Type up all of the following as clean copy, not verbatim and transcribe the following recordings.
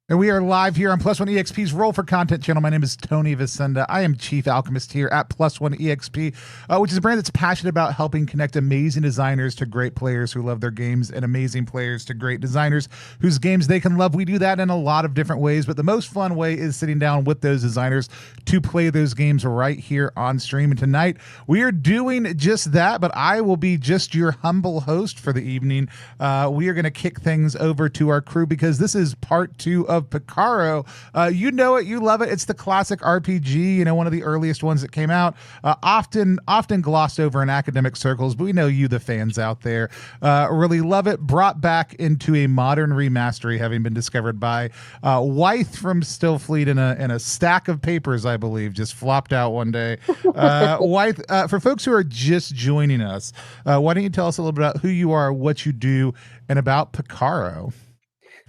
And we are live here on Plus One EXP's Roll for Content channel. My name is Tony Vicenda. I am Chief Alchemist here at Plus One EXP, which is a brand that's passionate about helping connect amazing designers to great players who love their games and amazing players to great designers whose games they can love. We do that in a lot of different ways, but the most fun way is sitting down with those designers to play those games right here on stream. And tonight we are doing just that, but I will be just your humble host for the evening. We are going to kick things over to our crew because this is part 2 of PICARO. You know it, you love it. It's the classic RPG, one of the earliest ones that came out, often glossed over in academic circles, but we know you, the fans out there, really love it. Brought back into a modern remastery, having been discovered by Wythe from Stillfleet in a stack of papers, I believe, just flopped out one day. Wythe, for folks who are just joining us, why don't you tell us a little bit about who you are, what you do, and about PICARO?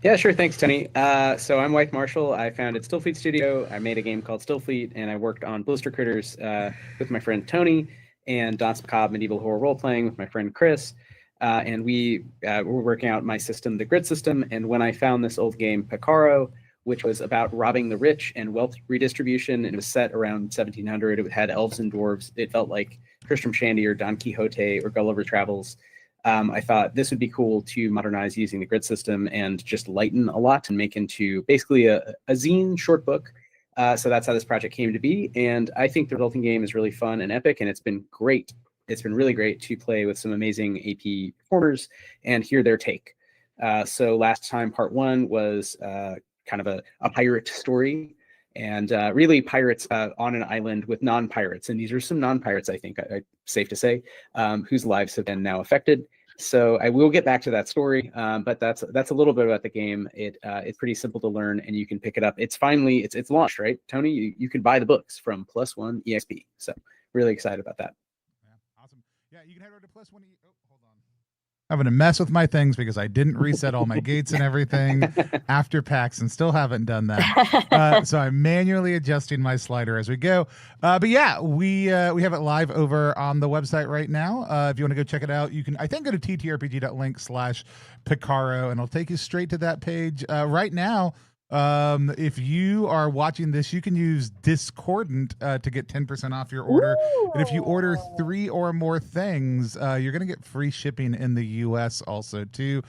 Yeah, sure. Thanks, Tony. So I'm Wythe Marshall. I founded Stillfleet Studio. I made a game called Stillfleet, and I worked on Blister Critters with my friend Tony, and Danse Macabre medieval horror role-playing with my friend Chris. And we were working out my system, the Grid system. And when I found this old game, PICARO, which was about robbing the rich and wealth redistribution, and it was set around 1700. It had elves and dwarves. It felt like Tristram Shandy or Don Quixote or Gulliver Travels. I thought this would be cool to modernize using the Grid system and just lighten a lot and make into basically a zine short book. So that's how this project came to be. And I think the resulting game is really fun and epic, and it's been great. It's been really great to play with some amazing AP performers and hear their take. So last time, part 1 was kind of a pirate story, and really pirates on an island with non-pirates. And these are some non-pirates, I think, safe to say, whose lives have been now affected. So I will get back to that story, but that's a little bit about the game. It's pretty simple to learn, and you can pick it up. It's finally it's launched, right, Tony? You can buy the books from Plus One EXP. So really excited about that. Yeah, awesome. Yeah, you can head over to Plus One. Hold on. Having to mess with my things because I didn't reset all my gates and everything after PAX and still haven't done that. So I'm manually adjusting my slider as we go. But yeah, we have it live over on the website right now. If you want to go check it out, you can, I think, go to ttrpg.link/PICARO and it'll take you straight to that page. Right now, if you are watching this, you can use Discordant to get 10% off your order. Ooh. And if you order 3 or more things, you're going to get free shipping in the US also too,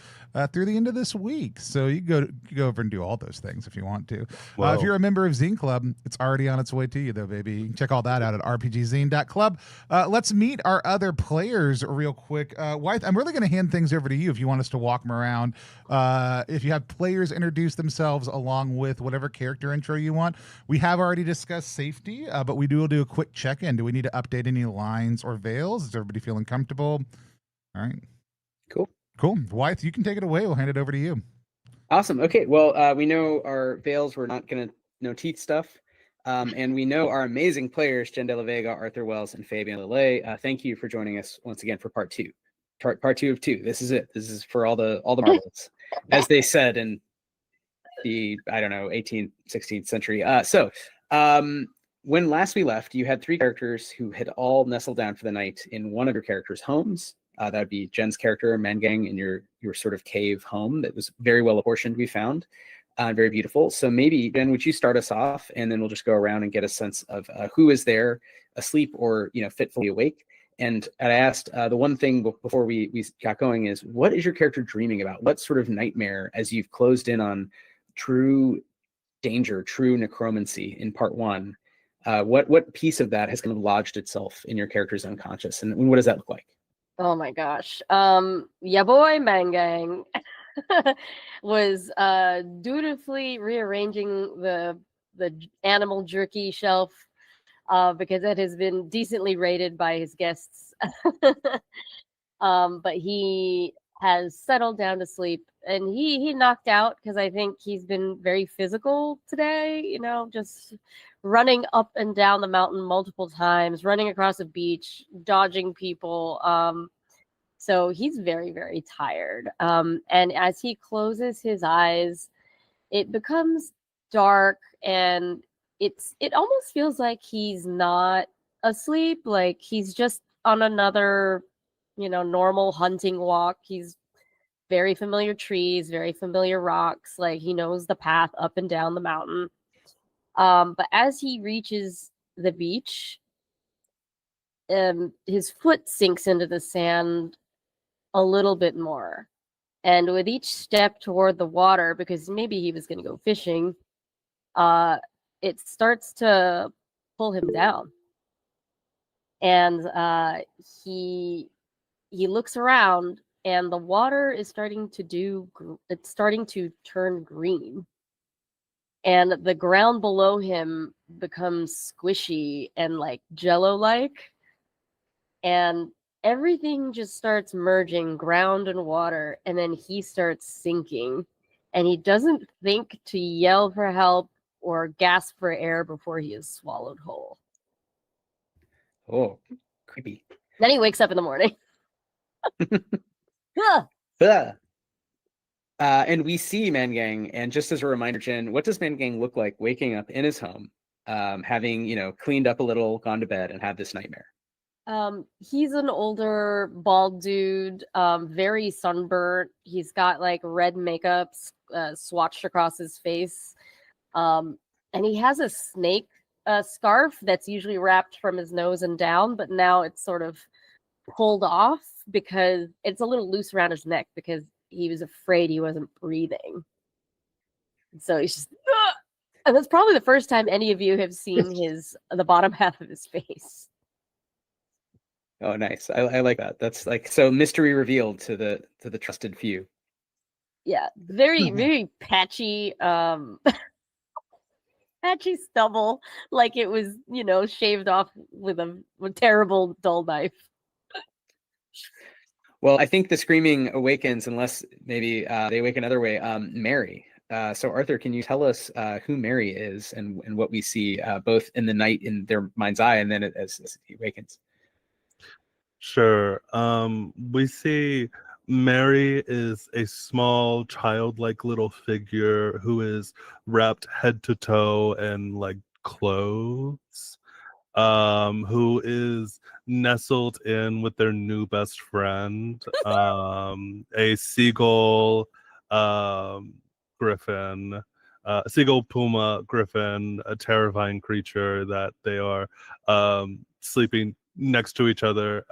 through the end of this week. So you go over and do all those things if you want to. If you're a member of Zine Club, it's already on its way to you though, baby. You can check all that out at rpgzine.club. Let's meet our other players real quick. Wythe, I'm really going to hand things over to you if you want us to walk them around. If you have players introduce themselves along with whatever character intro you want. We have already discussed safety, but we will do a quick check-in. Do we need to update any lines or veils? Is everybody feeling comfortable? All right. Cool. Wythe, you can take it away. We'll hand it over to you. Awesome. Okay. Well, we know our veils. We're not going to no teeth stuff. And we know our amazing players, Jenn de la Vega, Arthur Wells, and Fabian Lillet. Thank you for joining us once again for part 2. Part 2 of 2. This is it. This is for all the marbles, as they said in the 18th, 16th century. When last we left, you had 3 characters who had all nestled down for the night in one of your characters' homes. That would be Jen's character, Mangang, in your sort of cave home that was very well apportioned, we found, very beautiful. So maybe, Jen, would you start us off, and then we'll just go around and get a sense of who is there, asleep or fitfully awake. And I asked the one thing before we got going is, what is your character dreaming about? What sort of nightmare, as you've closed in on true danger, true necromancy in part 1, what piece of that has kind of lodged itself in your character's unconscious, and what does that look like? Oh my gosh. Yeah, boy Mangang was dutifully rearranging the animal jerky shelf because it has been decently rated by his guests. But he has settled down to sleep, and he knocked out because I think he's been very physical today, just running up and down the mountain multiple times, running across a beach, dodging people. So he's very, very tired. And as he closes his eyes, it becomes dark, and it almost feels like he's not asleep, like he's just on another normal hunting walk. He's very familiar trees, very familiar rocks. Like he knows the path up and down the mountain. But as he reaches the beach, his foot sinks into the sand a little bit more. And with each step toward the water, because maybe he was going to go fishing, it starts to pull him down. And he looks around, and the water is starting to turn green. And the ground below him becomes squishy and like jello-like. And everything just starts merging, ground and water, and then he starts sinking. And he doesn't think to yell for help or gasp for air before he is swallowed whole. Oh, creepy. Then he wakes up in the morning. And we see Mangang, and just as a reminder, Jen, what does Mangang look like waking up in his home, having cleaned up a little, gone to bed, and had this nightmare? He's an older bald dude, very sunburnt. He's got like red makeup swatched across his face, and he has a snake scarf that's usually wrapped from his nose and down, but now it's sort of pulled off because it's a little loose around his neck because he was afraid he wasn't breathing. So he's just, "Ugh!" And that's probably the first time any of you have seen the bottom half of his face. Oh, nice. I like that. That's like so mystery revealed to the trusted few. Yeah, very very patchy patchy stubble, like it was shaved off with a terrible dull knife. Well, I think the screaming awakens, unless maybe they awake another way. Mary. So Arthur, can you tell us who Mary is and what we see both in the night in their mind's eye and then as he awakens? Sure. We see Mary is a small, childlike little figure who is wrapped head to toe in like clothes, who is nestled in with their new best friend, a seagull griffin, seagull puma griffin, a terrifying creature that they are sleeping next to each other.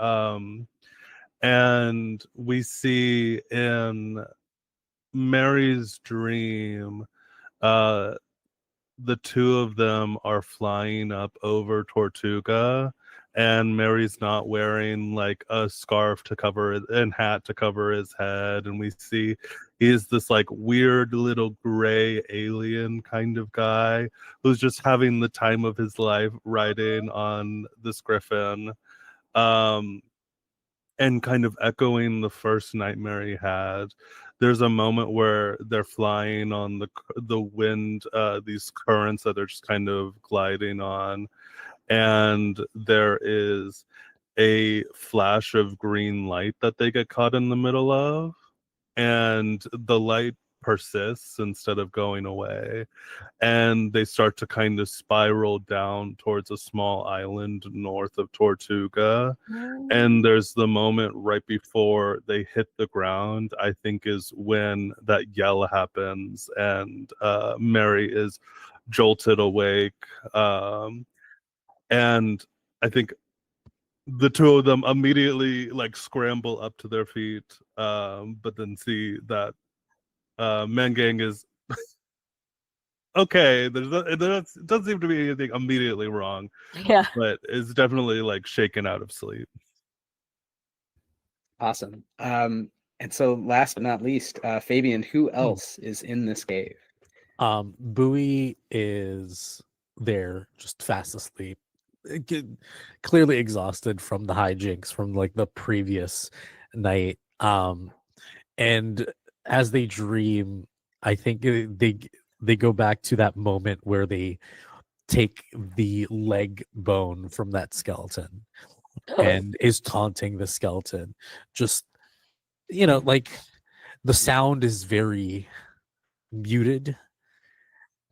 And we see in Mary's dream, the two of them are flying up over Tortuga, and Mary's not wearing like a scarf to cover and hat to cover his head, and we see he's this like weird little gray alien kind of guy who's just having the time of his life riding on this griffin, and kind of echoing the first nightmare he had. There's a moment where they're flying on the wind, these currents that they're just kind of gliding on, and there is a flash of green light that they get caught in the middle of, and the light persists instead of going away, and they start to kind of spiral down towards a small island north of Tortuga. And there's the moment right before they hit the ground, I think, is when that yell happens, and Mary is jolted awake. And I think the two of them immediately like scramble up to their feet, but then see that Mangang is okay. There doesn't seem to be anything immediately wrong. Yeah. But is definitely like shaken out of sleep. Awesome. And so last but not least, Fabian, who else is in this cave? Bowie is there, just fast asleep, clearly exhausted from the hijinks from like the previous night. And as they dream, I think they go back to that moment where they take the leg bone from that skeleton and is taunting the skeleton. Just like the sound is very muted,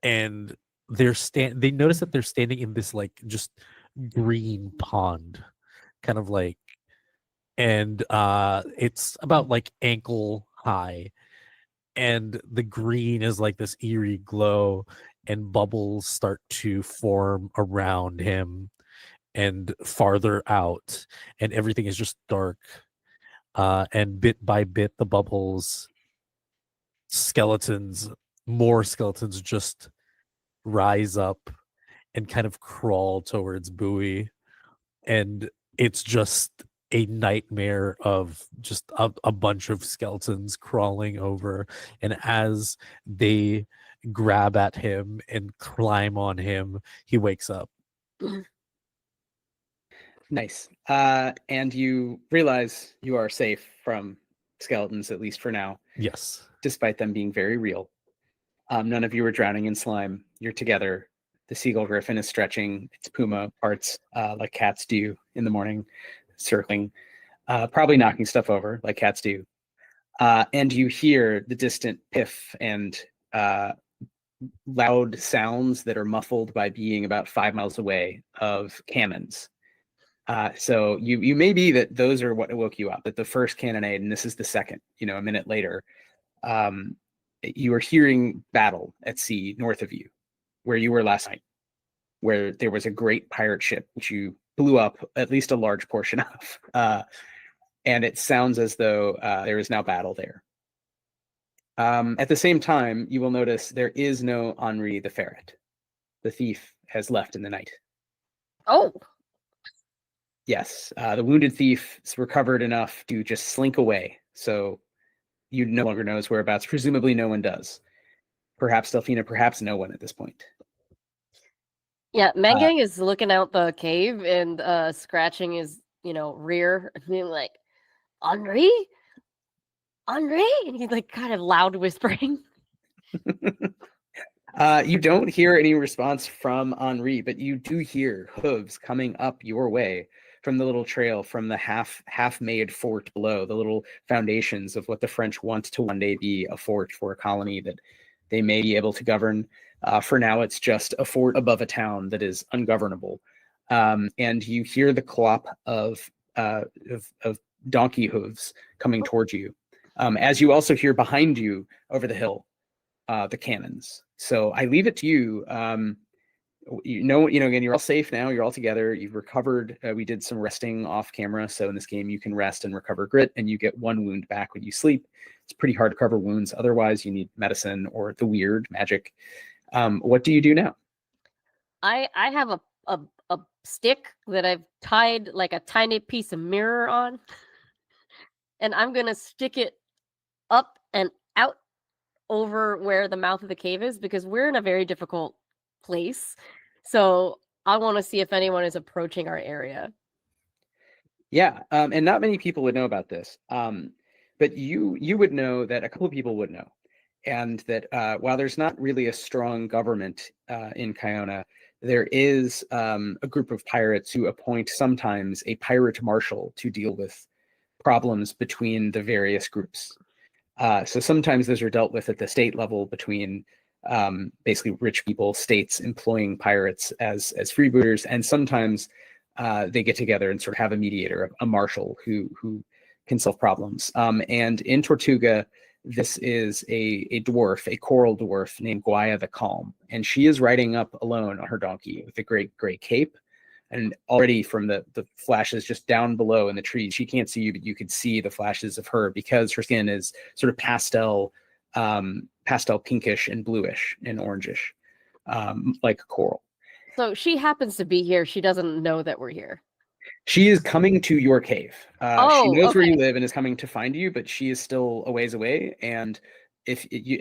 and they notice that they're standing in this like just green pond, kind of like, and it's about like ankle high, and the green is like this eerie glow, and bubbles start to form around him and farther out, and everything is just dark. And bit by bit, the bubbles, skeletons, more skeletons just rise up and kind of crawl towards Bowie. And it's just a nightmare of just a bunch of skeletons crawling over. And as they grab at him and climb on him, he wakes up. Nice. And you realize you are safe from skeletons, at least for now, Yes. despite them being very real. None of you are drowning in slime. You're together. The seagull griffin is stretching its puma parts like cats do in the morning, circling, probably knocking stuff over like cats do. And you hear the distant piff and loud sounds that are muffled by being about 5 miles away of cannons. So you may be that those are what woke you up, that the first cannonade, and this is the second, a minute later, you are hearing battle at sea north of you, where you were last night, where there was a great pirate ship, which you blew up at least a large portion of. And it sounds as though there is now battle there. At the same time, you will notice there is no Henri the ferret. The thief has left in the night. Oh, Yes, the wounded thief is recovered enough to just slink away. So you no longer know his whereabouts. Presumably no one does. Perhaps Delphina, perhaps no one at this point. yeah. Mangang is looking out the cave and scratching his, rear, and being like, Henri? Henri? And he's like kind of loud whispering. You don't hear any response from Henri, but you do hear hooves coming up your way from the little trail from the half-made fort below, the little foundations of what the French want to one day be a fort for a colony that they may be able to govern. For now, it's just a fort above a town that is ungovernable. And you hear the clop of donkey hooves coming towards you. As you also hear behind you over the hill, the cannons. So I leave it to you. Again, you're all safe now. You're all together. You've recovered. We did some resting off camera. So in this game, you can rest and recover grit, and you get 1 wound back when you sleep. It's pretty hard to cover wounds. Otherwise, you need medicine or the weird magic. What do you do now? I have a stick that I've tied like a tiny piece of mirror on, and I'm gonna stick it up and out over where the mouth of the cave is, because we're in a very difficult place. So I want to see if anyone is approaching our area. Yeah, and not many people would know about this, but you would know that a couple of people would know, and that while there's not really a strong government in Kiona, there is a group of pirates who appoint sometimes a pirate marshal to deal with problems between the various groups. So sometimes those are dealt with at the state level between basically rich people, states employing pirates as freebooters, and sometimes they get together and sort of have a mediator, a marshal who can solve problems. And in Tortuga, this is a dwarf, a coral dwarf named Guaya the Calm, and she is riding up alone on her donkey with a great gray cape. And already from the flashes just down below in the trees, she can't see you, but you could see the flashes of her because her skin is sort of pastel pinkish and bluish and orangish, like coral. So she happens to be here. She doesn't know that we're here. She is coming to your cave. She knows where okay. you live and is coming to find you, but she is still a ways away. And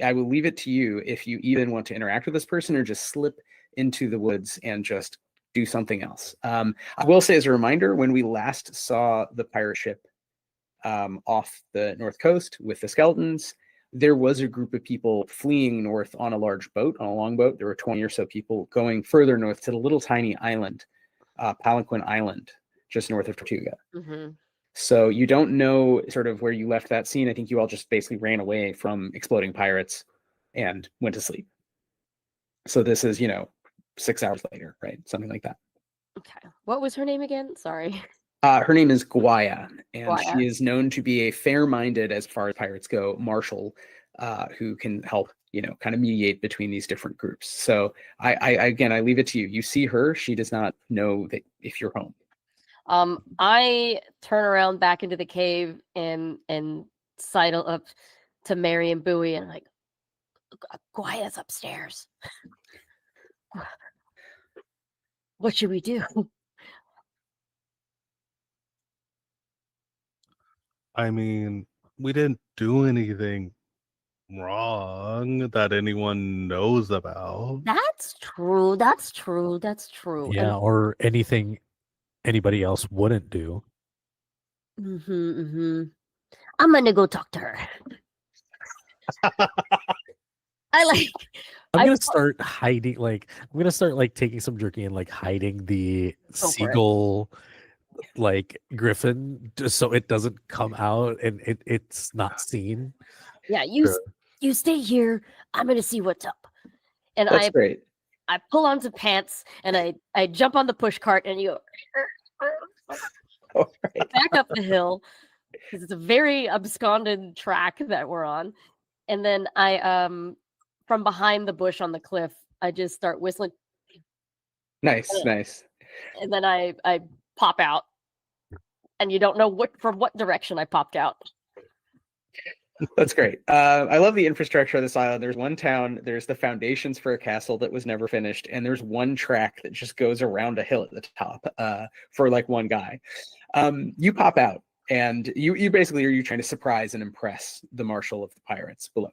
I will leave it to you if you even want to interact with this person or just slip into the woods and just do something else. I will say as a reminder, when we last saw the pirate ship off the north coast with the skeletons, there was a group of people fleeing north on a large boat, on a longboat. There were 20 or so people going further north to the little tiny island, Palanquin Island, just north of Tortuga. Mm-hmm. So you don't know sort of where you left that scene. I think you all just basically ran away from exploding pirates and went to sleep. So this is, 6 hours later, right? Something like that. Okay. What was her name again? Sorry. Her name is Guaya, and Guaya. she is known to be a fair-minded, as far as pirates go, marshal who can help, kind of mediate between these different groups. So again, I leave it to you. You see her; she does not know that if you're home. I turn around back into the cave and sidle up to Mary and Bowie, and like, Guaya's upstairs. What should we do? I mean, we didn't do anything wrong that anyone knows about. That's true. That's true. That's true. Yeah, or anything anybody else wouldn't do. I'm gonna go talk to her. I'm gonna start hiding. Like, I'm gonna start like taking some jerky and like hiding the seagull, like griffin, just so it doesn't come out and it's not seen. Yeah, you stay here. I'm gonna see what's up. And That's great. I pull onto pants and I jump on the push cart and you go back up the hill because it's a very absconded track that we're on. And then I from behind the bush on the cliff, I just start whistling. Nice. And then I pop out, and you don't know from what direction I popped out. That's great. I love the infrastructure of this island. There's one town, there's the foundations for a castle that was never finished, and there's one track that just goes around a hill at the top for like one guy. You pop out, and you basically are trying to surprise and impress the marshal of the pirates below.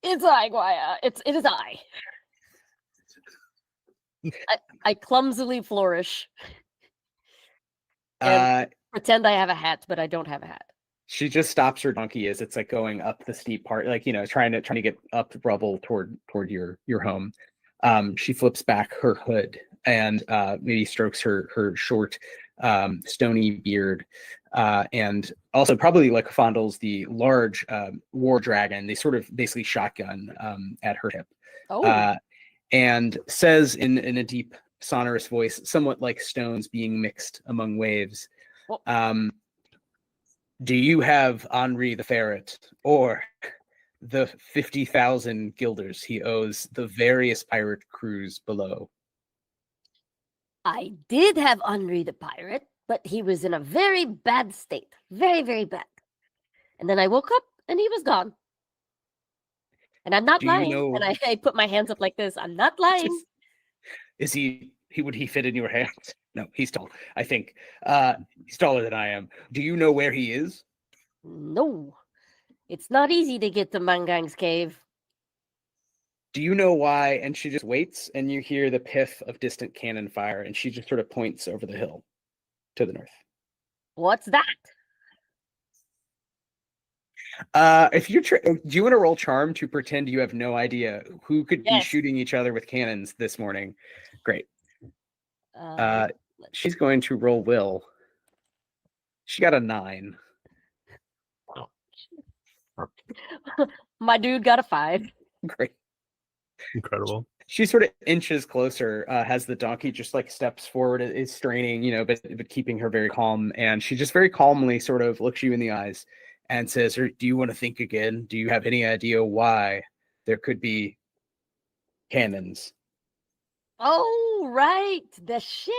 It's I, Guaya. It is I. I clumsily flourish and pretend I have a hat, but I don't have a hat. She just stops her donkey as it's like going up the steep part, like trying to get up the rubble toward your home. She flips back her hood and maybe strokes her short stony beard, and also probably like fondles the large war dragon. They sort of basically shotgun at her hip. And says in a deep sonorous voice, somewhat like stones being mixed among waves, do you have Henri the Ferret, or the 50,000 guilders he owes the various pirate crews below? I did have Henri the Pirate, but he was in a very bad state. Very, very bad. And then I woke up and he was gone. And I'm not lying. And I put my hands up like this. I'm not lying. Is would he fit in your hands? No, he's tall. I think he's taller than I am. Do you know where he is? No. It's not easy to get to Mangang's cave. Do you know why? And she just waits, and you hear the piff of distant cannon fire, and she just sort of points over the hill to the north. What's that? If you do you want to roll charm to pretend you have no idea who could be shooting each other with cannons this morning? Great. She's going to roll will. She got a 9. My dude got a 5. Great. Incredible. She sort of inches closer, has the donkey just like steps forward, is straining, but keeping her very calm. And she just very calmly sort of looks you in the eyes and says, do you want to think again? Do you have any idea why there could be cannons? Oh, right. The ship.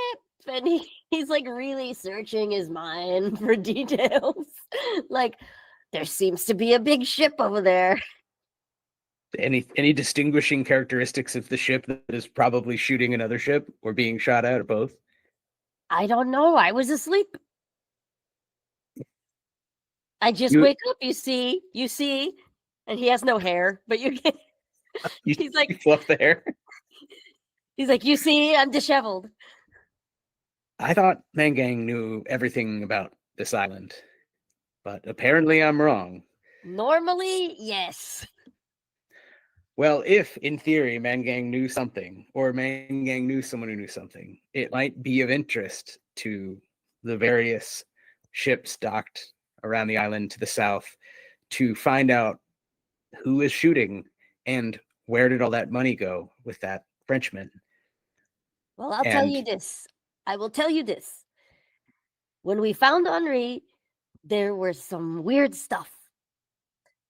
And he's like really searching his mind for details. Like, there seems to be a big ship over there. Any distinguishing characteristics of the ship that is probably shooting another ship or being shot at, or both? I don't know. I was asleep. I just wake up, you see, and he has no hair, but you can. He's like, you fluff the hair. He's like, you see, I'm disheveled. I thought Mangang knew everything about this island, but apparently I'm wrong. Normally, yes. Well, if in theory Mangang knew something, or Mangang knew someone who knew something, it might be of interest to the various ships docked around the island to the south to find out who is shooting and where did all that money go with that Frenchman. Well, I'll tell you this. I will tell you this. when we found Henri, there was some weird stuff.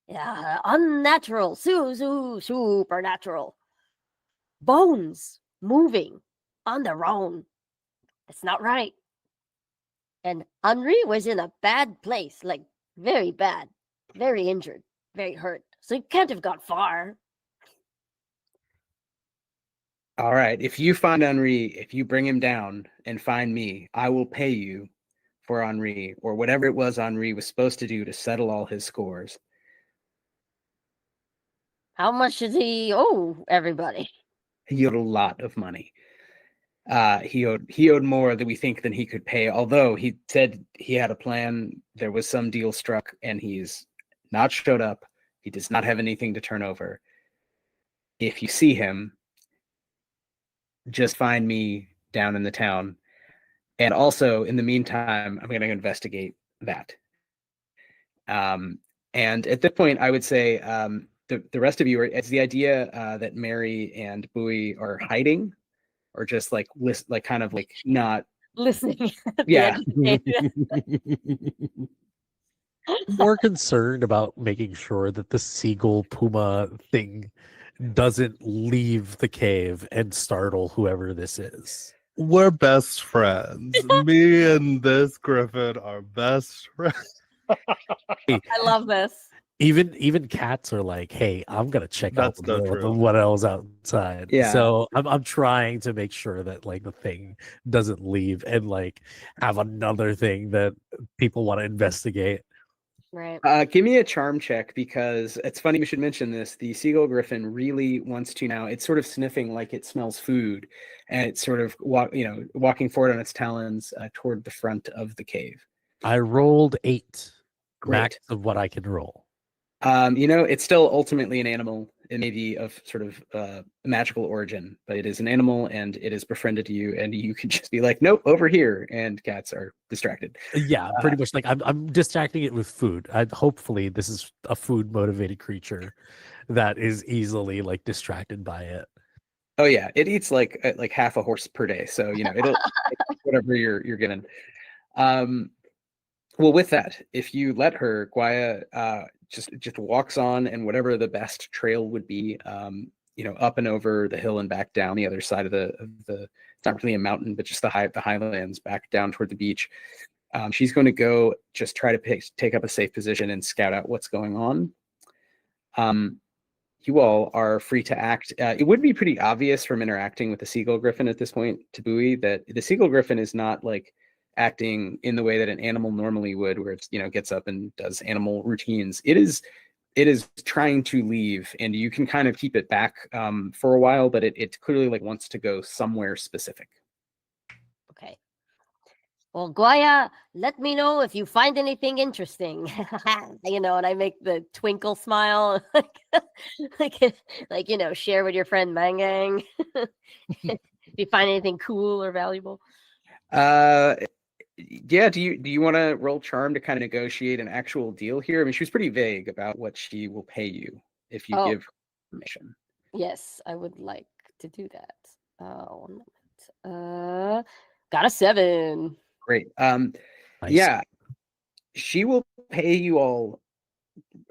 Yeah, unnatural, supernatural. Bones moving on their own. It's not right. And Henri was in a bad place, like very bad, very injured, very hurt. So he can't have got far. All right. If you find Henri, if you bring him down and find me, I will pay you for Henri, or whatever it was Henri was supposed to do to settle all his scores. How much does he owe everybody? He owed a lot of money. He owed more than we think than he could pay. Although he said he had a plan, there was some deal struck, and he's not showed up. He does not have anything to turn over. If you see him, just find me down in the town. And also, in the meantime, I'm going to investigate that. And at this point, I would say the rest of you it's the idea that Mary and Bowie are hiding, or just like kind of like not listening. Yeah. More concerned about making sure that the seagull puma thing doesn't leave the cave and startle whoever this is. We're best friends. Me and this griffin are best friends. I love this. Even cats are like, hey, I'm gonna check out That's not true. what else outside. Yeah. So I'm trying to make sure that like the thing doesn't leave and like have another thing that people want to investigate. Right. Give me a charm check, because it's funny you should mention this. The seagull griffin really wants to now. It's sort of sniffing like it smells food, and it's sort of walking forward on its talons toward the front of the cave. I rolled 8. Great. Max of what I can roll. It's still ultimately an animal. It may be of sort of magical origin, but it is an animal, and it is befriended to you, and you can just be like, nope, over here, and cats are distracted. Yeah, pretty much. Like I'm distracting it with food. Hopefully this is a food motivated creature that is easily like distracted by it. Oh yeah, it eats like half a horse per day, so it'll whatever you're getting. Well, with that, if you let her, Guaya just walks on, and whatever the best trail would be, up and over the hill and back down the other side of the it's not really a mountain, but just the highlands back down toward the beach. She's going to go just try to take up a safe position and scout out what's going on. You all are free to act. It would be pretty obvious from interacting with the seagull griffin at this point to Bowie that the seagull griffin is not like acting in the way that an animal normally would, where it's gets up and does animal routines. It is trying to leave, and you can kind of keep it back for a while, but it clearly like wants to go somewhere specific. Okay. Well, Guaya, let me know if you find anything interesting. And I make the twinkle smile, like share with your friend Mangang. If you find anything cool or valuable. Yeah, do you want to roll charm to kind of negotiate an actual deal here? I mean, she was pretty vague about what she will pay you if you give information. Yes, I would like to do that. 1 moment. Got a 7. Great. Nice. Yeah, she will pay you all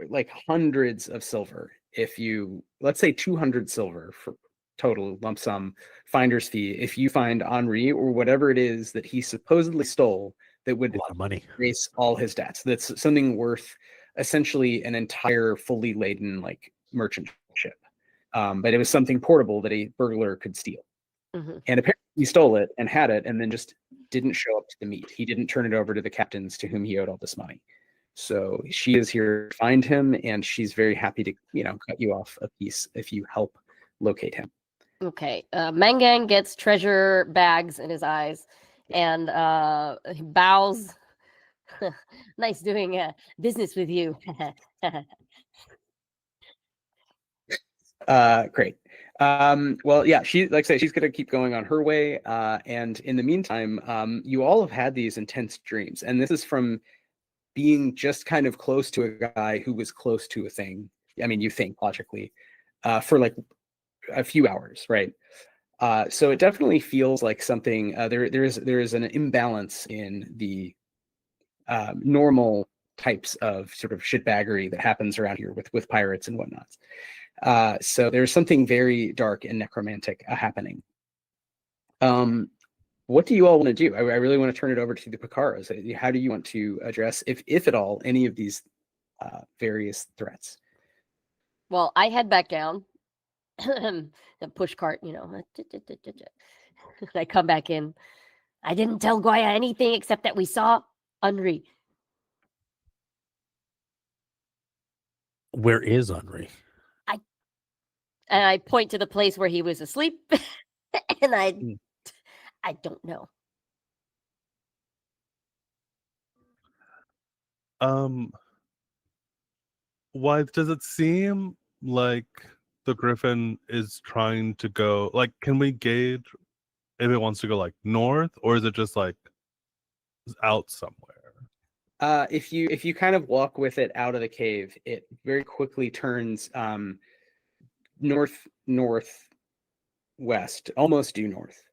like hundreds of silver if you, let's say 200 silver for total lump sum finder's fee if you find Henri or whatever it is that he supposedly stole that would A lot of money. erase all his debts. That's something worth essentially an entire fully laden like merchant ship. But it was something portable that a burglar could steal. Mm-hmm. And apparently he stole it and had it and then just didn't show up to the meet. He didn't turn it over to the captains to whom he owed all this money. So she is here to find him, and she's very happy to cut you off a piece if you help locate him. Okay. Mangang gets treasure bags in his eyes and he bows. Nice doing business with you. Great. Well, yeah, she, like I say, she's going to keep going on her way. And in the meantime, you all have had these intense dreams. And this is from being just kind of close to a guy who was close to a thing. I mean, you think logically, for like a few hours, right? So it definitely feels like something. There is an imbalance in the normal types of sort of shitbaggery that happens around here with pirates and whatnot. So there's something very dark and necromantic happening. What do you all want to do? I really want to turn it over to the PICAROs. How do you want to address, if at all, any of these various threats? Well, I head back down. The push cart, you know. I come back in. I didn't tell Goya anything except that we saw Henri. Where is Henri? And I point to the place where he was asleep. And I don't know. Wythe, does it seem like the Griffin is trying to go, like, can we gauge if it wants to go like north, or is it just like out somewhere? If you kind of walk with it out of the cave, it very quickly turns northwest, almost due north,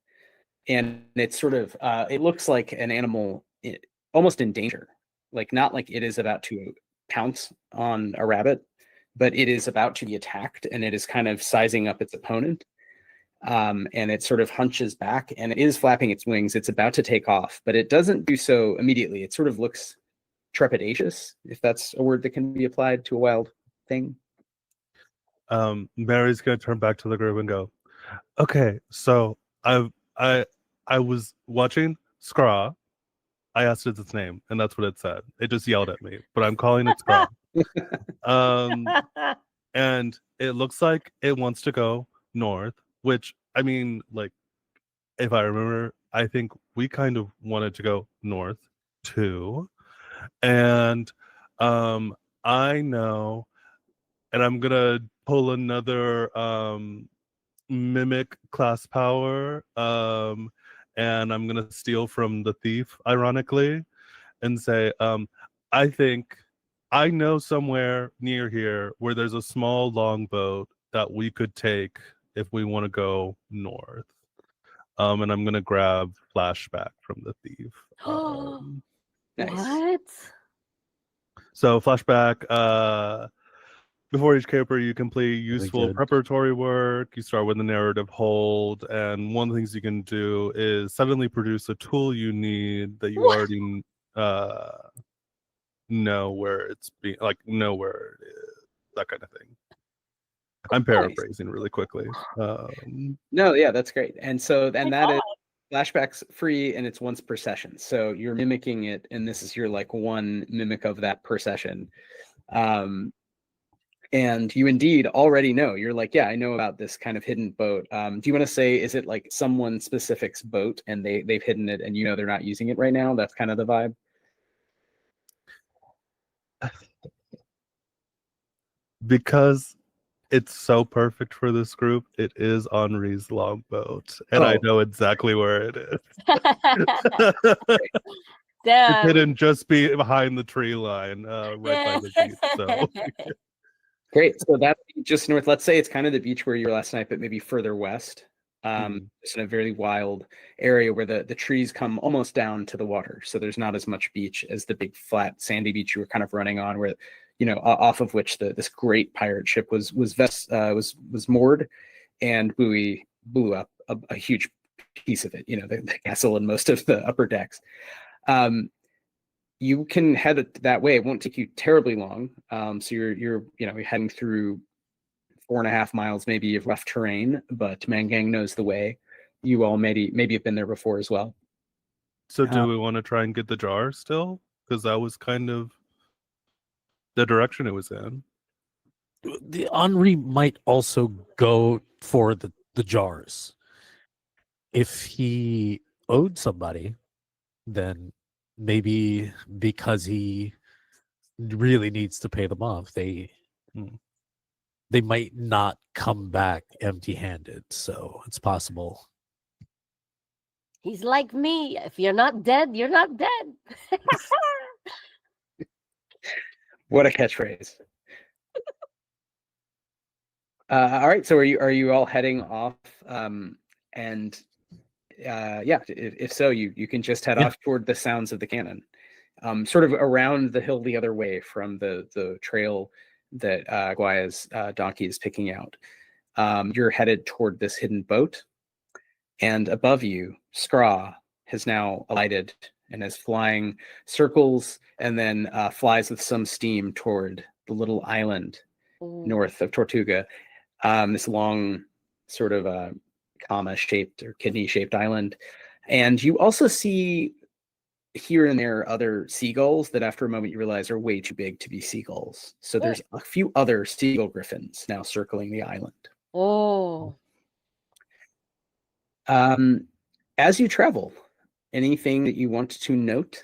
and it's sort of it looks like an animal almost in danger, like not like it is about to pounce on a rabbit, but it is about to be attacked, and it is kind of sizing up its opponent. And it sort of hunches back, and it is flapping its wings. It's about to take off, but it doesn't do so immediately. It sort of looks trepidatious, if that's a word that can be applied to a wild thing. Mary's gonna turn back to the group and go, okay, so I was watching Scraw. I asked it its name, and that's what it said. It just yelled at me, but I'm calling it Scraw. And it looks like it wants to go north, which, I mean, like, if I remember, I think we kind of wanted to go north too. And I know, and I'm gonna pull another mimic class power, and I'm gonna steal from the thief, ironically, and say, I think I know somewhere near here where there's a small longboat that we could take if we want to go north. And I'm gonna grab flashback from the thief. Nice. What? So flashback, before each camper, you complete useful good. preparatory work. You start with the narrative hold, and one of the things you can do is suddenly produce a tool you need that you What? already know where it's being, like, know where it is, that kind of thing. I'm paraphrasing really quickly. No, yeah, that's great. And so, and that is flashbacks free, and it's once per session. So you're mimicking it, and this is your like one mimic of that per session. And you indeed already know. You're like, yeah, I know about this kind of hidden boat. Do you want to say, is it like someone specific's boat, and they've hidden it, and you know they're not using it right now? That's kind of the vibe. Because it's so perfect for this group, it is Henri's longboat, and I know exactly where it is. It didn't just be behind the tree line, right by the beach. So great. So that's just north. Let's say it's kind of the beach where you were last night, but maybe further west. It's in a very wild area where the trees come almost down to the water. So there's not as much beach as the big flat sandy beach you were kind of running on, where, you know, off of which this great pirate ship was moored, and buoy blew up a huge piece of it. You know, the castle and most of the upper decks. You can head that way. It won't take you terribly long. So you're heading through 4.5 miles maybe of rough terrain, but Mangang knows the way. You all maybe have been there before as well. So do we want to try and get the jar still? Because that was kind of the direction it was in. The Henri might also go for the jars. If he owed somebody, then maybe because he really needs to pay them off, they might not come back empty-handed. So it's possible. He's like me. If you're not dead, you're not dead. What a catchphrase. All right. So are you all heading off? If so, you can just head off toward the sounds of the cannon. sort of around the hill the other way from the trail that Guaya's donkey is picking out. You're headed toward this hidden boat, and above you, Scraw has now alighted and is flying circles and then flies with some steam toward the little island north of Tortuga. This long sort of comma-shaped or kidney-shaped island. And you also see here and there other seagulls that after a moment you realize are way too big to be seagulls. So there's a few other seagull griffins now circling the island. Oh. As you travel, anything that you want to note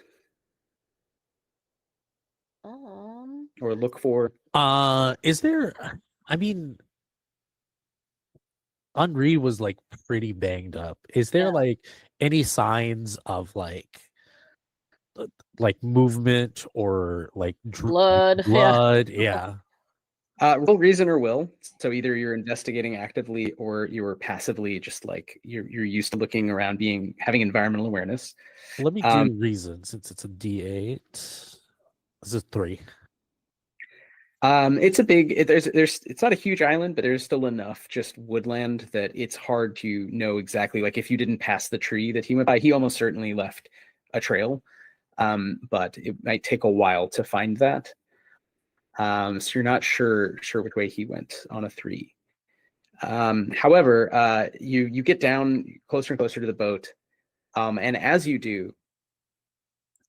or look for? Is there, I mean, Henri was like pretty banged up. Is there like any signs of like movement or like blood? Yeah. Roll reason or will. So either you're investigating actively or you're passively just like you're used to looking around, having environmental awareness. Let me do reason since it's a D8. This is 3. It's a big. It's not a huge island, but there's still enough just woodland that it's hard to know exactly. Like if you didn't pass the tree that he went by, he almost certainly left a trail. But it might take a while to find that. So you're not sure which way he went on a 3. However, you get down closer and closer to the boat, and as you do,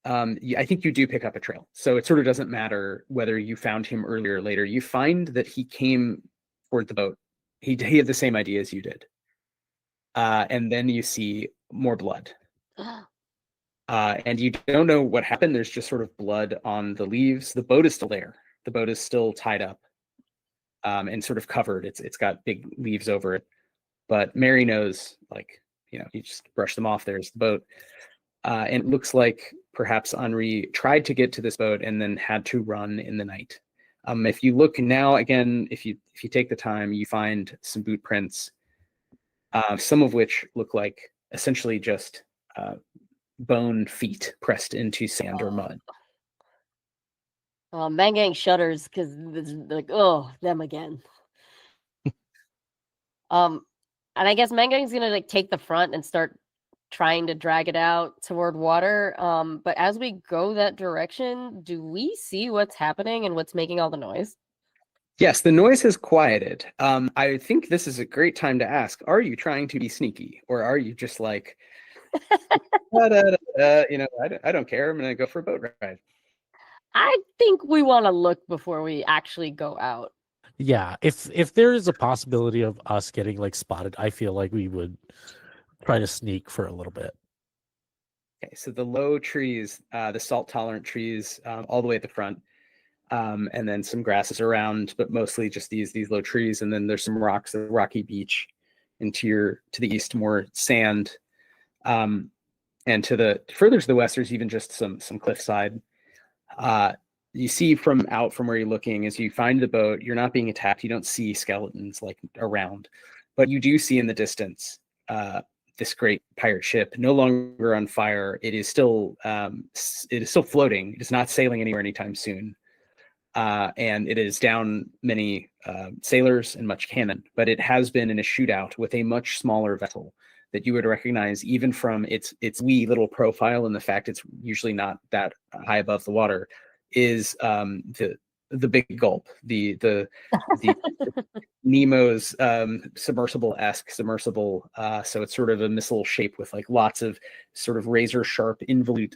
I think you do pick up a trail. So it sort of doesn't matter whether you found him earlier or later. You find that he came toward the boat. He had the same idea as you did, and then you see more blood. And you don't know what happened. There's just sort of blood on the leaves. The boat is still there. The boat is still tied up and sort of covered. It's got big leaves over it. But Mary knows, like, you just brush them off. There's the boat. And it looks like perhaps Henri tried to get to this boat and then had to run in the night. If you look now, again, if you take the time, you find some boot prints, some of which look like essentially just bone feet pressed into sand or mud. Mangang shudders because it's like, oh, them again. And I guess Mangang's gonna like take the front and start trying to drag it out toward water. But as we go that direction, do we see what's happening and what's making all the noise? Yes, the noise has quieted. I think this is a great time to ask, are you trying to be sneaky or are you just like, I don't care. I'm going to go for a boat ride. I think we want to look before we actually go out. Yeah, if there is a possibility of us getting like spotted, I feel like we would try to sneak for a little bit. Okay, so the low trees, the salt-tolerant trees, all the way at the front, and then some grasses around, but mostly just these low trees, and then there's some rocks, a rocky beach, and to the east more sand, and further to the west there's even just some cliffside. You see from where you're looking, as you find the boat, you're not being attacked. You don't see skeletons like around, but you do see in the distance this great pirate ship, no longer on fire. It is still floating. It is not sailing anywhere anytime soon, and it is down many sailors and much cannon. But it has been in a shootout with a much smaller vessel that you would recognize even from its wee little profile, and the fact it's usually not that high above the water, is the Big Gulp, the Nemo's submersible-esque submersible. So it's sort of a missile shape with like lots of sort of razor sharp involute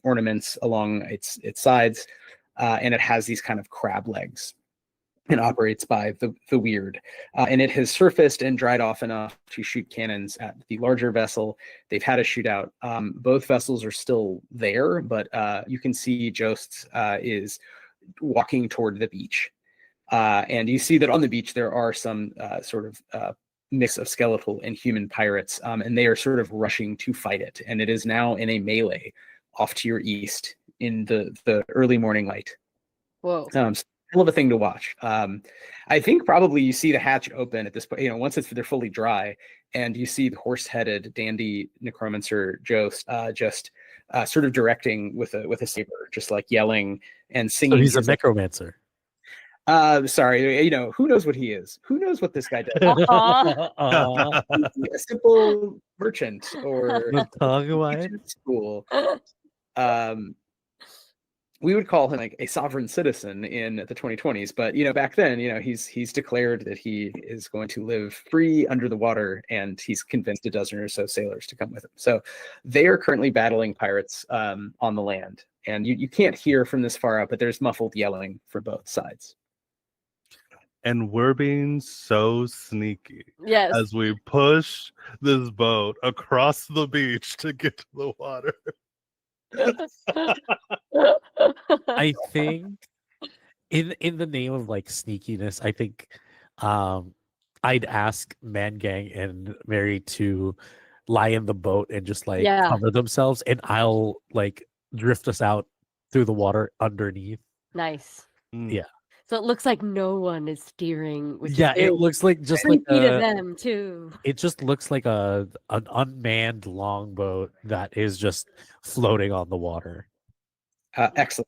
ornaments along its sides, and it has these kind of crab legs and operates by the weird. And it has surfaced and dried off enough to shoot cannons at the larger vessel. They've had a shootout. Both vessels are still there, but you can see Jost is walking toward the beach. And you see that on the beach there are some sort of mix of skeletal and human pirates, and they are sort of rushing to fight it. And it is now in a melee off to your east in the early morning light. Whoa. Hell of a thing to watch. I think probably you see the hatch open at this point, once they're fully dry, and you see the horse-headed dandy necromancer Jost just sort of directing with a saber, just like yelling and So singing. he's a his, like, necromancer. sorry, who knows what he is? Who knows what this guy does? Aw. A simple merchant or The tongue wide. school. We would call him like a sovereign citizen in the 2020s, but back then, he's declared that he is going to live free under the water, and he's convinced a dozen or so sailors to come with him. So they are currently battling pirates on the land, and you can't hear from this far out, but there's muffled yelling for both sides. And we're being so sneaky Yes. as we push this boat across the beach to get to the water. I think in the name of like sneakiness, I think I'd ask Man Gang and Mary to lie in the boat and just like Yeah. cover themselves, and I'll like drift us out through the water underneath. Nice. Yeah. So it looks like no one is steering. Which Yeah, is it looks like just like creepy to them too. it just looks like an unmanned longboat that is just floating on the water. Excellent.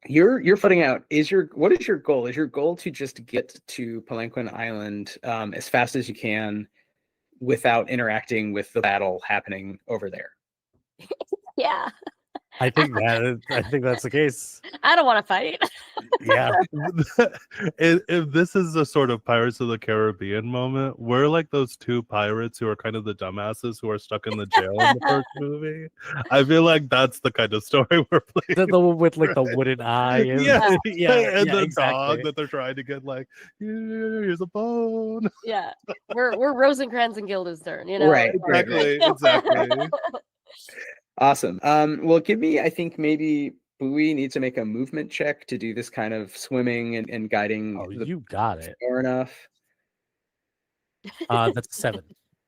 You're floating out. What is your goal? Is your goal to just get to Palanquin Island as fast as you can without interacting with the battle happening over there? Yeah. I think that's the case. I don't want to fight. Yeah. If this is a sort of Pirates of the Caribbean moment, we're like those two pirates who are kind of the dumbasses who are stuck in the jail in the first movie. I feel like that's the kind of story we're playing. The one with like the wooden eye. And, Yeah, yeah, and the exactly. dog that they're trying to get like, here's a bone. Yeah. We're Rosencrantz and Guildenstern, Right. Exactly. Awesome. Well, give me, I think maybe Bowie needs to make a movement check to do this kind of swimming and guiding. Oh, you got it. Far enough. That's 7.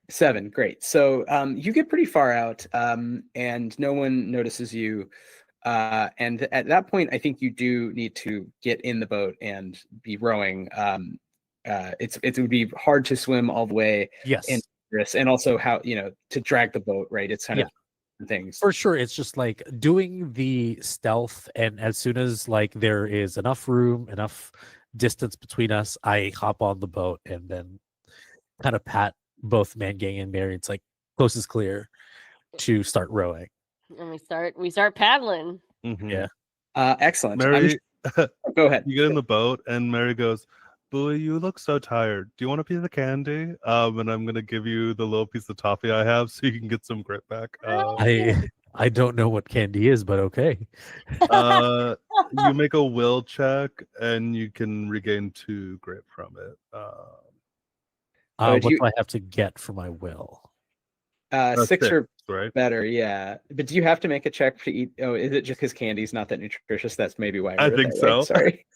7, great. So you get pretty far out, and no one notices you. And at that point, I think you do need to get in the boat and be rowing. It would be hard to swim all the way. Yes. And also how to drag the boat, right? It's kind of things. For sure, it's just like doing the stealth, and as soon as like there is enough room, enough distance between us, I hop on the boat and then kind of pat both Man Gang and Mary. It's like coast is clear to start rowing. And we start paddling. Mm-hmm. Yeah. Excellent. Mary, go ahead. You get in the boat, and Mary goes, Bowie, you look so tired. Do you want a piece of candy? And I'm gonna give you the little piece of toffee I have, so you can get some grit back. I don't know what candy is, but okay. You make a will check, and you can regain 2 grit from it. What do I have to get for my will? 6 or right? Better, yeah. But do you have to make a check to eat? Oh, is it just because candy's not that nutritious? That's maybe why. I think so. Sorry.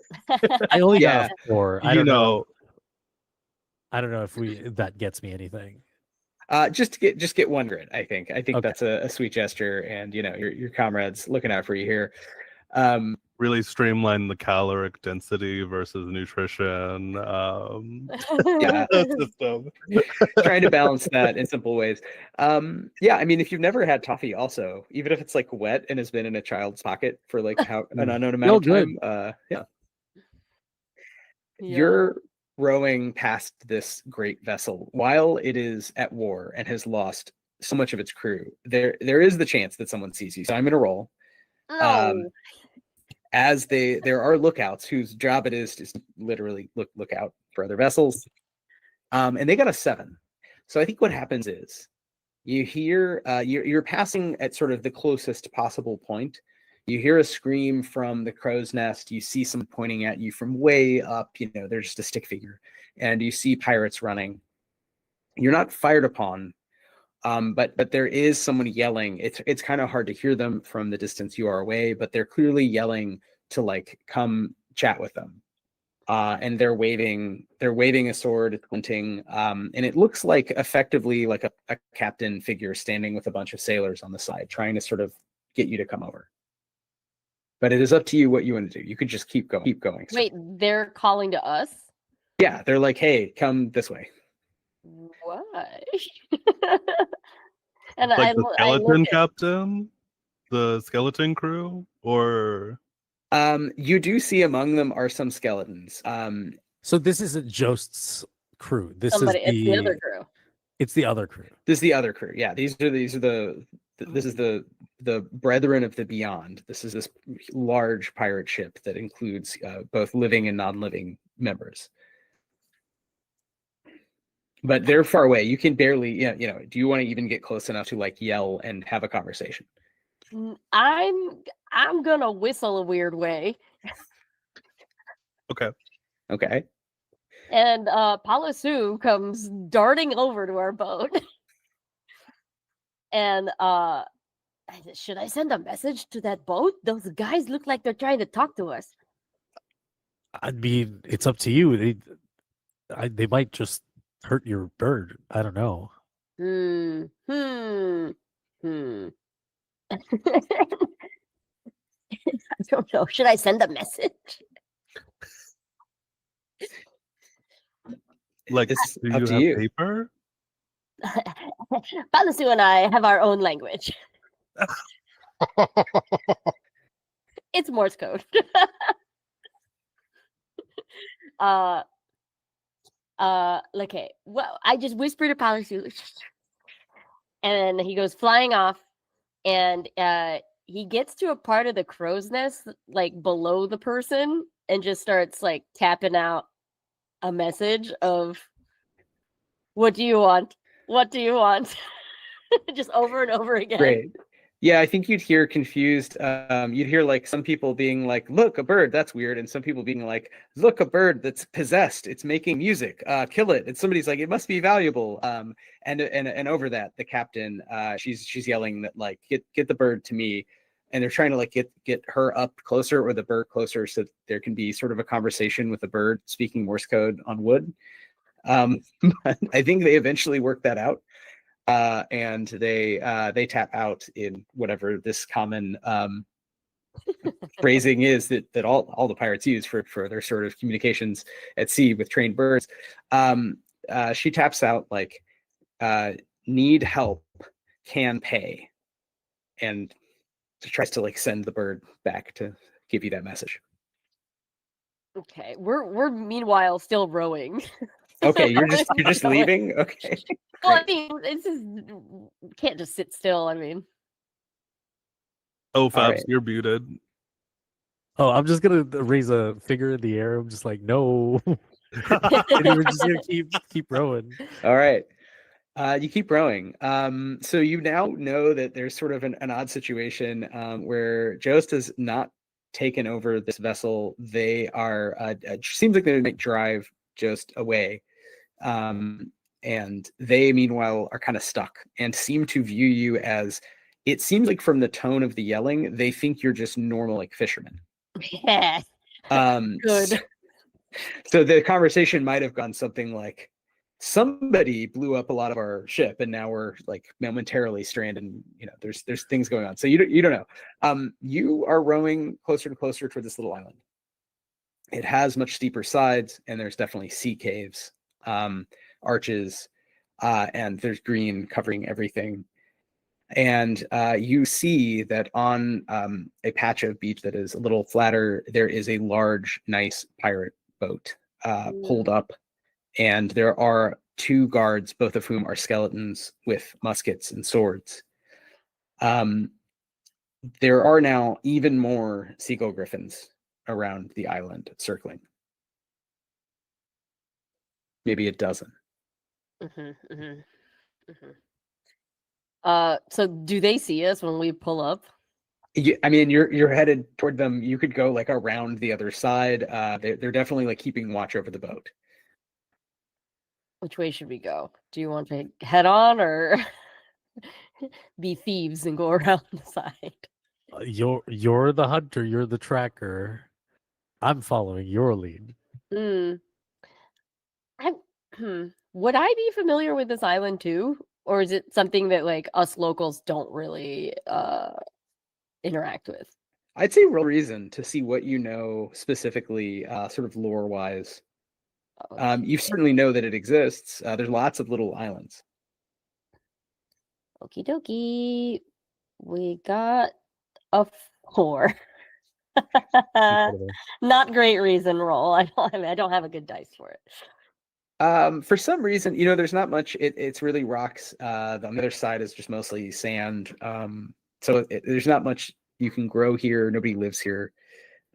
I only got a 4. I don't know. I don't know if that gets me anything. Just get 1 grit. I think Okay. that's a sweet gesture, and your comrades looking out for you here. Really streamline the caloric density versus nutrition. Yeah, system. Trying to balance that in simple ways. Yeah, I mean, if you've never had toffee, also, even if it's like wet and has been in a child's pocket for like an unknown amount of time, yeah. You're rowing past this great vessel while it is at war and has lost so much of its crew. There is the chance that someone sees you. So I'm gonna roll. No. As there are lookouts whose job it is to literally look out for other vessels, and they got a 7. So I think what happens is you hear you're passing at sort of the closest possible point. You hear a scream from the crow's nest. You see someone pointing at you from way up. They're just a stick figure, and you see pirates running. You're not fired upon, but there is someone yelling. It's kind of hard to hear them from the distance you are away, but they're clearly yelling to like come chat with them. And they're waving a sword, pointing, and it looks like effectively like a captain figure standing with a bunch of sailors on the side, trying to sort of get you to come over. But it is up to you what you want to do. You could just keep going. Wait, they're calling to us? Yeah, they're like, hey, come this way. Why? And Like the I look skeleton at captain, the skeleton crew, or You do see among them are some skeletons. So this isn't Jost's crew. This somebody. is It's the other crew. It's the other crew. This is the other crew. Yeah, these are this is the Brethren of the Beyond. This is this large pirate ship that includes both living and non-living members. But they're far away. You can barely, do you want to even get close enough to like yell and have a conversation? I'm gonna whistle a weird way. okay. Okay. And Palasu comes darting over to our boat. And should I send a message to that boat? Those guys look like they're trying to talk to us. I mean, it's up to you. They might just hurt your bird. I don't know. I don't know. Should I send a message? Like, It's do up you to have you. paper? Palasu and I have our own language. It's Morse code. Okay. Well, I just whispered to Palasu, and he goes flying off, and he gets to a part of the crow's nest, like below the person, and just starts like tapping out a message of, "What do you want? What do you want?" Just over and over again. Great. Yeah, I think you'd hear confused. You'd hear like some people being like, "Look, a bird, that's weird," and some people being like, "Look, a bird that's possessed. It's making music. Kill it." And somebody's like, "It must be valuable." And over that, the captain, she's yelling that like, "Get the bird to me," and they're trying to like get her up closer or the bird closer so that there can be sort of a conversation with the bird speaking Morse code on wood. But I think they eventually work that out. And they tap out in whatever this common phrasing is that all the pirates use for their sort of communications at sea with trained birds. She taps out like need help, can pay, and tries to like send the bird back to give you that message. Okay, we're meanwhile still rowing. Okay, you're just leaving. Okay. Well, I mean, it's just can't just sit still. I mean, Oh, Fabs, right. you're muted. Oh, I'm just gonna raise a finger in the air. I'm just like, no. And we're just gonna keep rowing. All right. You keep rowing. So you now know that there's sort of an odd situation where Jost has not taken over this vessel. They are, it seems like they might drive Jost away. And they, meanwhile, are kind of stuck and seem to view you as, it seems like from the tone of the yelling, they think you're just normal, like fishermen. yeah, good. So the conversation might have gone something like, somebody blew up a lot of our ship and now we're like momentarily stranded, and there's things going on. So you don't know. You are rowing closer and closer toward this little island. It has much steeper sides, and there's definitely sea caves, arches, and there's green covering everything. And you see that on a patch of beach that is a little flatter, there is a large, nice pirate boat pulled up. And there are 2 guards, both of whom are skeletons with muskets and swords. There are now even more seagull griffins around the island circling. Maybe a dozen. So do they see us when we pull up? I mean, you're headed toward them. You could go like around the other side. They're definitely like keeping watch over the boat. Which way should we go? Do you want to head on or be thieves and go around the side? You're the hunter. You're the tracker. I'm following your lead. Would I be familiar with this island too, or is it something that like us locals don't really interact with? I'd say roll reason to see what you know specifically, sort of lore wise. You certainly know that it exists. There's lots of little islands. Okie dokie. We got a 4. Incredible. Not great reason roll. I don't have a good dice for it. For some reason, there's not much. It's really rocks. On the other side is just mostly sand. So there's not much you can grow here. Nobody lives here.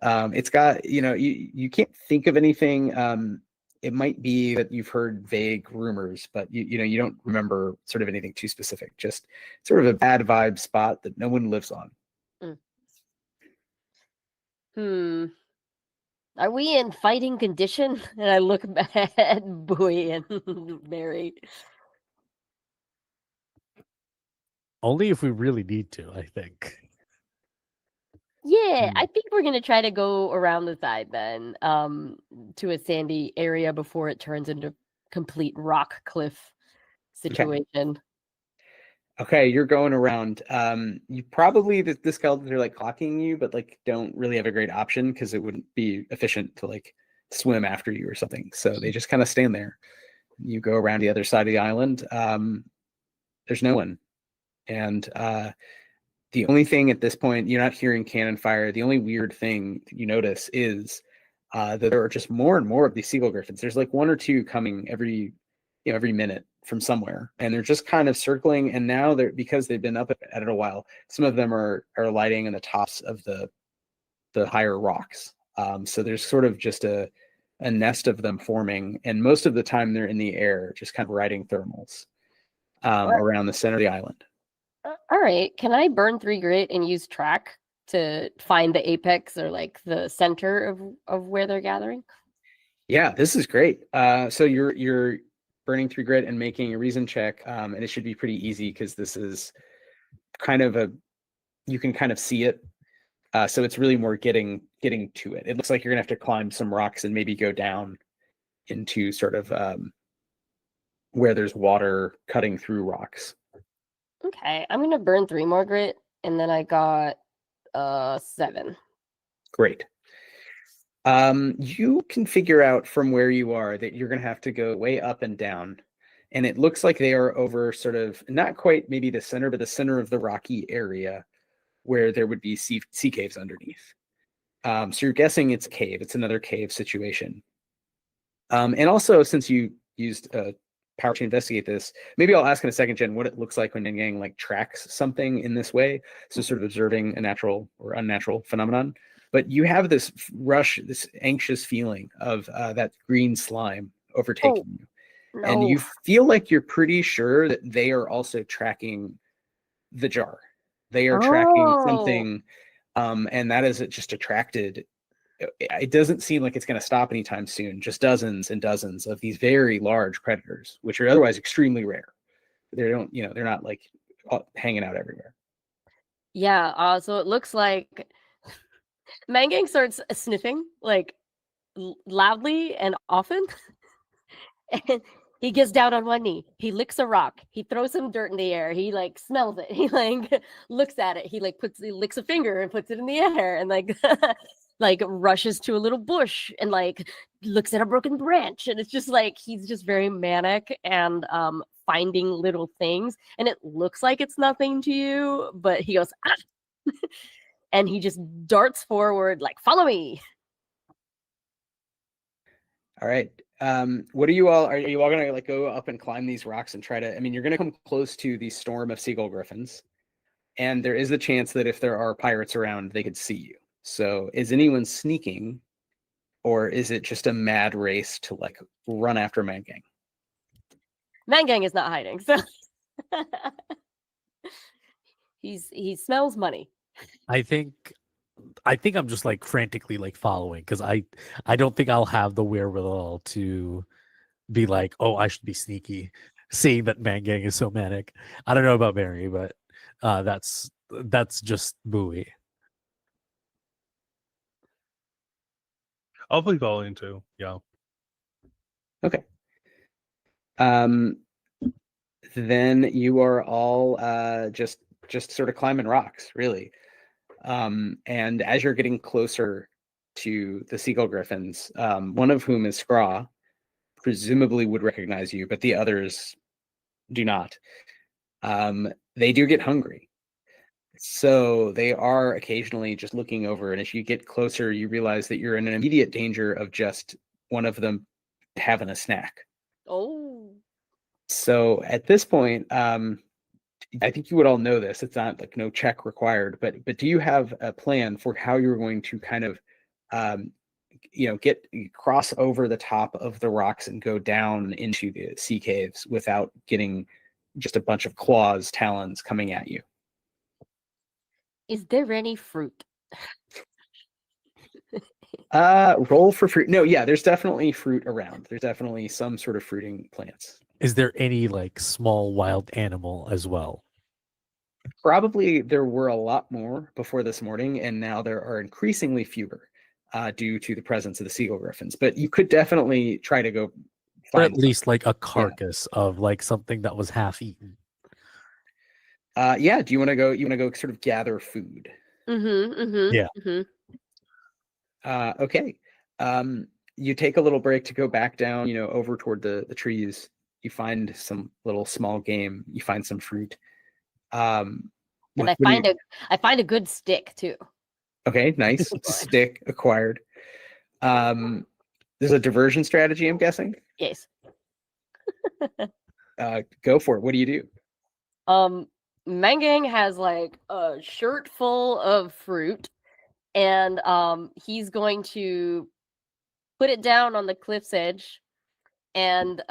It's got, you can't think of anything. It might be that you've heard vague rumors, but you don't remember sort of anything too specific. Just sort of a bad vibe spot that no one lives on. Are we in fighting condition? And I look at Bowie and Mary. Only if we really need to, I think. Yeah, I think we're gonna try to go around the side then, to a sandy area before it turns into complete rock cliff situation. Okay, you're going around. You probably the skeletons are like clocking you, but like don't really have a great option because it wouldn't be efficient to like swim after you or something. So they just kind of stand there. You go around the other side of the island. There's no one, and the only thing at this point, you're not hearing cannon fire. The only weird thing you notice is that there are just more and more of these seagull griffins. There's like one or two coming every minute from somewhere, and they're just kind of circling. And now they're, because they've been up at it a while, some of them are lighting in the tops of the higher rocks. So there's sort of just a nest of them forming, and most of the time they're in the air, just kind of riding thermals around the center of the island. All right, can I burn 3 grit and use track to find the apex or like the center of where they're gathering? Yeah, this is great. So you're burning 3 grit and making a reason check, and it should be pretty easy because this is kind of you can kind of see it. So it's really more getting to it. It looks like you're gonna have to climb some rocks and maybe go down into sort of where there's water cutting through rocks. Okay, I'm gonna burn 3 more grit, and then I got 7. Great. You can figure out from where you are that you're gonna have to go way up and down, and it looks like they are over sort of not quite maybe the center, but the center of the rocky area where there would be sea caves underneath. So you're guessing it's a cave. It's another cave situation. And also, since you used power to investigate this, maybe I'll ask in a second, Jen, what it looks like when Gang like tracks something in this way. So sort of observing a natural or unnatural phenomenon. But you have this rush, this anxious feeling of that green slime overtaking you. No. And you feel like you're pretty sure that they are also tracking the jar. They are tracking something, and that is just attracted. It doesn't seem like it's going to stop anytime soon. Just dozens and dozens of these very large predators, which are otherwise extremely rare. They're not like hanging out everywhere. Yeah, so it looks like Mangang starts sniffing like loudly and often. And he gets down on one knee. He licks a rock. He throws some dirt in the air. He like smells it. He like looks at it. He licks a finger and puts it in the air and like like rushes to a little bush and like looks at a broken branch. And it's just like he's just very manic and finding little things. And it looks like it's nothing to you, but he goes, ah! And he just darts forward, like, follow me. All right. What are you all gonna like go up and climb these rocks and try to, I mean, you're gonna come close to the storm of seagull griffins, and there is a chance that if there are pirates around, they could see you. So is anyone sneaking, or is it just a mad race to like run after Mangang? Mangang is not hiding, so he smells money. I think I'm just like frantically like following because I don't think I'll have the wherewithal to be like, oh, I should be sneaky, seeing that Mangang is so manic. I don't know about Mary, but that's just Bowie. I'll be following too. Yeah. Okay. Then you are all just sort of climbing rocks, really. And as you're getting closer to the seagull griffins, one of whom is Scraw, presumably would recognize you, but the others do not. they do get hungry. So they are occasionally just looking over, and as you get closer, you realize that you're in an immediate danger of just one of them having a snack. Oh. So at this point, I think you would all know this. It's not like no check required, but do you have a plan for how you're going to kind of, get cross over the top of the rocks and go down into the sea caves without getting just a bunch of claws, talons coming at you? Is there any fruit? Roll for fruit. No, yeah, there's definitely fruit around. There's definitely some sort of fruiting plants. Is there any like small wild animal as well? Probably there were a lot more before this morning, and now there are increasingly fewer due to the presence of the seagull griffins. But you could definitely try to go Or find at least like a carcass of like something that was half eaten. yeah. Do you want to go? You want to go sort of gather food? Yeah. Okay. You take a little break to go back down, over toward the trees. You find some little small game. You find some fruit. And what I find a good stick too. Okay, nice. Stick acquired. There's a diversion strategy, I'm guessing. Yes. Go for it. What do you do? Mangang has like a shirt full of fruit, and he's going to put it down on the cliff's edge and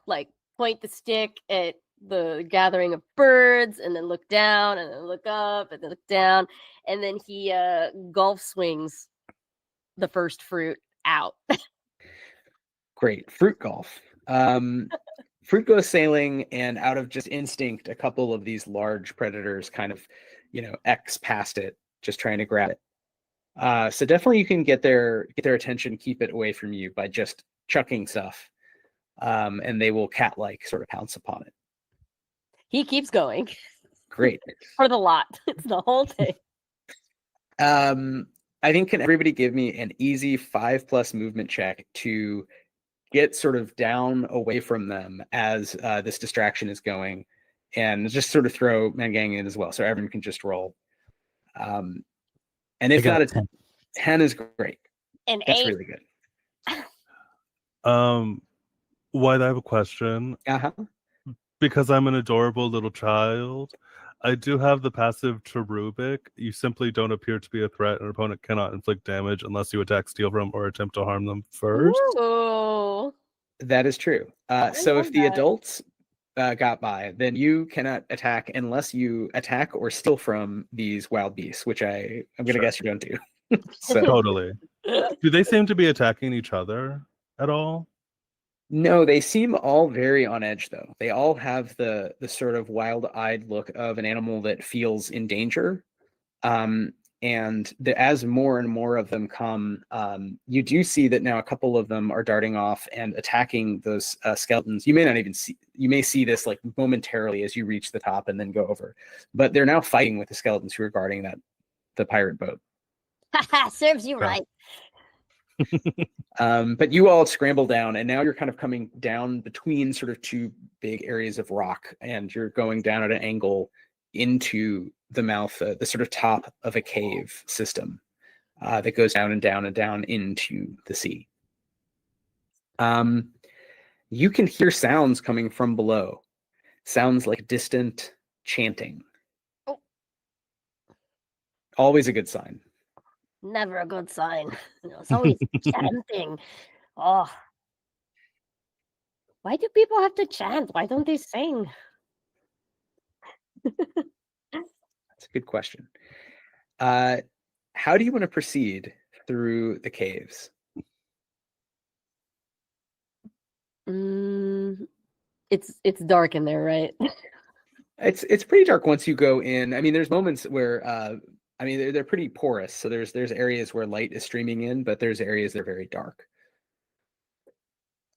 like point the stick at the gathering of birds, and then look down, and then look up, and then look down, and then he golf swings the first fruit out. Great. Fruit golf. Fruit goes sailing, and out of just instinct, a couple of these large predators kind of, X past it, just trying to grab it. So definitely you can get their attention, keep it away from you by just chucking stuff, and they will cat-like sort of pounce upon it. He keeps going. Great. For the lot. It's the whole thing. I think, can everybody give me an easy 5+ movement check to get sort of down away from them as this distraction is going, and just sort of throw Mangang in as well, so everyone can just roll. And if not, a 10 is great. That's 8. really good. Wythe, I have a question. Because I'm an adorable little child, I do have the passive Cherubic. You simply don't appear to be a threat. An opponent cannot inflict damage unless you attack, steal from, or attempt to harm them first. Ooh. That is true. So if the adults got by, then you cannot attack unless you attack or steal from these wild beasts, which I'm going to guess you don't do. So totally. Do they seem to be attacking each other at all? No, they seem all very on edge, though. They all have the sort of wild-eyed look of an animal that feels in danger. And as more and more of them come, you do see that now a couple of them are darting off and attacking those skeletons. You may not even see. You may see this like momentarily as you reach the top and then go over. But they're now fighting with the skeletons who are guarding the pirate boat. Serves you right. But you all scramble down, and now you're kind of coming down between sort of two big areas of rock, and you're going down at an angle into the mouth, the sort of top of a cave system that goes down and down and down into the sea. You can hear sounds coming from below. Sounds like distant chanting. Oh. Always a good sign. Never a good sign. It's always chanting. Oh. Why do people have to chant? Why don't they sing? That's a good question. How do you want to proceed through the caves? It's dark in there, right? It's pretty dark once you go in. I mean, there's moments where they're pretty porous. So there's areas where light is streaming in, but there's areas that are very dark.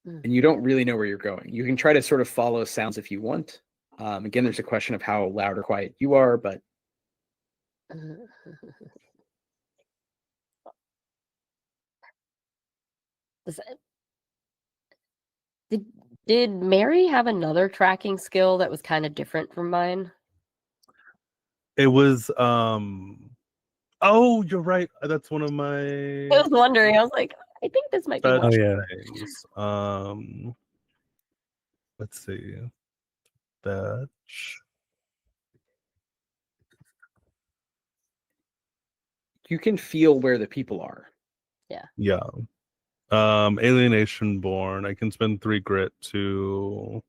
And you don't really know where you're going. You can try to sort of follow sounds if you want. Again, there's a question of how loud or quiet you are, but Did Mary have another tracking skill that was kind of different from mine? It was oh, you're right. That's one of my I was wondering. I was like, I think this might be fetch one. Oh, yeah. things. Let's see. Fetch. You can feel where the people are. Yeah. Alienation Born. I can spend 3 grit to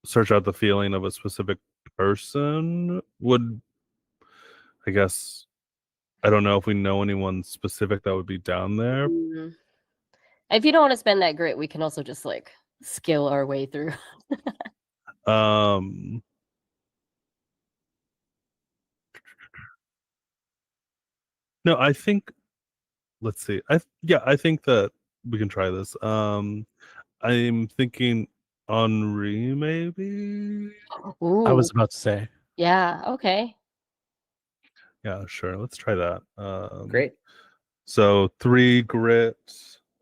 search out the feeling of a specific person. Would, I guess, I don't know if we know anyone specific that would be down there. Mm. If you don't want to spend that grit, we can also just like skill our way through. No, I think, let's see. I think that we can try this. I'm thinking Henri, maybe. Ooh, I was about to say. yeah, okay. Yeah, sure. Let's try that. Great. So 3 grit,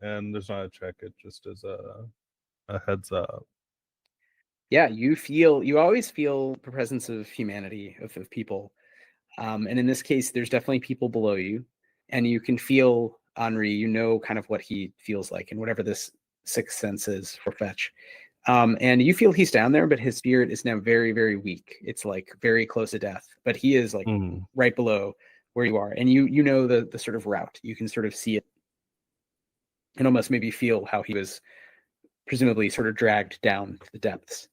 and there's not a check. It just is a heads up. Yeah, you always feel the presence of humanity, of people. And in this case, there's definitely people below you, and you can feel Henri, you know kind of what he feels like and whatever this sixth sense is for fetch. And you feel he's down there, but his spirit is now very, very weak. It's like very close to death, but he is like right below where you are. And you know the sort of route. You can sort of see it and almost maybe feel how he was presumably sort of dragged down to the depths.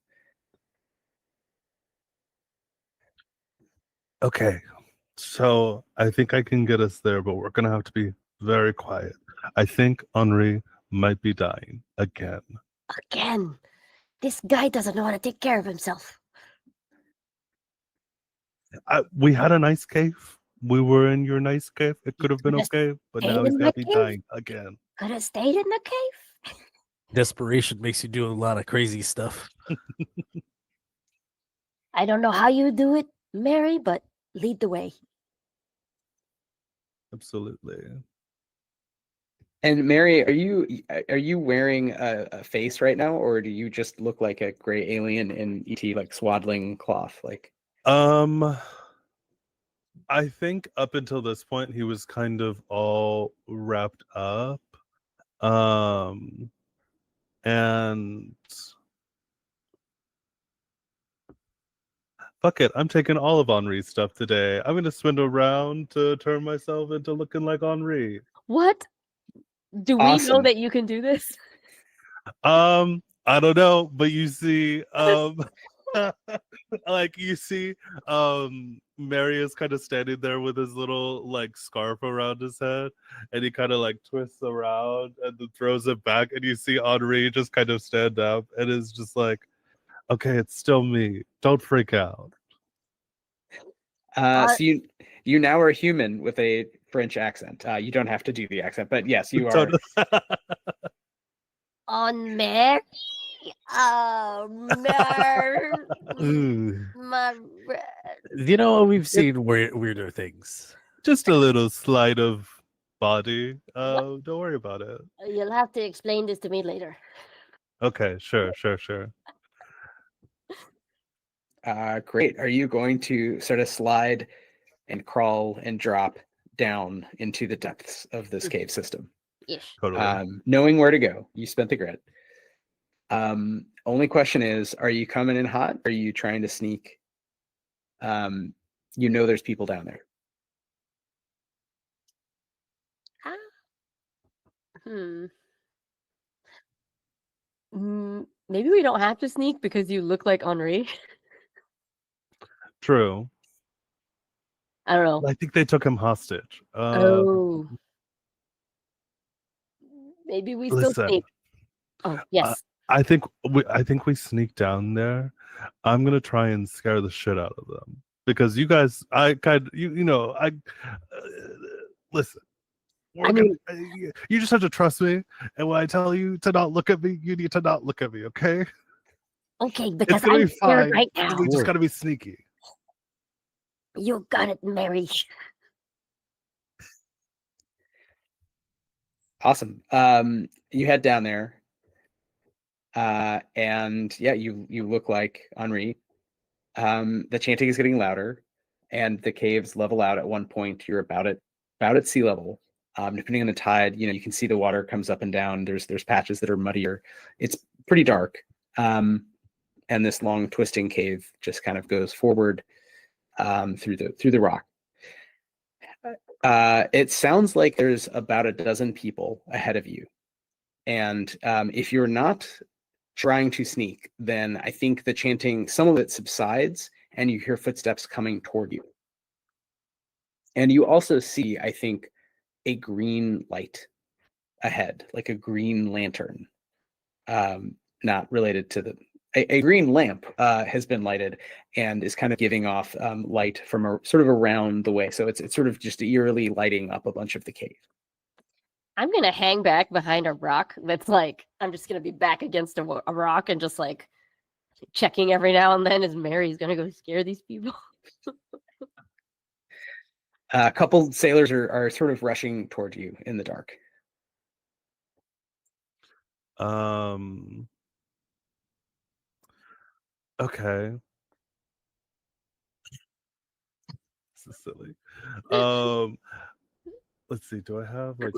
Okay, so I think I can get us there, but we're gonna have to be very quiet. I think Henri might be dying again. Again, this guy doesn't know how to take care of himself. We had a nice cave. We were in your nice cave. It could have been could've okay, but stayed now he's in gonna the be cave. dying again. Could have stayed in the cave. Desperation makes you do a lot of crazy stuff. I don't know how you do it, Mary, but lead the way. Absolutely. And Mary, are you wearing a face right now, or do you just look like a gray alien in ET, like swaddling cloth? Like, I think up until this point he was kind of all wrapped up. And fuck it, I'm taking all of Henri's stuff today. I'm gonna spend a round to turn myself into looking like Henri. What? Do we know Awesome. that you can do this? I don't know, but you see, like you see, Mary is kind of standing there with his little like scarf around his head, and he kind of like twists around and then throws it back, and you see Henri just kind of stand up and is just like, okay, it's still me. Don't freak out. So you now are human with a French accent. You don't have to do the accent, but yes, you are. On Mary? Oh, no. My... You know, we've seen weirder things. Just a little slide of body. Don't worry about it. You'll have to explain this to me later. Okay, sure. Great. Are you going to sort of slide and crawl and drop down into the depths of this cave system? Ish. Totally. Knowing where to go, you spent the grit. Only question is, are you coming in hot? Or are you trying to sneak? You know there's people down there. Maybe we don't have to sneak because you look like Henri. True. I don't know. I think they took him hostage. Oh. Maybe we still Listen, sneak. Oh, yes. I think we sneak down there. I'm gonna try and scare the shit out of them because you guys, listen. I mean, You just have to trust me, and when I tell you to not look at me, you need to not look at me, okay? okay, It's because gonna I'm be scared fine. right now. We just gotta be sneaky. You got it, Mary. Awesome. You head down there, and yeah, you look like Henri. The chanting is getting louder, and the caves level out at one point. You're about at sea level. Depending on the tide, you can see the water comes up and down. There's patches that are muddier. It's pretty dark. And this long twisting cave just kind of goes forward through the rock. It sounds like there's about a dozen people ahead of you. And if you're not trying to sneak, then I think the chanting, some of it subsides and you hear footsteps coming toward you. And you also see, I think, a green light ahead, like a green lantern. Not related to a green lamp has been lighted and is kind of giving off light from sort of around the way. So it's sort of just eerily lighting up a bunch of the cave. I'm gonna hang back behind a rock. That's like I'm just gonna be back against a rock and just like checking every now and then. As Mary's gonna go scare these people. A couple sailors are sort of rushing toward you in the dark. Okay. This is silly. Let's see. Do I have like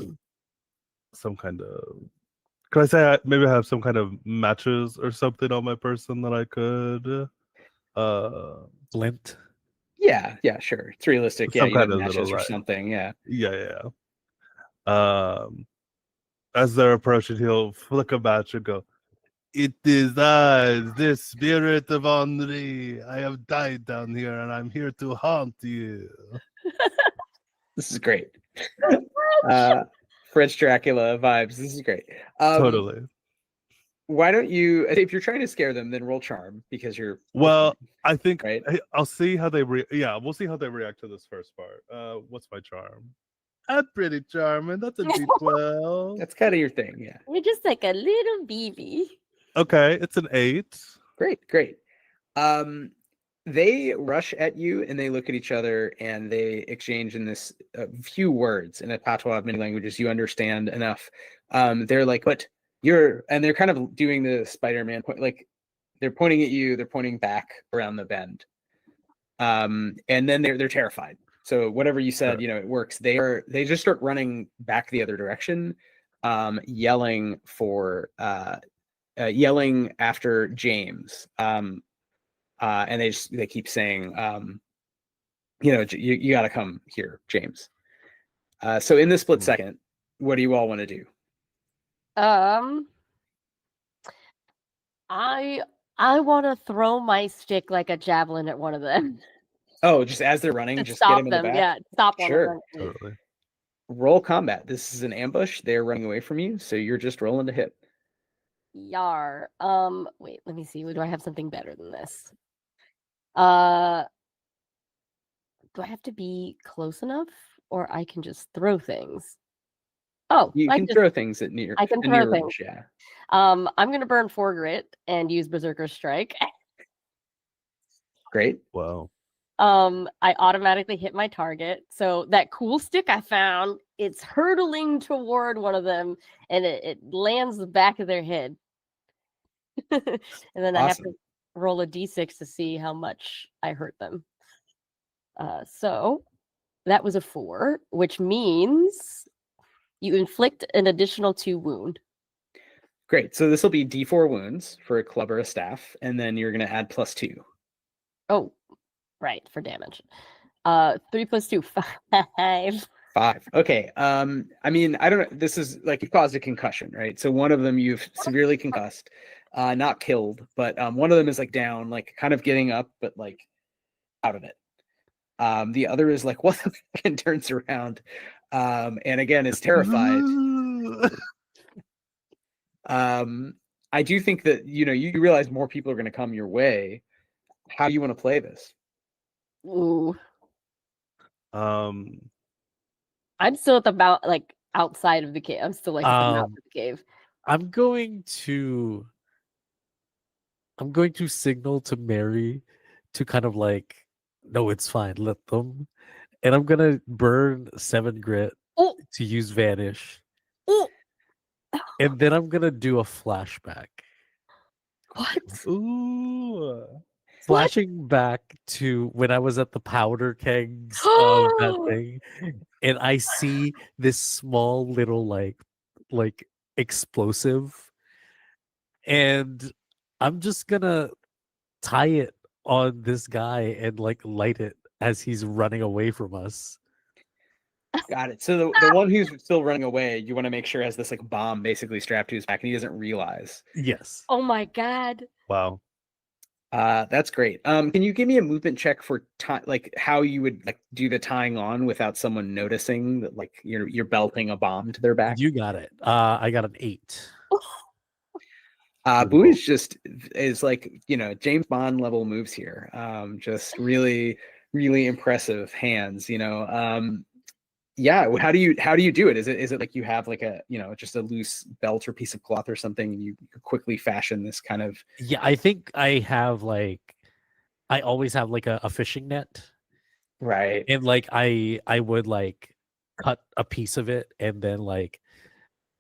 some kind of? Could I say maybe I have some kind of matches or something on my person that I could? Flint. Yeah, sure. It's realistic. Yeah, Some you have kind of matches little or light. something. Yeah. Yeah. As they're approaching, he'll flick a match and go, "It is I, the spirit of Henri. I have died down here, and I'm here to haunt you." This is great. French Dracula vibes. This is great. Totally. Why don't you, if you're trying to scare them, then roll charm because you're. Well, I think right. I'll see how they we'll see how they react to this first part. What's my charm? I'm pretty charming. That's a D12. That's kind of your thing, yeah. You're just like a little BB. Okay, it's an 8. Great. They rush at you and they look at each other and they exchange in this few words in a patois of many languages you understand enough. They're like, "But you're," and they're kind of doing the Spider-Man point, like they're pointing at you, they're pointing back around the bend, and then they're terrified. So whatever you said, it works. They just start running back the other direction, yelling after James. And they keep saying, you got to come here, James. So in this split second, what do you all want to do? I want to throw my stick like a javelin at one of them. Oh, just as they're running, just stop get them in them. the back? Yeah, stop one of them. Totally. Roll combat. This is an ambush. They're running away from you, so you're just rolling to hit. Yar. Wait, let me see. Do I have something better than this? Do I have to be close enough, or I can just throw things? Oh, you can throw things at near. I can throw things. Yeah. I'm gonna burn 4 grit and use Berserker Strike. Great. Wow. I automatically hit my target. So that cool stick I found, it's hurtling toward one of them, and it lands the back of their head. And then I have to roll a d6 to see how much I hurt them. So that was a 4, which means you inflict an additional 2 wound. Great. So this will be d4 wounds for a club or a staff, and then you're going to add +2. Oh, right, for damage. 3 + 2, 5. 5. Okay. I mean, I don't know. This is like you caused a concussion, right? So one of them you've severely concussed, not killed, but one of them is like down, like kind of getting up, but like out of it. The other is like, what the fuck, and turns around, and again is terrified. I do think that you realize more people are going to come your way. How do you want to play this? Ooh. Um, I'm still at the like outside of the cave. I'm still like at the mouth of the cave. I'm going to signal to Mary to kind of like, no, it's fine, let them. And I'm gonna burn 7 grit to use vanish. And then I'm gonna do a flashback. What? Ooh. flashing back to when I was at the powder kegs of that thing, and I see this small little like explosive, and I'm just gonna tie it on this guy and like light it as he's running away from us. Got it. So the one who's still running away, you want to make sure has this like bomb basically strapped to his back, and he doesn't realize. Yes. Oh my god. Wow. That's great. Can you give me a movement check for like how you would like do the tying on without someone noticing that like you're belting a bomb to their back? You got it. I got an 8. Bowie's just is like, James Bond level moves here. Just really, really impressive hands, Yeah, how do you do it? Is it like you have like a, just a loose belt or piece of cloth or something, and you quickly fashion this kind of? Yeah, I think I have I always have like a fishing net, Right. and like I would like cut a piece of it and then like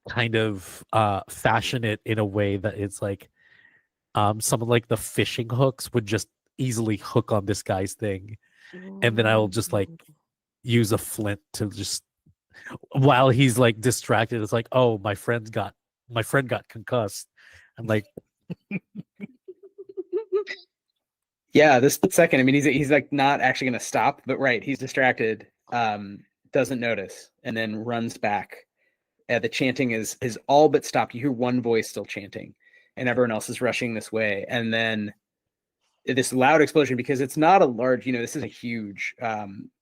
kind of fashion it in a way that it's like some of like the fishing hooks would just easily hook on this guy's thing, and then I'll just like use a flint to just, while he's like distracted, it's like, oh, my friend got concussed. I'm like, Yeah, this split second. I mean, he's like not actually going to stop, but right, he's distracted, doesn't notice, and then runs back. The chanting is all but stopped. You hear one voice still chanting, and everyone else is rushing this way. And then this loud explosion, because it's not a large, this is a huge,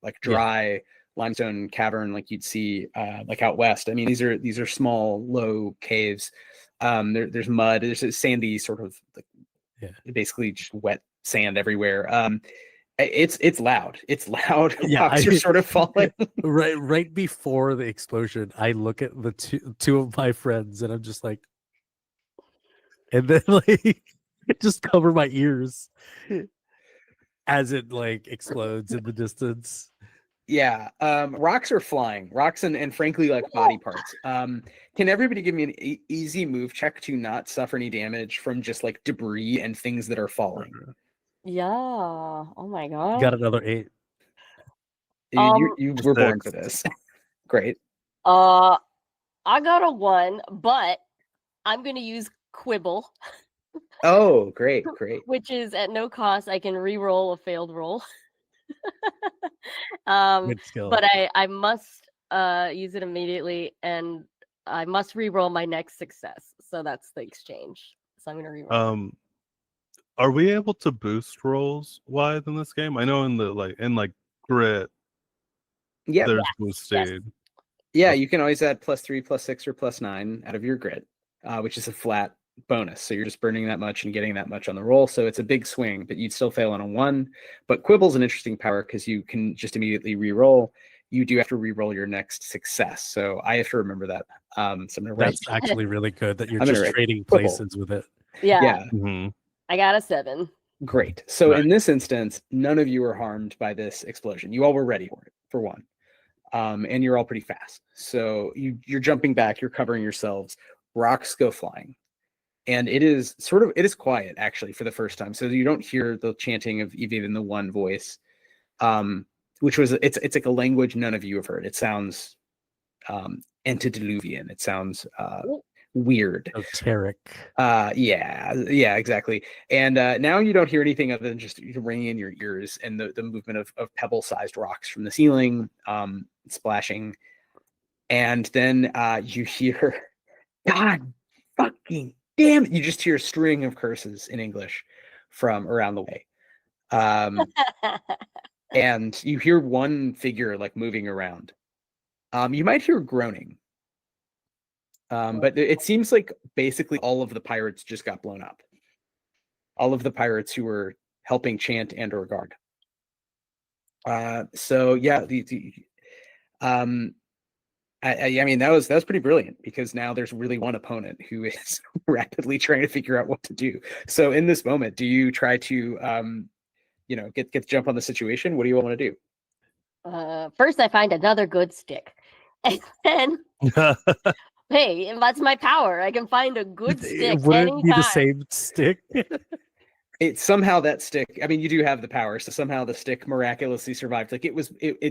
like dry limestone cavern, like you'd see, like out west. I mean, these are small, low caves. There's mud. There's a sandy sort of, like, basically just wet sand everywhere. It's loud. It's loud. Rocks are sort of falling. right before the explosion, I look at the two of my friends, and I'm just like, and then like just cover my ears as it like explodes in the distance. Yeah, rocks are flying. Rocks and frankly like body parts. Can everybody give me an easy move check to not suffer any damage from just like debris and things that are falling? Yeah. Oh my god. Got another 8. You were born for this. Great. I got a 1, but I'm gonna use Quibble. Oh, great. Which is at no cost. I can re-roll a failed roll. Good skill. But I must use it immediately, and I must re-roll my next success. So that's the exchange. So I'm gonna re-roll. Are we able to boost rolls wide in this game? I know in grit, there's boosted. Yeah, you can always add +3, +6, or +9 out of your grit, which is a flat bonus. So you're just burning that much and getting that much on the roll. So it's a big swing, but you'd still fail on a 1. But Quibble's an interesting power because you can just immediately re-roll. You do have to re-roll your next success. So I have to remember that. So I'm gonna write. That's actually really good that you're I'm just gonna trading Quibble. places with it. Yeah. Mm-hmm. I got a 7. Great. So in this instance, none of you are harmed by this explosion. You all were ready for it, for one. And you're all pretty fast. So you're jumping back, you're covering yourselves. Rocks go flying. And it is quiet actually for the first time. So you don't hear the chanting of even the one voice, which was, it's like a language none of you have heard. It sounds antediluvian. It sounds weird. Esoteric. Yeah, exactly. And now you don't hear anything other than just ringing in your ears and the movement of pebble-sized rocks from the ceiling, splashing. And then you hear, God fucking damn it. You just hear a string of curses in English from around the way. And you hear one figure like moving around. You might hear groaning. But it seems like basically all of the pirates just got blown up. All of the pirates who were helping chant and or guard. So yeah, I mean that was pretty brilliant, because now there's really one opponent who is rapidly trying to figure out what to do. So in this moment, do you try to get the jump on the situation? What do you all want to do? First, I find another good stick, and then hey, that's my power. I can find a good stick Would it be the anytime. same stick? It somehow that stick, I mean, you do have the power, so somehow the stick miraculously survived. Like it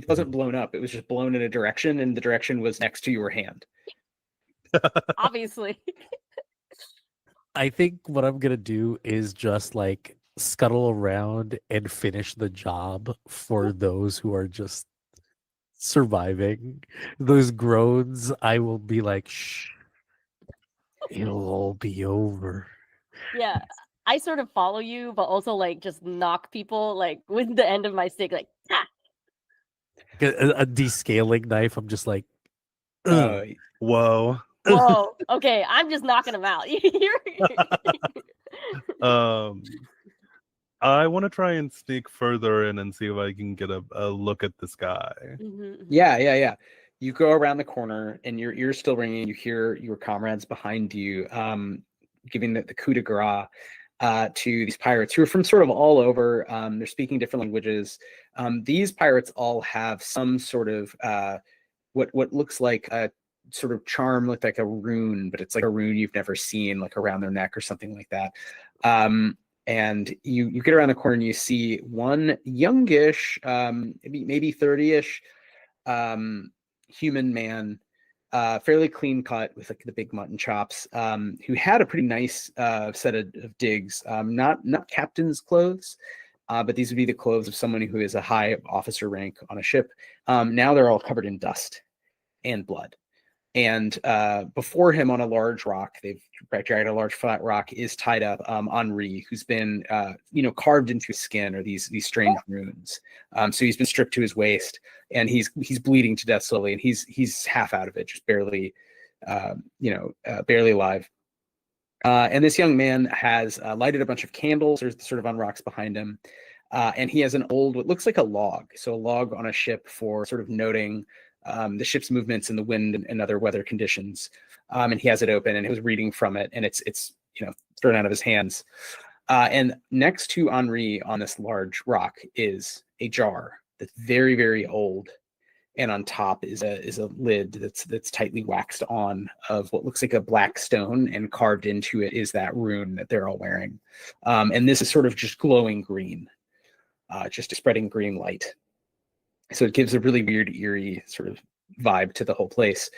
wasn't blown up, it was just blown in a direction, and the direction was next to your hand. Obviously. I think what I'm gonna do is just like scuttle around and finish the job for those who are just surviving. Those groans, I will be like, shh, it'll all be over. Yeah. I sort of follow you, but also like just knock people like with the end of my stick, like ah! A descaling knife. I'm just like, Uh, Whoa. Whoa. Okay, I'm just knocking them out. I want to try and sneak further in and see if I can get a look at this guy. Yeah. You go around the corner, and your ears still ringing. You hear your comrades behind you, giving the coup de grace to these pirates who are from sort of all over. They're speaking different languages. These pirates all have some sort of what looks like a sort of charm, looked like a rune, but it's like a rune you've never seen, like around their neck or something like that. And you get around the corner and you see one youngish, maybe 30-ish human man, fairly clean cut with like the big mutton chops, who had a pretty nice set of digs. Not captain's clothes, but these would be the clothes of someone who is a high officer rank on a ship. Now they're all covered in dust and blood. And before him on a large rock, they've dragged a large flat rock, is tied up Henri, who's been carved into his skin, or these strange runes. So he's been stripped to his waist, and he's bleeding to death slowly, and he's half out of it, just barely alive. And this young man has lighted a bunch of candles, or sort of on rocks behind him, and he has an old, what looks like a log, so a log on a ship for sort of noting the ship's movements in the wind and other weather conditions. And he has it open, and he was reading from it, and it's thrown out of his hands. And next to Henri on this large rock is a jar that's very, very old. And on top is a lid that's tightly waxed on, of what looks like a black stone, and carved into it is that rune that they're all wearing. And this is sort of just glowing green, just a spreading green light. So it gives a really weird, eerie sort of vibe to the whole place.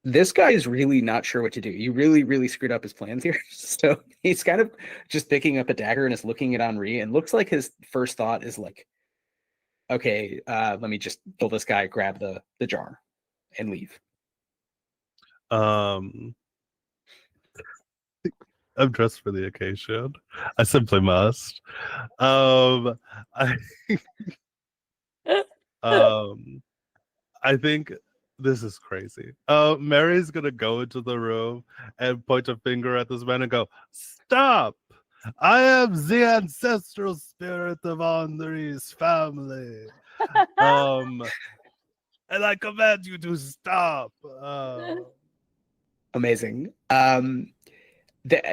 This guy is really not sure what to do. You really, really screwed up his plans here. So he's kind of just picking up a dagger and is looking at Henri, and looks like his first thought is like, okay, let me just kill this guy, grab the jar, and leave. I'm dressed for the occasion. I simply must. I think this is crazy. Mary's gonna go into the room and point a finger at this man and go, "Stop! I am the ancestral spirit of Henri's family. And I command you to stop." Amazing.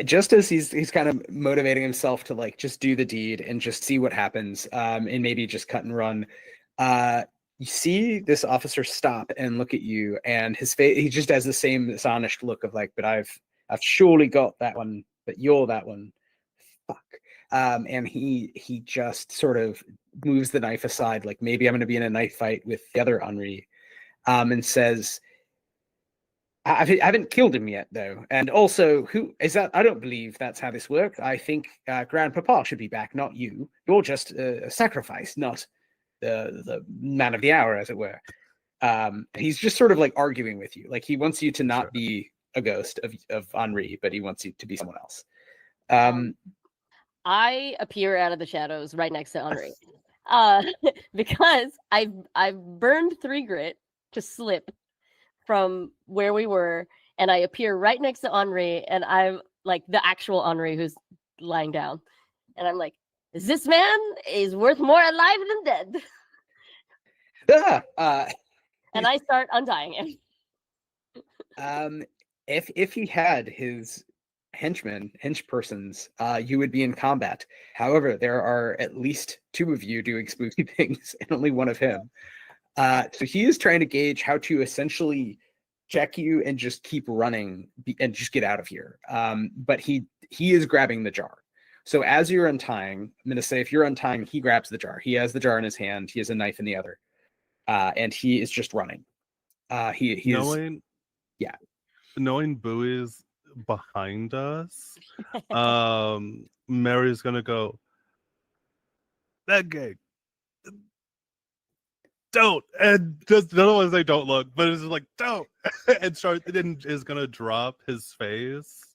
Just as he's kind of motivating himself to like just do the deed and just see what happens, and maybe just cut and run, you see this officer stop and look at you, and his face, he just has the same astonished look of like, but I've surely got that one, but you're that one. Fuck. And he just sort of moves the knife aside, like maybe I'm going to be in a knife fight with the other Henri, and says, I haven't killed him yet, though. And also, who is that? I don't believe that's how this works. I think Grandpapa should be back, not you. You're just a sacrifice, not the man of the hour, as it were. He's just sort of like arguing with you. Like he wants you to not be a ghost of Henri, but he wants you to be someone else. I appear out of the shadows right next to Henri, because I've burned 3 grit to slip from where we were, and I appear right next to Henri, and I'm like the actual Henri who's lying down, and I'm like, this man is worth more alive than dead. And I start untying him. If he had his hench persons, you would be in combat. However, there are at least 2 of you doing spooky things, and only 1 of him. So he is trying to gauge how to essentially check you and just keep running and just get out of here. But he he is grabbing the jar. So as you're untying, I'm going to say if you're untying, he grabs the jar. He has the jar in his hand. He has a knife in the other, and he is just running. He is knowing Bowie's behind us, Mary's gonna go, that gay, don't, and just the other ones they don't look, but it's just like don't, and is gonna drop his face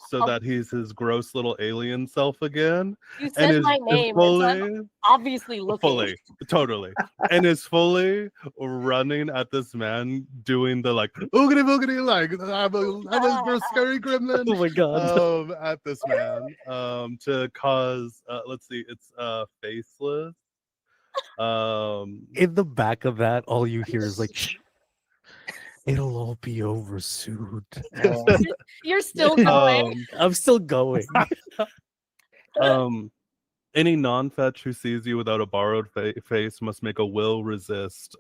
so that he's his gross little alien self again. You said my name, and so I'm obviously looking. Totally, and is fully running at this man doing the like oogity boogity, like I'm a scary gremlin. Oh my god! At this man, to cause let's see, it's faceless. In the back of that, all you hear is like, shh, it'll all be over soon. You're still going. I'm still going. Any non-fetch who sees you without a borrowed face must make a will resist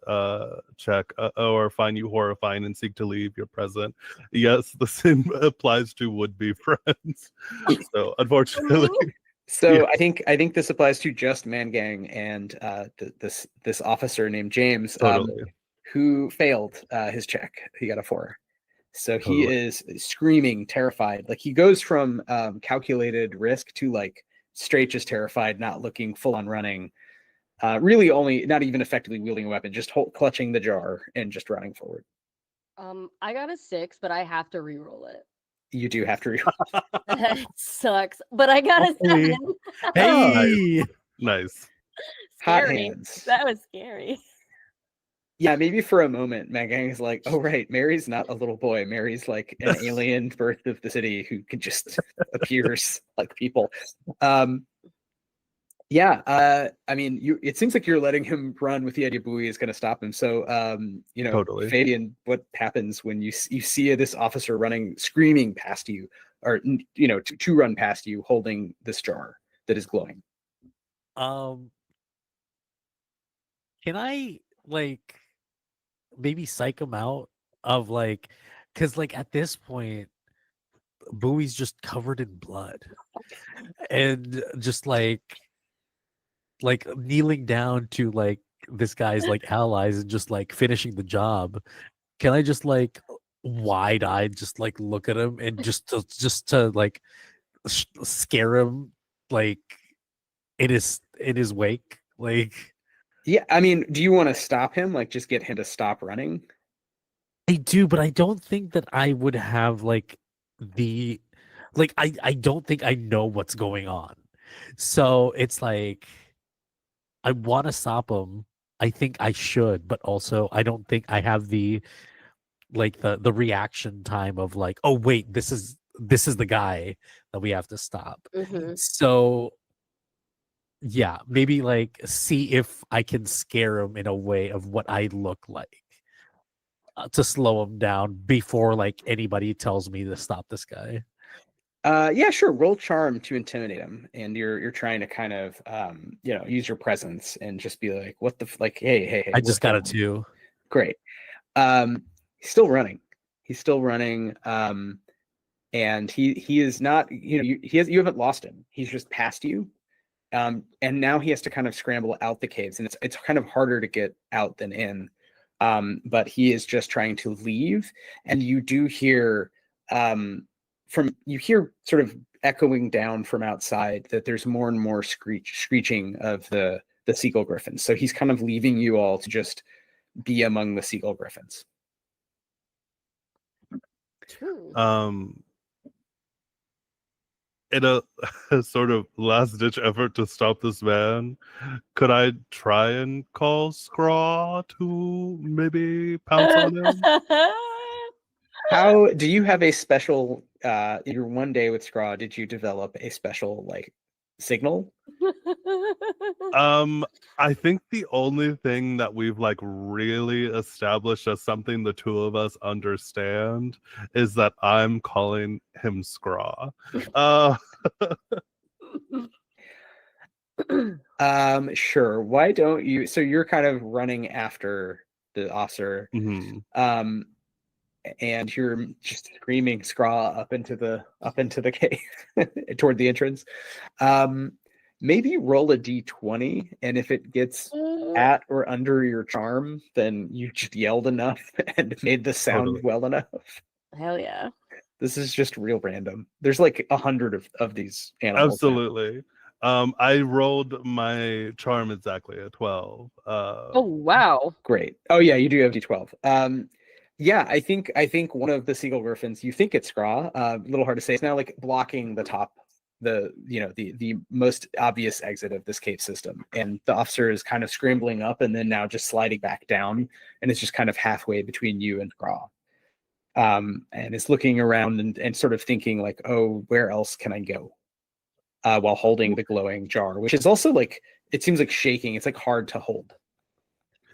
check or find you horrifying and seek to leave your present. Yes, the same applies to would-be friends. So unfortunately. So I think this applies to just Mangang and this officer named James, who failed his check. He got a 4. So he is screaming, terrified. Like he goes from calculated risk to like straight just terrified, not looking, full on running. Really only not even effectively wielding a weapon, just clutching the jar and just running forward. I got a 6, but I have to reroll it. You do have to reroll. That sucks, but I got a 7. Hey, nice. Hot hands. That was scary. Yeah, maybe for a moment, Mangang is like, "Oh right, Mary's not a little boy. Mary's like an alien birth of the city who can just appears like people." I mean, it seems like you're letting him run with the idea Bowie is going to stop him. So, Fabian, what happens when you see this officer running, screaming past you, or to run past you, holding this jar that is glowing? Can I like maybe psych him out of like, because like at this point, Bowie's just covered in blood and just like kneeling down to like this guy's like allies and just like finishing the job. Can I just like wide-eyed just like look at him and just to like scare him like in his wake? Like, yeah, I mean, do you want to stop him? Like, just get him to stop running? I do, but I don't think that I would have like the like I don't think I know what's going on. So it's like I want to stop him. I think I should, but also I don't think I have the like the reaction time of like, oh wait, this is the guy that we have to stop. Mm-hmm. So yeah, maybe like see if I can scare him in a way of what I look like to slow him down before like anybody tells me to stop this guy. Yeah, sure. Roll charm to intimidate him, and you're trying to kind of use your presence and just be like, what the like, hey. I just got a 2. Great. He's still running. And he is not, you haven't lost him. He's just past you. And now he has to kind of scramble out the caves, and it's kind of harder to get out than in. But he is just trying to leave, and you do hear sort of echoing down from outside that there's more and more screeching of the seagull griffins. So he's kind of leaving you all to just be among the seagull griffins. In a sort of last-ditch effort to stop this man, could I try and call Scraw to maybe pounce on him? How do you have a special your one day with Scraw, did you develop a special like signal? I think the only thing that we've like really established as something the two of us understand is that I'm calling him Scraw. Sure. Why don't you? So you're kind of running after the officer. Mm-hmm. and you're just screaming scraw up into the cave toward the entrance. Maybe roll a d20, and if it gets at or under your charm, then you just yelled enough and made the sound well enough. Hell yeah. This is just real random. There's like 100 of these animals. Absolutely. I rolled my charm exactly at 12. Oh wow. Great. Oh yeah, you do have d12. Yeah, I think one of the seagull griffins, you think it's Scraw, a little hard to say. It's now like blocking the top, the most obvious exit of this cave system, and the officer is kind of scrambling up and then now just sliding back down, and it's just kind of halfway between you and Scraw. And is looking around and sort of thinking like, oh, where else can I go? While holding the glowing jar, which is also like, it seems like shaking. It's like hard to hold.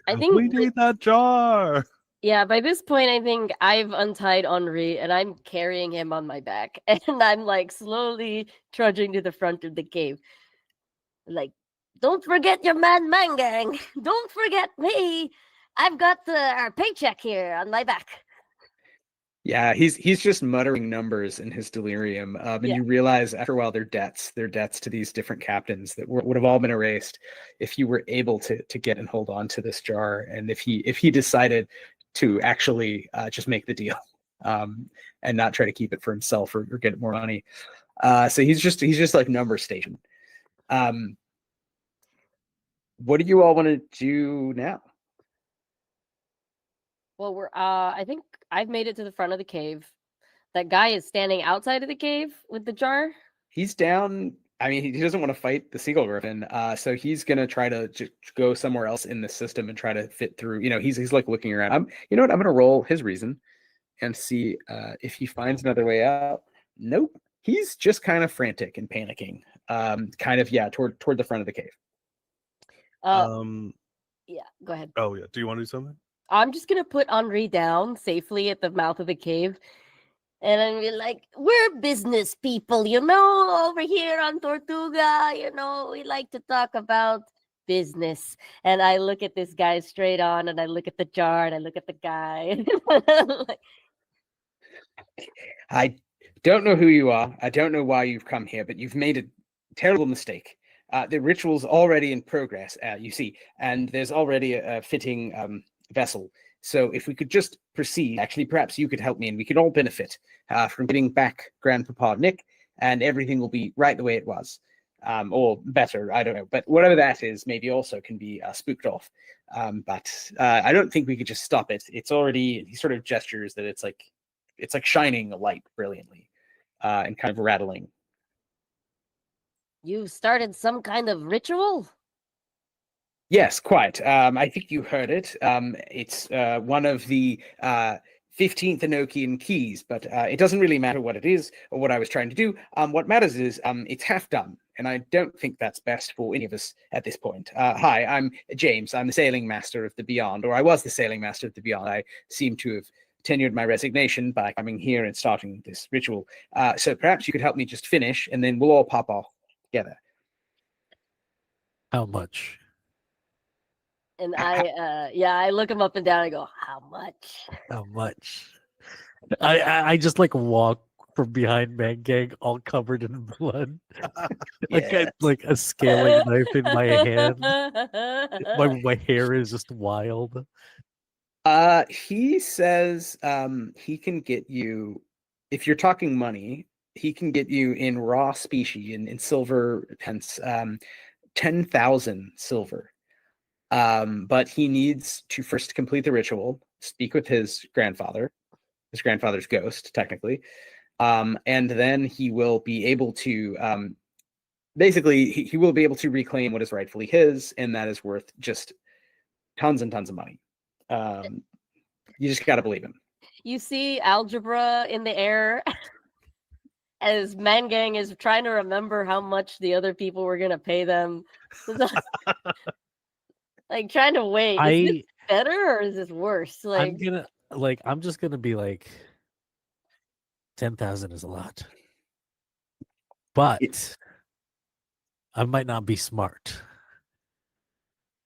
I think we need that jar. Yeah, by this point, I think I've untied Henri and I'm carrying him on my back. And I'm like slowly trudging to the front of the cave. Like, don't forget your man Mangang. Don't forget me. I've got our paycheck here on my back. Yeah, he's just muttering numbers in his delirium. And you realize after a while they're debts to these different captains that would have all been erased if you were able to get and hold on to this jar. And if he decided to actually just make the deal and not try to keep it for himself or get more money. So he's just like number station. What do you all want to do now? Well, I think I've made it to the front of the cave. That guy is standing outside of the cave with the jar. He's down. I mean, he doesn't want to fight the seagull griffin, so he's gonna try to just go somewhere else in the system and try to fit through. He's like looking around. You know what? I'm gonna roll his reason and see if he finds another way out. Nope. He's just kind of frantic and panicking. Toward the front of the cave. Yeah, go ahead. Oh yeah. Do you want to do something? I'm just gonna put Henri down safely at the mouth of the cave. And I'm like, we're business people, over here on Tortuga, we like to talk about business. And I look at this guy straight on, and I look at the jar, and I look at the guy. I don't know who you are. I don't know why you've come here, but you've made a terrible mistake. The ritual's already in progress, you see, and there's already a fitting vessel. So if we could just proceed, actually, perhaps you could help me and we could all benefit from getting back Grandpapa Nick, and everything will be right the way it was. Or better, I don't know. But whatever that is, maybe also can be spooked off. But I don't think we could just stop it. It's already, he sort of gestures that it's like shining a light brilliantly and kind of rattling. You've started some kind of ritual? Yes, quite. I think you heard it. It's one of the 15th Enochian keys, but it doesn't really matter what it is or what I was trying to do. What matters is it's half done, and I don't think that's best for any of us at this point. Hi, I'm James. I'm the sailing master of the Beyond, or I was the sailing master of the Beyond. I seem to have tenured my resignation by coming here and starting this ritual. So perhaps you could help me just finish, and then we'll all pop off together. How much? And I look him up and down. I go, how much? How much? I just like walk from behind Mangang, all covered in blood, like a scaling knife in my hand. My hair is just wild. He says he can get you, if you're talking money, he can get you in raw specie in silver pence, 10,000 silver. But he needs to first complete the ritual, speak with his grandfather's ghost, technically. And then he will be able to, basically, he will be able to reclaim what is rightfully his, and that is worth just tons and tons of money. You just got to believe him. You see algebra in the air as Mangang is trying to remember how much the other people were going to pay them. Like trying to wait. Is this better or is this worse? I'm just gonna be like 10,000 is a lot. But I might not be smart.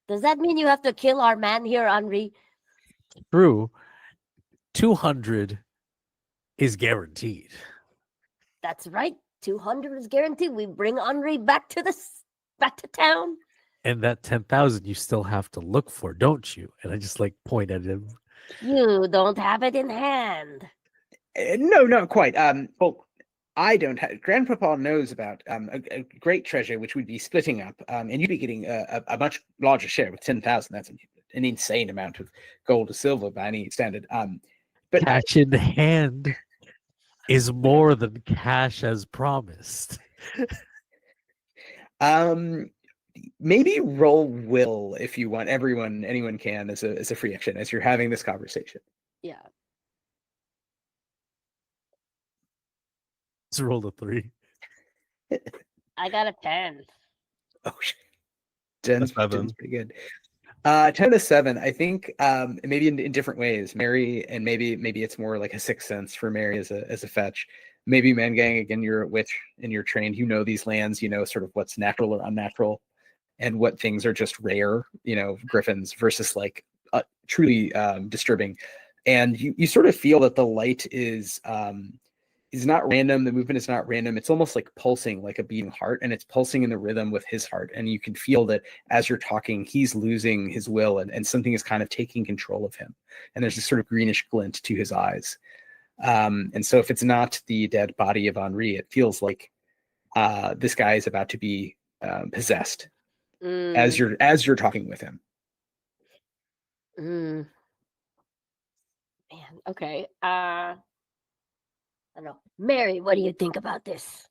Does that mean you have to kill our man here, Henri? True. 200 is guaranteed. That's right. 200 is guaranteed. We bring Henri back to town. And that 10,000 you still have to look for, don't you? And I just like point at him. You don't have it in hand. No, not quite. Well, I don't have. Grandpapa knows about a great treasure which we'd be splitting up, and you'd be getting a much larger share with 10,000. That's an insane amount of gold or silver by any standard. But Cash in hand is more than cash as promised. Maybe roll will if you want. Anyone can as a free action as you're having this conversation. Yeah. Let's roll a 3. I got a 10. Oh, Jen's Seven. pretty good. 10 to 7. I think maybe in different ways. Mary, and maybe it's more like a sixth sense for Mary as a fetch. Maybe Mangang, again, you're a witch and you're trained. You know these lands. You know sort of what's natural or unnatural, and what things are just rare. You know, griffins versus like truly disturbing. And you sort of feel that the light is not random. The movement is not random. It's almost like pulsing, like a beating heart, and it's pulsing in the rhythm with his heart. And you can feel that as you're talking, he's losing his will, and something is kind of taking control of him. And there's this sort of greenish glint to his eyes. And so if it's not the dead body of Henri, it feels like this guy is about to be possessed as you're talking with him. Man, okay. I don't know. Mary, what do you think about this?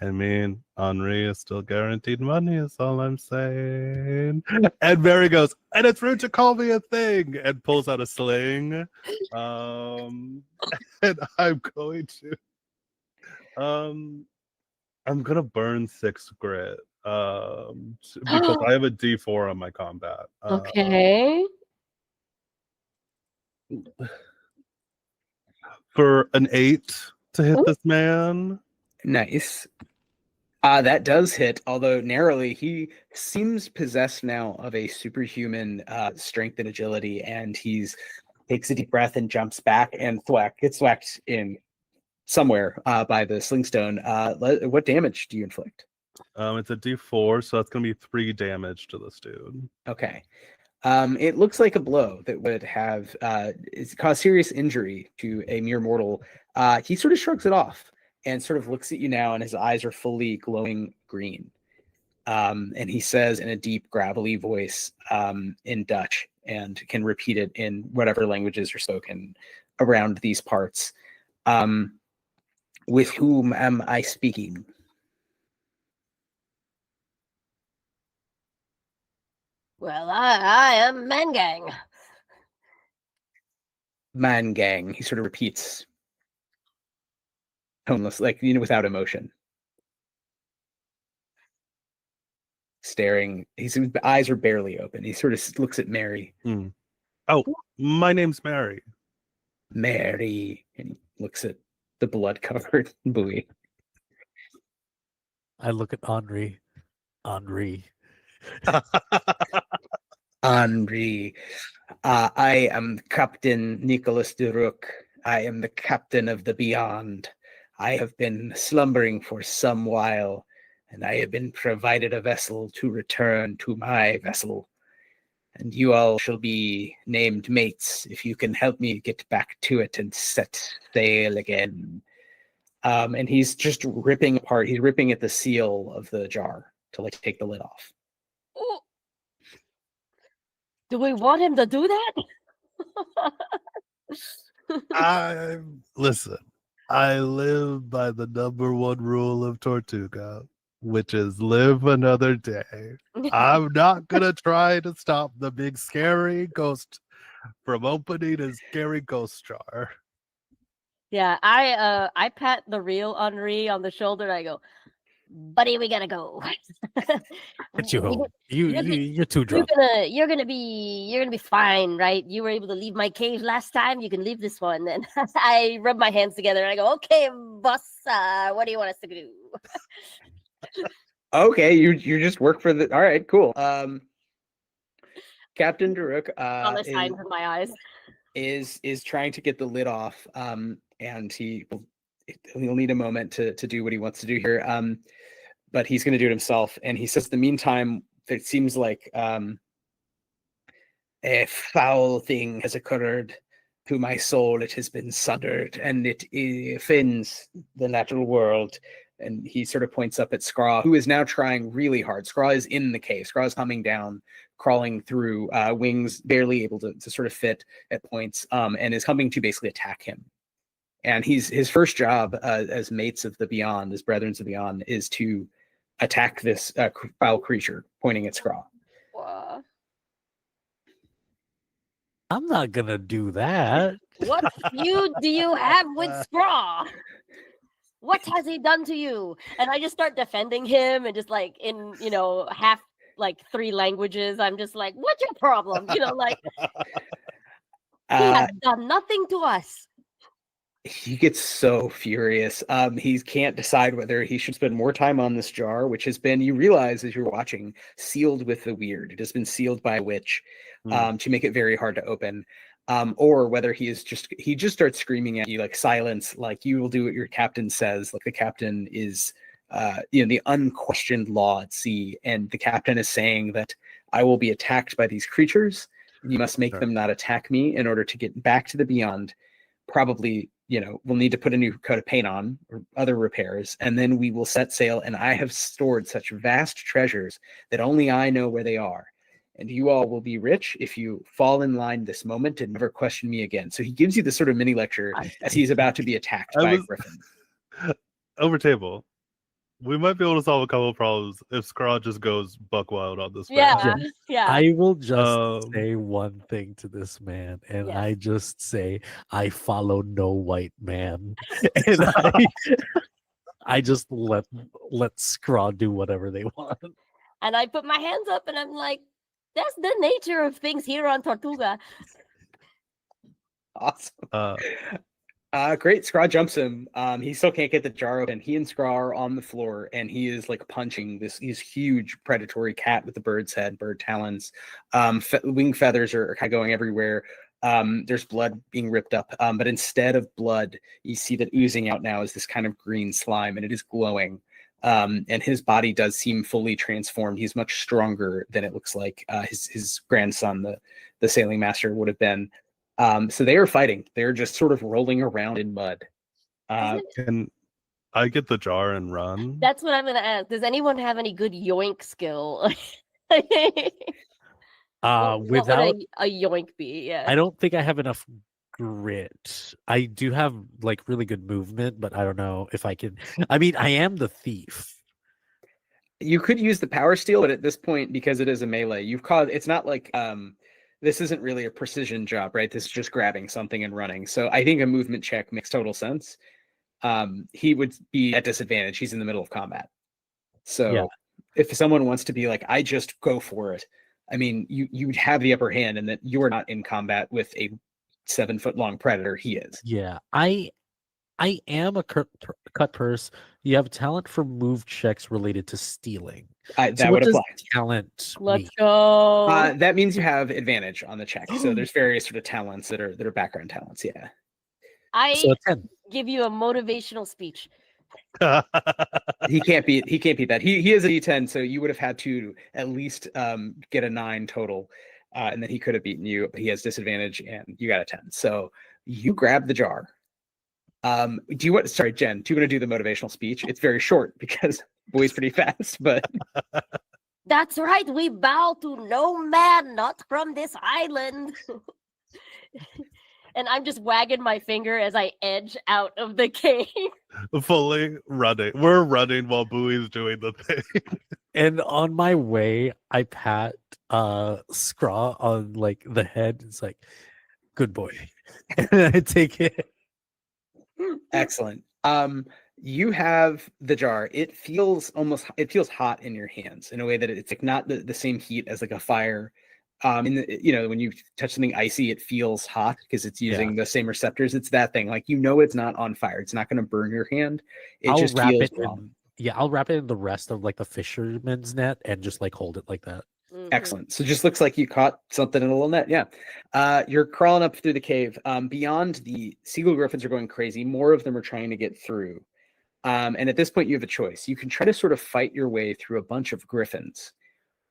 I mean, Henri is still guaranteed money, is all I'm saying. And Mary goes, and it's rude to call me a thing, and pulls out a sling. And I'm going to I'm gonna burn 6 grit. Because I have a D4 on my combat. Okay. For an 8 to hit this man. Nice. That does hit, although narrowly. He seems possessed now of a superhuman strength and agility, and he's takes a deep breath and jumps back and gets thwacked in somewhere by the slingstone. What damage do you inflict? It's a D4, so that's gonna be 3 damage to this dude. Okay. It looks like a blow that would have caused serious injury to a mere mortal. He sort of shrugs it off and sort of looks at you now, and his eyes are fully glowing green. And he says in a deep, gravelly voice in Dutch, and can repeat it in whatever languages are spoken around these parts. With whom am I speaking? Well, I am Mangang. Mangang. He sort of repeats, toneless, like, without emotion. Staring. His eyes are barely open. He sort of looks at Mary. Oh, my name's Mary. Mary. And he looks at the blood-covered buoy. I look at Henri. Henri. I am Captain Nicholas de Rook. I am the captain of the Beyond. I have been slumbering for some while, and I have been provided a vessel to return to my vessel. And you all shall be named mates if you can help me get back to it and set sail again. And he's just ripping apart. He's ripping at the seal of the jar to take the lid off. Ooh. Do we want him to do that? Listen, I live by the #1 rule of Tortuga, which is live another day. I'm not gonna try to stop the big scary ghost from opening his scary ghost jar. Yeah, I pat the real Henri on the shoulder and I go, buddy, we gotta go. Get you home. You're too drunk. You're gonna be fine, right? You were able to leave my cave last time. You can leave this one. And I rub my hands together and I go, okay, boss. What do you want us to do? Okay, you just work for the. All right, cool. Captain Daruk. On the sign with my eyes. is trying to get the lid off, and he'll need a moment to do what he wants to do here. But he's going to do it himself, and he says, "In the meantime, it seems like a foul thing has occurred to my soul. It has been sundered, and it offends the natural world." And he sort of points up at Scraw, who is now trying really hard. Scraw is in the cave. Scraw is coming down, crawling through, wings barely able to sort of fit at points, and is coming to basically attack him. And his first job as mates of the Beyond, as brethren of the Beyond, is to attack this foul creature, pointing at Scraw. Wow. I'm not gonna do that. What feud do you have with Scraw? What has he done to you? And I just start defending him, and just like in, half like 3 languages, I'm just like, what's your problem? Like he has done nothing to us. He gets so furious. He can't decide whether he should spend more time on this jar, which has been, you realize as you're watching, sealed with the weird. It has been sealed by a witch to make it very hard to open. Or whether he just starts screaming at you, like, silence, like, you will do what your captain says. Like, the captain is the unquestioned law at sea, and the captain is saying that I will be attacked by these creatures. You must make them not attack me in order to get back to the Beyond. Probably, we'll need to put a new coat of paint on or other repairs, and then we will set sail. And I have stored such vast treasures that only I know where they are. And you all will be rich if you fall in line this moment and never question me again. So he gives you this sort of mini lecture as he's about to be attacked by a griffin. Over table. We might be able to solve a couple of problems if Scraw just goes buck wild on this man. Yeah. I will just say one thing to this man, and I just say, I follow no white man. And I just let Scraw do whatever they want. And I put my hands up, and I'm like, that's the nature of things here on Tortuga. Awesome. Great. Scraw jumps him. He still can't get the jar open. He and Scraw are on the floor, and he is like punching this huge predatory cat with the bird's head, bird talons. Wing feathers are kind of going everywhere. There's blood being ripped up. But instead of blood, you see that oozing out now is this kind of green slime, and it is glowing. And his body does seem fully transformed. He's much stronger than it looks like his grandson, the sailing master, would have been. So they are fighting. They're just sort of rolling around in mud. Can I get the jar and run? That's what I'm going to ask. Does anyone have any good yoink skill? What would a yoink be? Yeah. I don't think I have enough grit. I do have like really good movement, but I don't know if I can. I mean, I am the thief. You could use the power steel, but at this point, because it is a melee, it's not like this isn't really a precision job, right? This is just grabbing something and running. So I think a movement check makes total sense. He would be at disadvantage. He's in the middle of combat. So if someone wants to be like, I just go for it, I mean, you'd have the upper hand, and that you are not in combat with a 7-foot-long predator. He is. Yeah, I am a cut purse. You have talent for move checks related to stealing. That would apply. Talent. Let's go. That means you have advantage on the check. So there's various sort of talents that are background talents. Yeah. I So a 10. give you a motivational speech. He can't beat that. He is a D10, so you would have had to at least get a 9 total, and then he could have beaten you, but he has disadvantage, and you got a 10. So you grab the jar. Jen, do you want to do the motivational speech? It's very short because Boy's pretty fast, but That's right. We bow to no man, not from this island. And I'm just wagging my finger as I edge out of the cave. Fully running. We're running while Bowie's doing the thing. And on my way, I pat Scraw on like the head. It's like, good boy. And I take it. excellent. You have the jar. It feels hot in your hands in a way that it's like not the same heat as like a fire. When you touch something icy, it feels hot because it's using the same receptors. It's that thing. Like, it's not on fire. It's not going to burn your hand. It feels wrong. I'll wrap it in the rest of like the fisherman's net and just like hold it like that. Mhm. Excellent. So just looks like you caught something in a little net. Yeah. You're crawling up through the cave. Beyond, the seagull griffins are going crazy. More of them are trying to get through. And at this point, you have a choice. You can try to sort of fight your way through a bunch of griffins,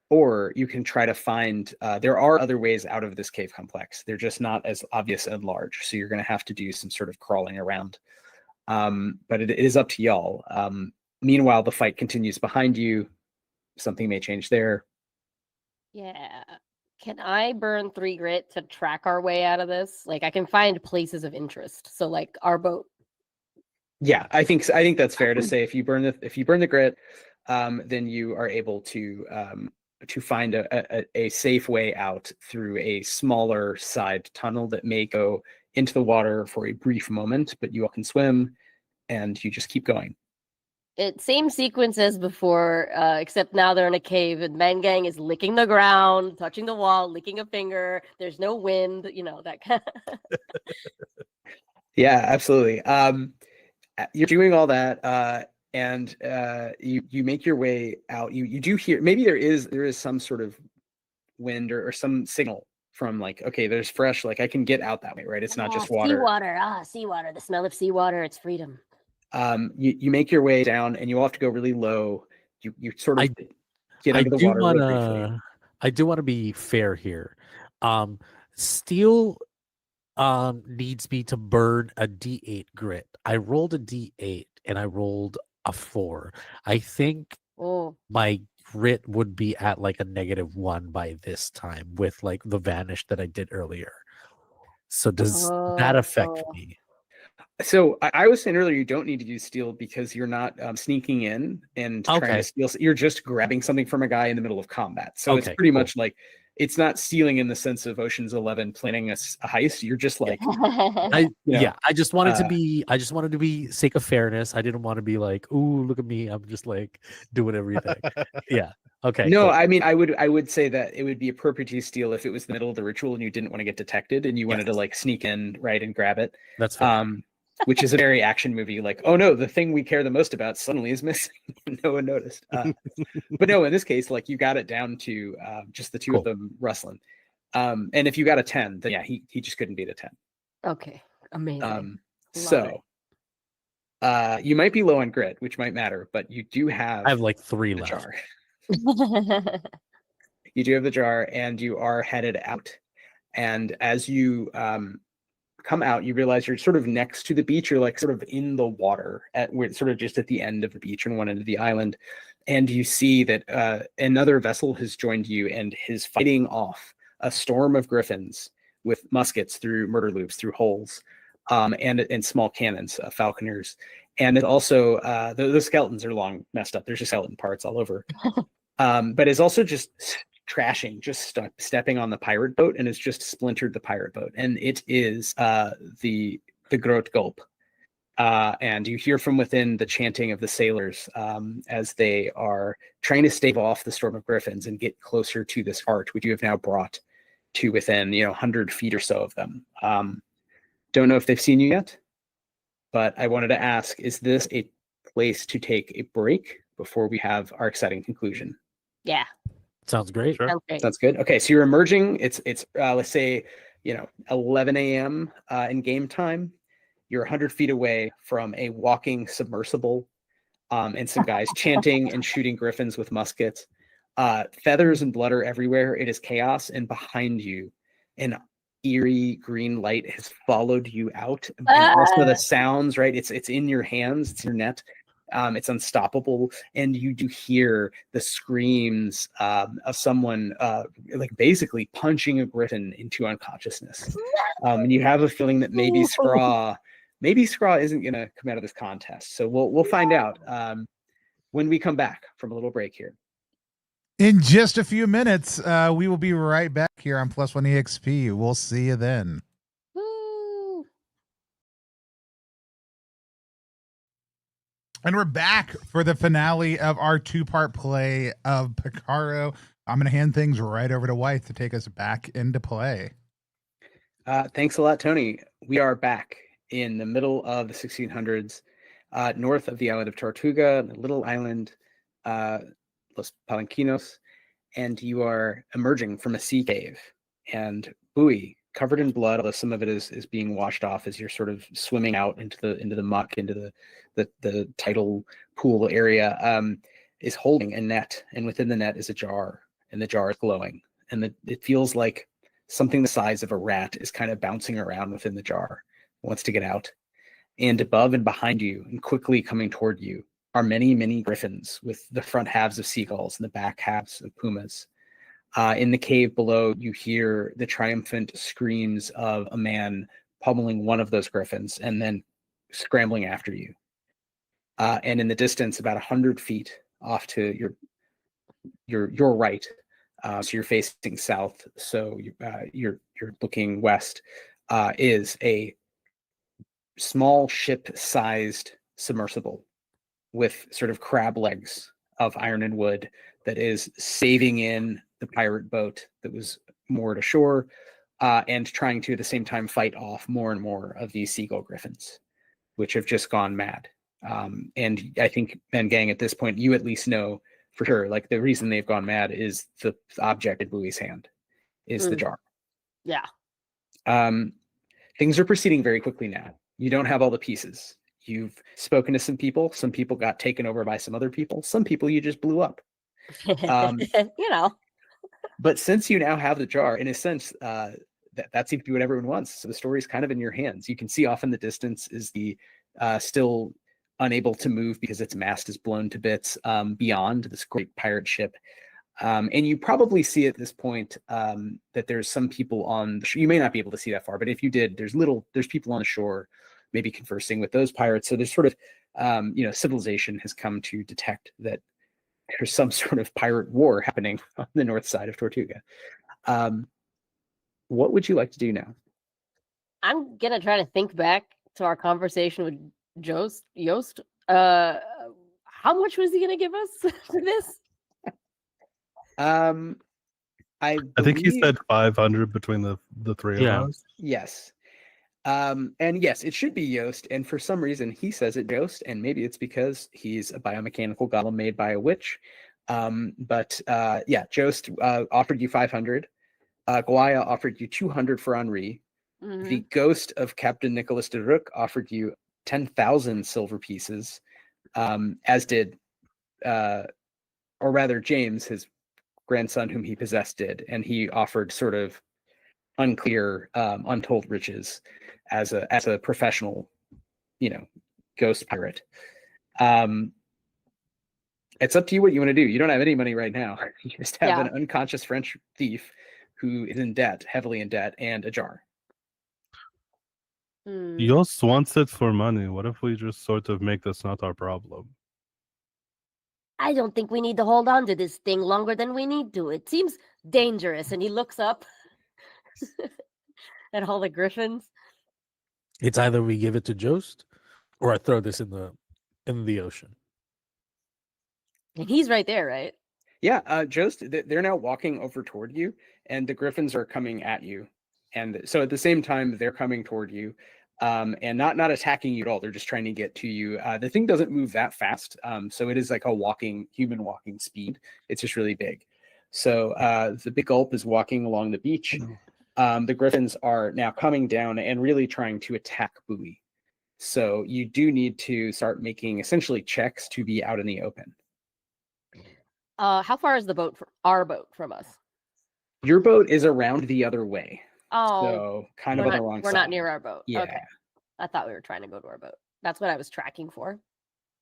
or you can try to find, there are other ways out of this cave complex. They're just not as obvious and large. So you're going to have to do some sort of crawling around. But it is up to y'all. Meanwhile, the fight continues behind you. Something may change there. Yeah. Can I burn 3 grit to track our way out of this? Like I can find places of interest. So like our boat. Yeah, I think that's fair to say. If you burn the grit, then you are able to find a safe way out through a smaller side tunnel that may go into the water for a brief moment, but you all can swim, and you just keep going. Same sequence as before, except now they're in a cave and Mangang is licking the ground, touching the wall, licking a finger. There's no wind, that kind of... Yeah, absolutely. You're doing all that, and you make your way out. You do hear, maybe there is some sort of wind or some signal from like, okay, there's fresh, like I can get out that way, right? It's not just water. Seawater. Seawater. The smell of seawater. It's freedom. You make your way down, and you all have to go really low. You sort of get under the water real briefly. I do want to be fair here. Steel needs me to burn a D8 grit. I rolled a D8 and I rolled a 4. I think my grit would be at like a -1 by this time with like the vanish that I did earlier. So does that affect me? So I was saying earlier, you don't need to use steal because you're not sneaking in and trying to steal. You're just grabbing something from a guy in the middle of combat. So it's pretty much like, it's not stealing in the sense of Ocean's 11 planning a heist. You're just like, I just wanted to be sake of fairness. I didn't want to be like, ooh, look at me. I'm just like doing everything. Yeah. Okay. No, cool. I mean, I would say that it would be appropriate to steal if it was the middle of the ritual and you didn't want to get detected and you wanted to like sneak in, right, and grab it. That's fair. Which is a very action movie. Like, oh no, the thing we care the most about suddenly is missing. No one noticed. But no, in this case, like you got it down to just the two of them rustling. And if you got a 10, then yeah, he just couldn't beat a 10. Okay, amazing. So you might be low on grit, which might matter, but you do have. I have like 3 left. Jar. You do have the jar, and you are headed out. And as you come out, you realize you're sort of next to the beach. You're like sort of in the water we're sort of just at the end of the beach on one end of the island. And you see that another vessel has joined you and is fighting off a storm of griffins with muskets through murder loops, through holes, and small cannons, falconers. And it also, the skeletons are long messed up. There's just skeleton parts all over. But it's also just trashing, just stepping on the pirate boat, and it's just splintered the pirate boat. And it is the Groat Gulp. And you hear from within the chanting of the sailors as they are trying to stave off the storm of griffins and get closer to this art, which you have now brought to within 100 feet or so of them. Don't know if they've seen you yet, but I wanted to ask, is this a place to take a break before we have our exciting conclusion? Yeah. Sounds great. Sure. That's good. Okay, so you're emerging. It's let's say 11 a.m. In game time. You're 100 feet away from a walking submersible, and some guys chanting and shooting griffins with muskets. Feathers and blood are everywhere. It is chaos, and behind you, an eerie green light has followed you out, and also the sounds. Right, it's in your hands. It's your net. It's unstoppable, and you do hear the screams of someone like basically punching a griffin into unconsciousness. And you have a feeling that maybe Scraw isn't going to come out of this contest. So we'll find out when we come back from a little break here. In just a few minutes, we will be right back here on Plus One EXP. We'll see you then. And we're back for the finale of our 2-part play of PICARO. I'm going to hand things right over to Wythe to take us back into play. Thanks a lot, Tony. We are back in the middle of the 1600s, north of the island of Tortuga, the little island, Los Palanquinos. and you are emerging from a sea cave. And Bowie, covered in blood, although some of it is being washed off as you're sort of swimming out into the muck, into the tidal pool area, is holding a net, and within the net is a jar, and the jar is glowing, and it feels like something the size of a rat is kind of bouncing around within the jar, wants to get out. And above and behind you, and quickly coming toward you, are many, many griffins with the front halves of seagulls and the back halves of pumas. In the cave below, you hear the triumphant screams of a man pummeling one of those griffins and then scrambling after you. And in the distance, about 100 feet off to your right, so you're facing south, so you're looking west, is a small ship-sized submersible with sort of crab legs of iron and wood that is saving in the pirate boat that was moored ashore, and trying to at the same time fight off more and more of these seagull griffins, which have just gone mad. And I think, Ben Gang, at this point, you at least know for sure, like, the reason they've gone mad is the object in Bowie's hand is the jar. Yeah. Things are proceeding very quickly now. You don't have all the pieces. You've spoken to some people. Some people got taken over by some other people. Some people you just blew up. You know. But since you now have the jar, in a sense, that seems to be what everyone wants. So the story is kind of in your hands. You can see off in the distance is the still unable to move because its mast is blown to bits, beyond this great pirate ship. And you probably see at this point that there's some people on the shore. You may not be able to see that far, but if you did, there's people on the shore maybe conversing with those pirates. So there's sort of, civilization has come to detect that there's some sort of pirate war happening on the north side of Tortuga. What would you like to do now? I'm gonna try to think back to our conversation with Yost. How much was he gonna give us for this? I think he believe- said 500 between the three of us. Yes. And yes, it should be Yost. And for some reason, he says it Yost, and maybe it's because he's a biomechanical golem made by a witch. But Jost offered you 500. Guaya offered you 200 for Henri. Mm-hmm. The ghost of Captain Nicholas de Rook offered you 10,000 silver pieces, as did, or rather, James, his grandson, whom he possessed, did, and he offered sort of unclear, untold riches as a professional, ghost pirate. It's up to you what you want to do. You don't have any money right now. You just have an unconscious French thief who is in debt, heavily in debt, and a jar. Yost wants it for money. What if we just sort of make this not our problem? I don't think we need to hold on to this thing longer than we need to. It seems dangerous. And he looks up at all the griffins. It's either we give it to Jost or I throw this in the ocean. And he's right there, right? Yeah, Jost, they're now walking over toward you, and the griffins are coming at you. And so at the same time, they're coming toward you, and not attacking you at all. They're just trying to get to you. The thing doesn't move that fast, so it is like a human walking speed. It's just really big. So the big gulp is walking along the beach. The griffins are now coming down and really trying to attack Bowie. So you do need to start making essentially checks to be out in the open. How far is our boat from us? Your boat is around the other way. Oh, so kind of on the wrong side. We're not near our boat. Yeah. Okay. I thought we were trying to go to our boat. That's what I was tracking for.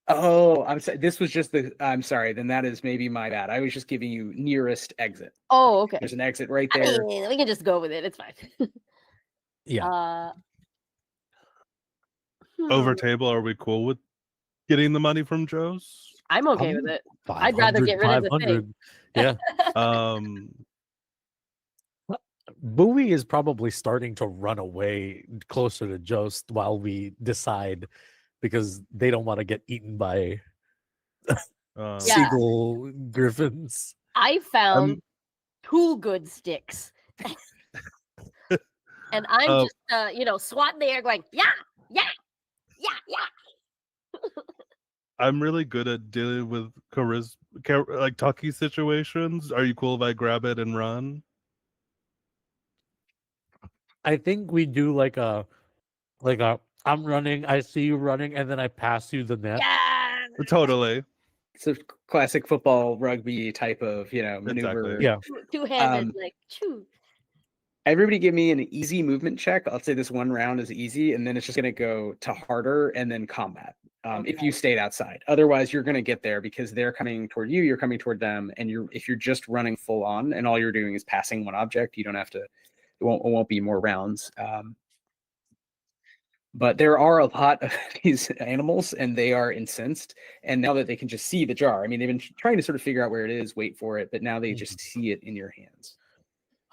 Oh, I'm sorry. This was just I'm sorry. Then that is maybe my bad. I was just giving you nearest exit. Oh, okay. There's an exit right there. I mean, we can just go with it. It's fine. Yeah. Over table, are we cool with getting the money from Joe's? I'm okay with it. I'd rather get rid of the thing. Yeah. Bowie is probably starting to run away closer to Jost while we decide, because they don't want to get eaten by seagull griffins. I found tool good sticks. And I'm just, swatting the air going, yeah. I'm really good at dealing with like talkie situations. Are you cool if I grab it and run? I think we do like a I'm running, I see you running, and then I pass you the net. Yeah. Totally. It's a classic football, rugby type of, maneuver. Exactly. Yeah. Two-handed, like, choo. Everybody give me an easy movement check. I'll say this one round is easy, and then it's just going to go to harder and then combat. If you stayed outside, otherwise you're going to get there because they're coming toward you, you're coming toward them, and if you're just running full on and all you're doing is passing one object, you don't have to. It won't be more rounds. But there are a lot of these animals, and they are incensed. And now that they can just see the jar, I mean, they've been trying to sort of figure out where it is, wait for it, but now they just see it in your hands.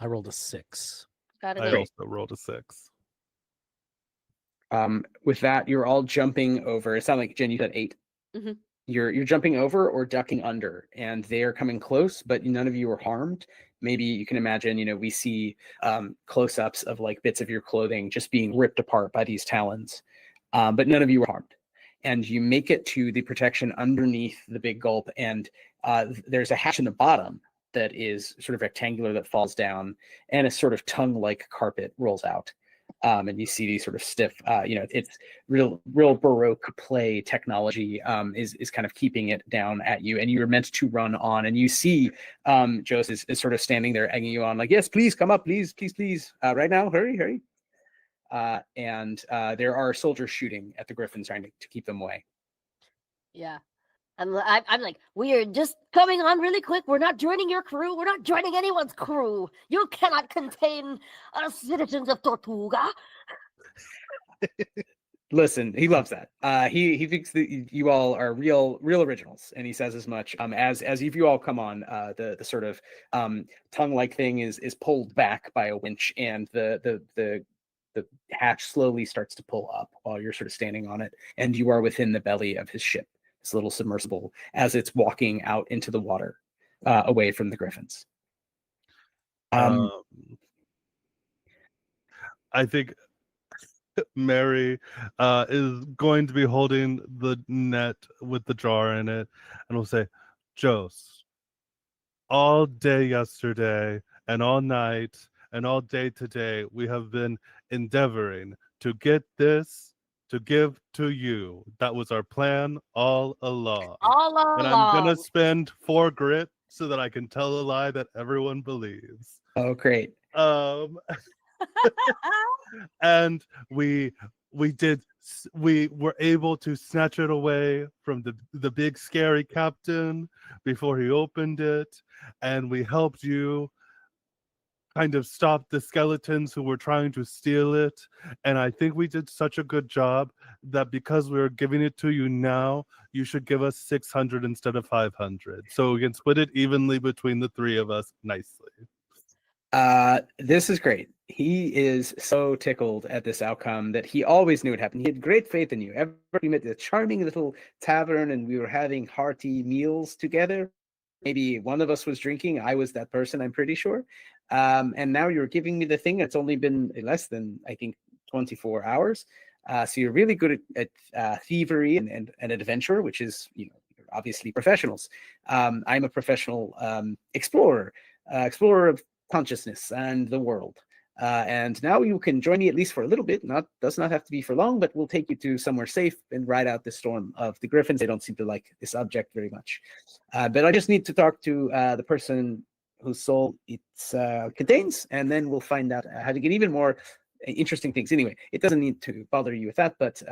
I rolled a 6. Got an I 8. also rolled a 6. With that, you're all jumping over. It sounded like, Jen, you said 8. Mhm. You're jumping over or ducking under, and they are coming close, but none of you are harmed. Maybe you can imagine, we see close-ups of like bits of your clothing just being ripped apart by these talons, but none of you are harmed. And you make it to the protection underneath the big gulp, and there's a hatch in the bottom that is sort of rectangular that falls down, and a sort of tongue-like carpet rolls out. And you see these sort of stiff, it's real Baroque play technology is kind of keeping it down at you. And you're meant to run on. And you see Joseph is sort of standing there egging you on, like, yes, please come up, please, please, please. Right now, hurry. And there are soldiers shooting at the griffins trying to keep them away. Yeah. I'm like, we are just coming on really quick. We're not joining your crew. We're not joining anyone's crew. You cannot contain us citizens of Tortuga. Listen, he loves that. He thinks that you all are real originals, and he says as much. As if you all come on, the sort of tongue-like thing is pulled back by a winch, and the hatch slowly starts to pull up while you're sort of standing on it, and you are within the belly of his ship, this little submersible, as it's walking out into the water, away from the griffins. I think Mary is going to be holding the net with the jar in it, and will say, Jose, all day yesterday and all night and all day today, we have been endeavoring to get this to give to you. That was our plan all along. And I'm going to spend 4 grit so that I can tell a lie that everyone believes. Oh, great. And we were able to snatch it away from the big scary captain before he opened it, and we helped you kind of stop the skeletons who were trying to steal it. And I think we did such a good job that because we're giving it to you now, you should give us 600 instead of 500, so we can split it evenly between the 3 of us nicely. This is great. He is so tickled at this outcome that he always knew it happened. He had great faith in you. Ever we met at a charming little tavern and we were having hearty meals together. Maybe one of us was drinking. I was that person, I'm pretty sure. And now you're giving me the thing that's only been less than, I think, 24 hours. So you're really good at thievery and adventure, which is, obviously professionals. I'm a professional explorer of consciousness and the world. And now you can join me at least for a little bit. Does not have to be for long, but we'll take you to somewhere safe and ride out the storm of the griffins. They don't seem to like this object very much. But I just need to talk to the person whose soul it contains, and then we'll find out how to get even more interesting things. Anyway, it doesn't need to bother you with that, but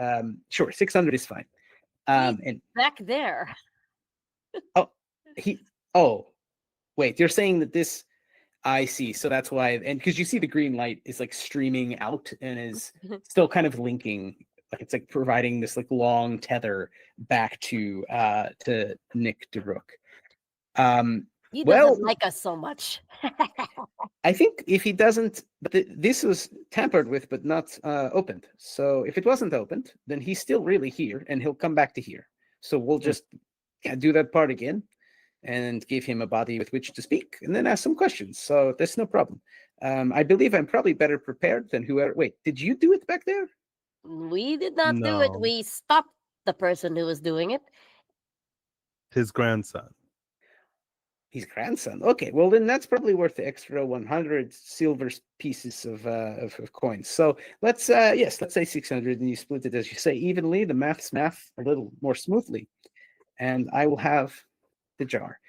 sure, 600 is fine. And back there. Wait, you're saying that this... I see. So that's why, and because you see the green light is like streaming out and is still kind of linking, like it's like providing this like long tether back to Nick DeRook. He doesn't like us so much. I think if he doesn't, but this was tampered with, but not opened. So if it wasn't opened, then he's still really here, and he'll come back to here. So we'll just do that part again, and give him a body with which to speak, and then ask some questions. So that's no problem. I believe I'm probably better prepared than whoever. Wait, did you do it back there? We did not do it. No. We stopped the person who was doing it, His grandson. His grandson. Okay, well then that's probably worth the extra 100 silver pieces of coins. So let's say 600, and you split it as you say evenly. The math a little more smoothly, and I will have the jar.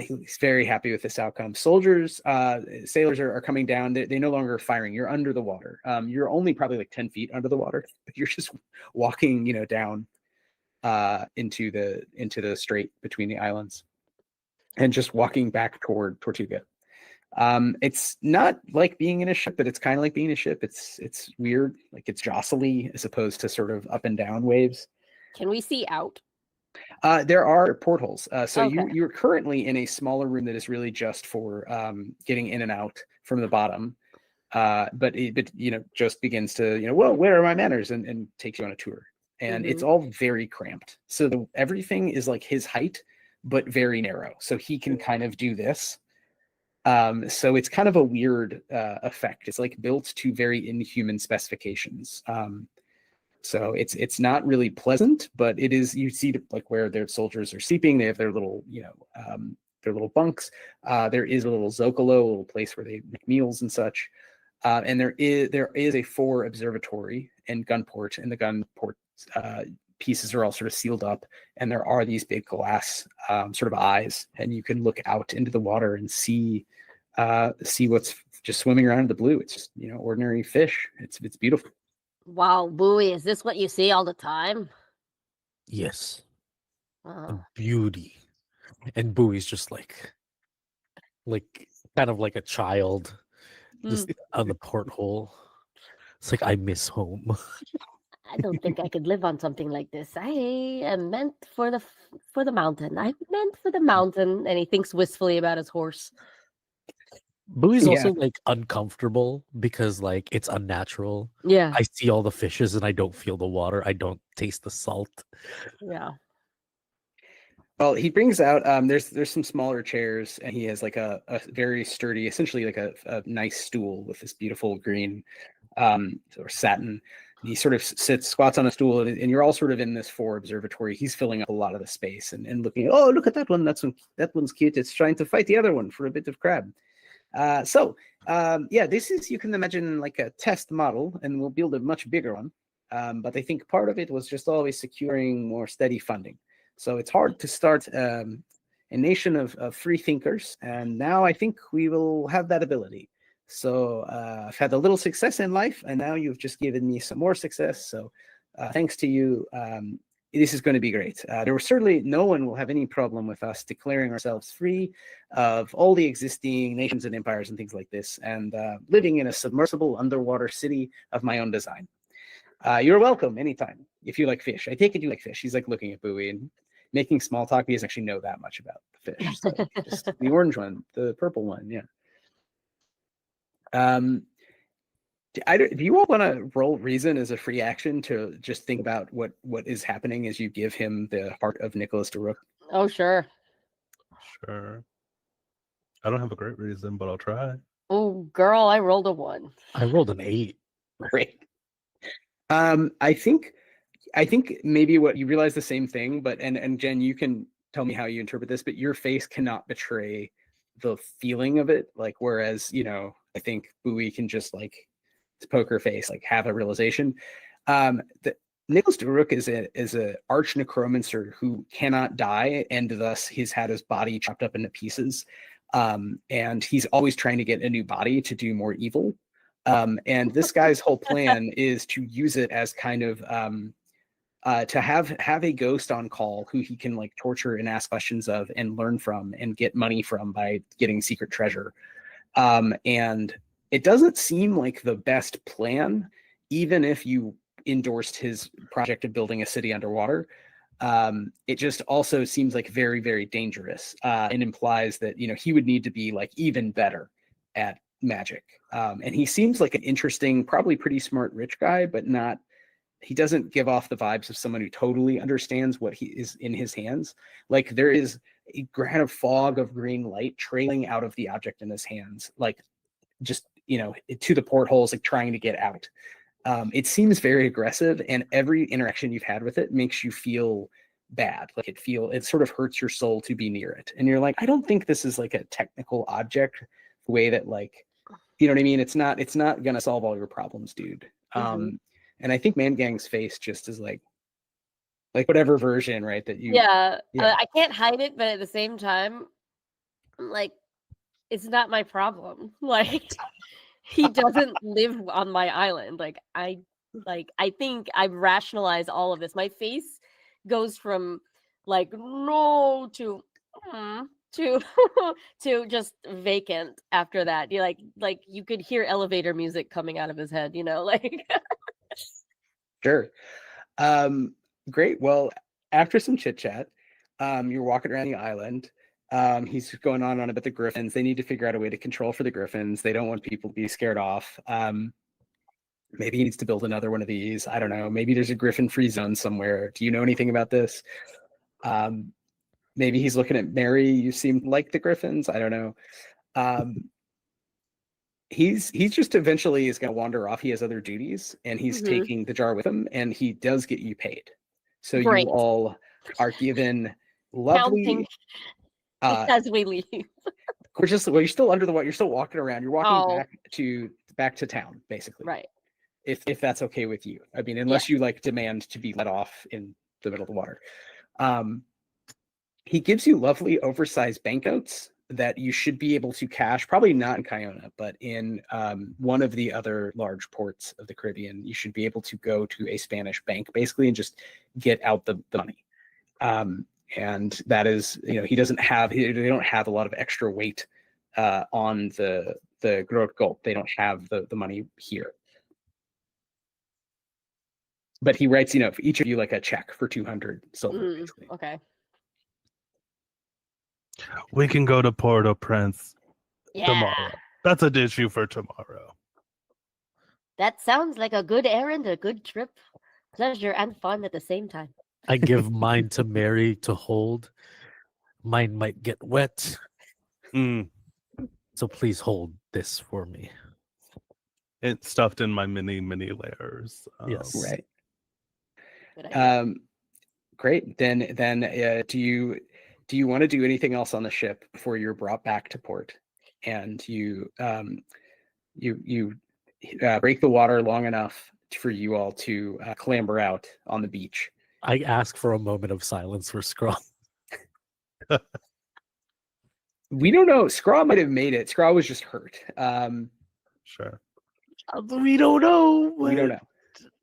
He's very happy with this outcome. Sailors are coming down. They no longer are firing. You're under the water. You're only probably like 10 feet under the water, but you're just walking, down into the strait between the islands, and just walking back toward Tortuga. It's not like being in a ship, but it's kind of like being in a ship. It's weird, like it's jostly as opposed to sort of up and down waves. Can we see out? There are portholes. So Okay. you're currently in a smaller room that is really just for getting in and out from the bottom. But it just begins to, well, where are my manners? And takes you on a tour. And it's all very cramped. So everything is like his height, but very narrow. So he can kind of do this. So it's kind of a weird effect. It's like built to very inhuman specifications. So it's not really pleasant, but it is. You see like where their soldiers are sleeping. They have their little their little bunks. There is a little zocalo, a little place where they make meals and such. And there is a fore observatory and gunport, and the gunport pieces are all sort of sealed up, and there are these big glass sort of eyes, and you can look out into the water and see what's just swimming around in the blue. It's just ordinary fish. It's beautiful. Wow, Bowie, is this what you see all the time? Yes. Uh, Beauty. And Bowie's just like kind of like a child just on the porthole. It's like, I miss home. I don't think I could live on something like this. I am meant for the mountain. I'm meant for the mountain. And he thinks wistfully about his horse. Bowie's Yeah. also like uncomfortable because like it's unnatural. Yeah. I see all the fishes and I don't feel the water. I don't taste the salt. Yeah. Well, he brings out there's some smaller chairs, and he has like a very sturdy, essentially like a nice stool with this beautiful green or satin. He sort of squats on a stool, and you're all sort of in this fore observatory. He's filling up a lot of the space and looking at, oh, look at that one. That one's cute. It's trying to fight the other one for a bit of crab. This is, you can imagine, like a test model, and we'll build a much bigger one. But I think part of it was just always securing more steady funding. So it's hard to start a nation of free thinkers, and now I think we will have that ability. So I've had a little success in life, and now you've just given me some more success. So thanks to you, this is going to be great. There will certainly, no one will have any problem with us declaring ourselves free of all the existing nations and empires and things like this, and living in a submersible underwater city of my own design. You're welcome anytime if you like fish. I take it you like fish. He's like looking at Bowie and making small talk. He doesn't actually know that much about the fish. So just the orange one, the purple one, yeah. Do you all want to roll reason as a free action to just think about what is happening as you give him the heart of Nicholas de Rook? Oh, sure. Sure. I don't have a great reason, but I'll try. Oh, girl, I rolled a 1. I rolled an 8. Great. I think maybe what you realize the same thing, but and Jen, you can tell me how you interpret this, but your face cannot betray the feeling of it. Like, whereas, I think Bowie can just like poker face, like have a realization. Nicholas de Rook is a arch necromancer who cannot die, and thus he's had his body chopped up into pieces. And he's always trying to get a new body to do more evil. And this guy's whole plan is to use it as kind of to have a ghost on call who he can like torture and ask questions of and learn from and get money from by getting secret treasure. And it doesn't seem like the best plan, even if you endorsed his project of building a city underwater. It just also seems like very, very dangerous, and implies that, he would need to be like even better at magic. And he seems like an interesting, probably pretty smart rich guy, but he doesn't give off the vibes of someone who totally understands what he is in his hands. Like, there is a kind of fog of green light trailing out of the object in his hands, like just, to the portholes, like trying to get out. It seems very aggressive, and every interaction you've had with it makes you feel bad. Like it sort of hurts your soul to be near it. And you're like, I don't think this is like a technical object, the way that like, you know what I mean? It's not gonna solve all your problems, dude. And I think Mangang's face just is like whatever version, right? That you I can't hide it, but at the same time, I'm like, it's not my problem. Like, he doesn't live on my island. Like I think I've rationalized all of this. My face goes from like no to to to just vacant after that. You like you could hear elevator music coming out of his head, you know, like Sure. Great. Well, after some chit chat, you're walking around the island. He's going on about the griffins. They need to figure out a way to control for the griffins. They don't want people to be scared off. Maybe he needs to build another one of these. I don't know. Maybe there's a griffin free zone somewhere. Do you know anything about this? Maybe he's looking at Mary. You seem like the griffins. I don't know. He's just eventually is going to wander off. He has other duties, and he's taking the jar with him, and he does get you paid. So Great. you all are given lovely as we leave. You're still under the water. You're still walking around. You're walking back to town, basically. Right. If that's okay with you. I mean, unless you like demand to be let off in the middle of the water. He gives you lovely oversized banknotes that you should be able to cash, probably not in Kiona, but in one of the other large ports of the Caribbean. You should be able to go to a Spanish bank, basically, and just get out the money. And that is, you know, they don't have a lot of extra weight on the Grot Gulp. They don't have the money here. But he writes, you know, for each of you like a check for 200 silver. Basically. Okay. We can go to Port-au-Prince tomorrow. That's an issue for tomorrow. That sounds like a good errand, a good trip. Pleasure and fun at the same time. I give mine to Mary to hold. Mine might get wet. So please hold this for me. It's stuffed in my mini layers. Yes. Right. Good idea. Great. Then do you want to do anything else on the ship before you're brought back to port? And you break the water long enough for you all to clamber out on the beach. I ask for a moment of silence for Scraw. We don't know. Scraw might have made it. Scraw was just hurt. Sure. We don't know. We don't know.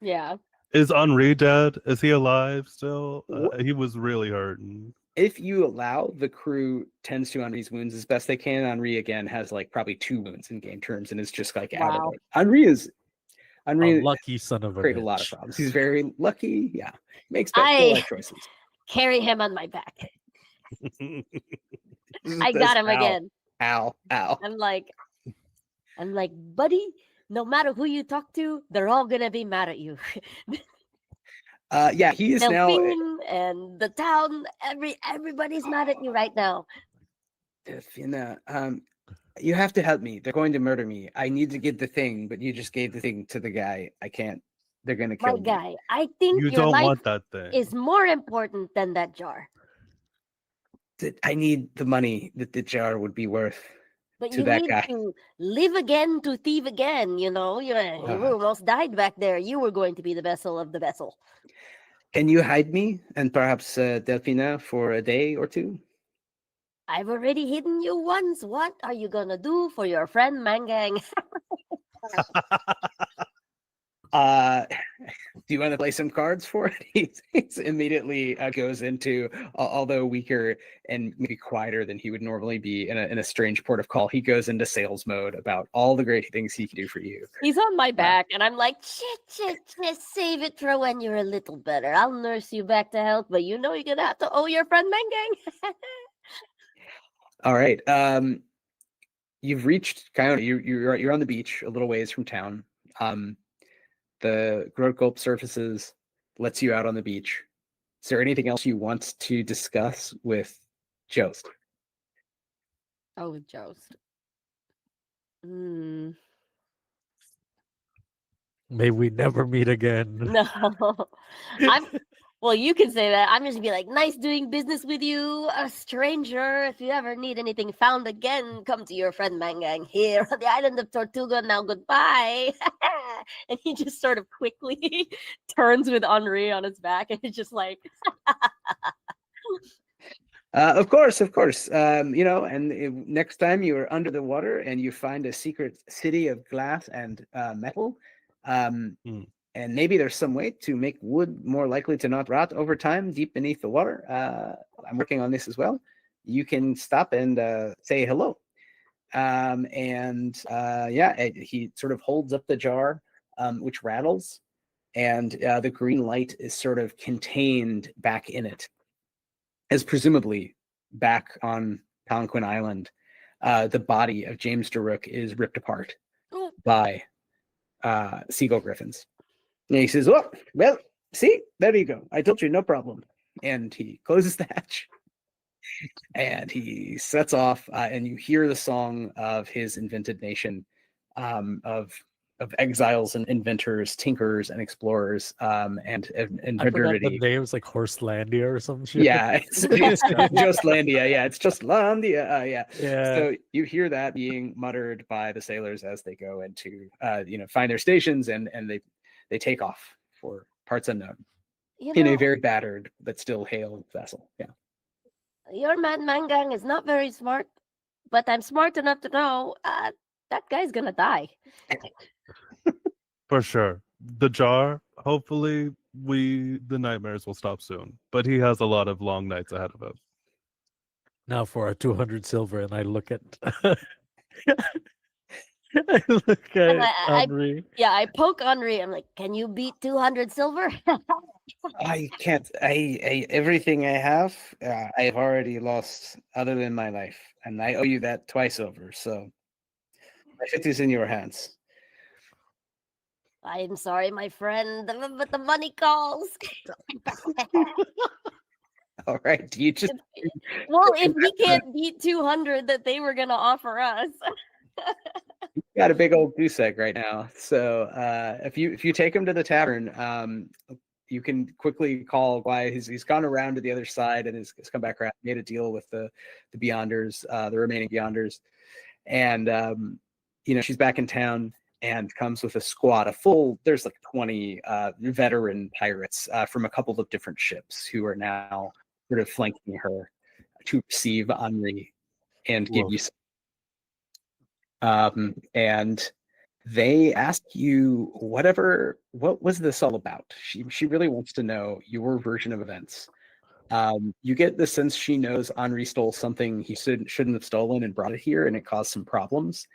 Yeah. Is Henri dead? Is he alive still? He was really hurting. If you allow, the crew tends to Henri's wounds as best they can. Henri again has like probably 2 wounds in game terms and is just like out of it. Henri a lucky son of a create bitch. a lot of problems. He's very lucky. Yeah. Makes better life choices. Carry him on my back. I got him again. Ow. I'm like, buddy, no matter who you talk to, they're all gonna be mad at you. He is Delphine and the town, everybody's mad at you right now. Delphine, you have to help me. They're going to murder me. I need to get the thing, but you just gave the thing to the guy. I can't. They're gonna kill me. Guy, I think You your don't life want that thing. is more important than that jar. I need the money that the jar would be worth. But to you that need guy. to live again to thieve again, you know. You almost died back there. You were going to be the vessel of the vessel. Can you hide me and perhaps Delphina for a day or two? I've already hidden you once. What are you gonna do for your friend Mangang? Do you want to play some cards for it? He's immediately goes into, although weaker and maybe quieter than he would normally be in a strange port of call, he goes into sales mode about all the great things he can do for you. He's on my back, and I'm like, shit, save it for when you're a little better. I'll nurse you back to health, but you know you're gonna have to owe your friend Mangang. All right. You've reached Kiona. You're on the beach a little ways from town. The Grot Gulp surfaces, lets you out on the beach. Is there anything else you want to discuss with Jost? Oh, with Jost. May we never meet again. No. Well, you can say that. I'm just gonna be like, nice doing business with you, a stranger. If you ever need anything found again, come to your friend Mangang here on the island of Tortuga. Now, goodbye. And he just sort of quickly turns with Henri on his back, and it's just like, Of course, of course. Next time you are under the water and you find a secret city of glass and metal, and maybe there's some way to make wood more likely to not rot over time deep beneath the water. I'm working on this as well. You can stop and say hello. He sort of holds up the jar, which rattles, and the green light is sort of contained back in it, as presumably back on Palanquin Island, the body of James Daruk is ripped apart by seagull griffins. And he says, "Oh, well, see, there you go. I told you, no problem." And he closes the hatch, and he sets off, and you hear the song of his invented nation, of exiles and inventors, tinkers and explorers, and I forgot the modernity. name was like Horselandia or some shit. Yeah, it's just Landia. Yeah, it's just Landia. Yeah. Yeah. So you hear that being muttered by the sailors as they go into, find their stations, and they take off for parts unknown in a very battered but still hailed vessel. Yeah. Your man Mangang is not very smart, but I'm smart enough to know that guy's gonna die. For sure. The jar, hopefully the nightmares will stop soon. But he has a lot of long nights ahead of him. Now for our 200 silver, and I look at I look at Henri. I poke Henri. I'm like, can you beat 200 silver? I can't. I everything I have, I've already lost other than my life, and I owe you that twice over. So my fate is in your hands. I'm sorry, my friend, but the money calls. All right, you just well, if we can't beat 200 that they were gonna offer us. got a big old goose egg right now. So if you take him to the tavern, you can quickly call why he's gone around to the other side and has come back around, made a deal with the Beyonders, the remaining Beyonders, and she's back in town and comes with a squad, there's like 20 veteran pirates from a couple of different ships who are now sort of flanking her to receive Henri and give you some. And they ask you what was this all about? She really wants to know your version of events. You get the sense she knows Henri stole something he shouldn't have stolen and brought it here, and it caused some problems.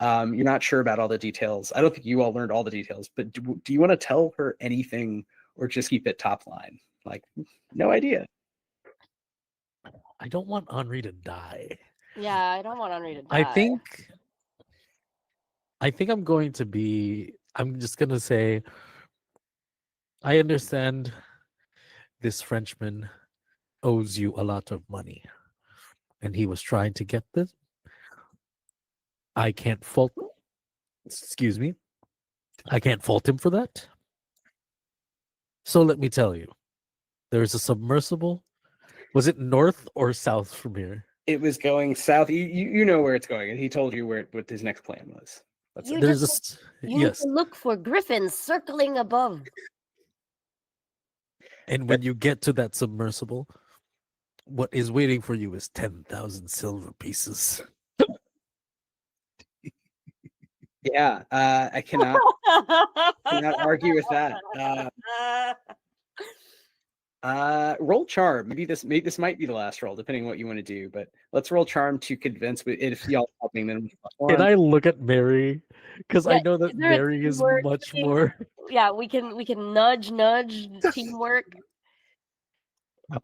You're not sure about all the details. I don't think you all learned all the details, but do you want to tell her anything or just keep it top line? Like, no idea. I don't want Henri to die. Yeah, I don't want Henri to die. I think I'm just going to say, I understand this Frenchman owes you a lot of money, and he was trying to get this. I can't fault him for that. So let me tell you, there is a submersible. Was it north or south from here? It was going south. You know where it's going, and he told you what his next plan was. You need to look for griffins circling above. And when you get to that submersible, what is waiting for you is 10,000 silver pieces. Yeah, I cannot argue with that. Roll charm. Maybe this might be the last roll, depending on what you want to do. But let's roll charm to convince. If y'all helping, then can I look at Mary? Because I know that Mary is much more. Yeah, we can nudge teamwork.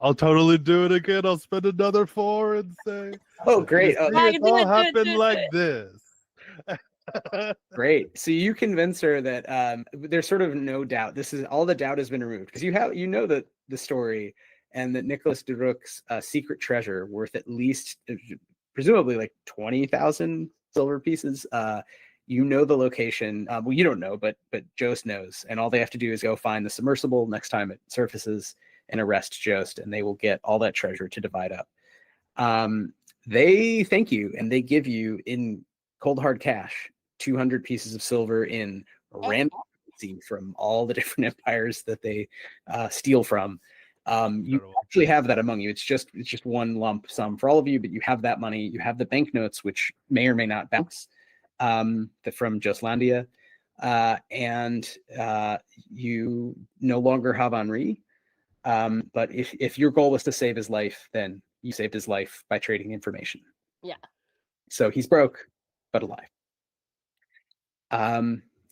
I'll totally do it again. I'll spend another 4 and say, "Oh, great! It all happened like this." Great. So you convince her that there's sort of no doubt. All the doubt has been removed because you know the story, and that Nicholas Daruk's secret treasure worth at least presumably like 20,000 silver pieces You know the location. Well, you don't know, but Jost knows, and all they have to do is go find the submersible next time it surfaces and arrest Jost, and they will get all that treasure to divide up. They thank you, and they give you in cold hard cash 200 pieces of silver in random from all the different empires that they steal from. You actually have that among you. It's just one lump sum for all of you, but you have that money. You have the banknotes, which may or may not bounce from Jostlandia, and you no longer have Henri. But if your goal was to save his life, then you saved his life by trading information. Yeah. So he's broke, but alive.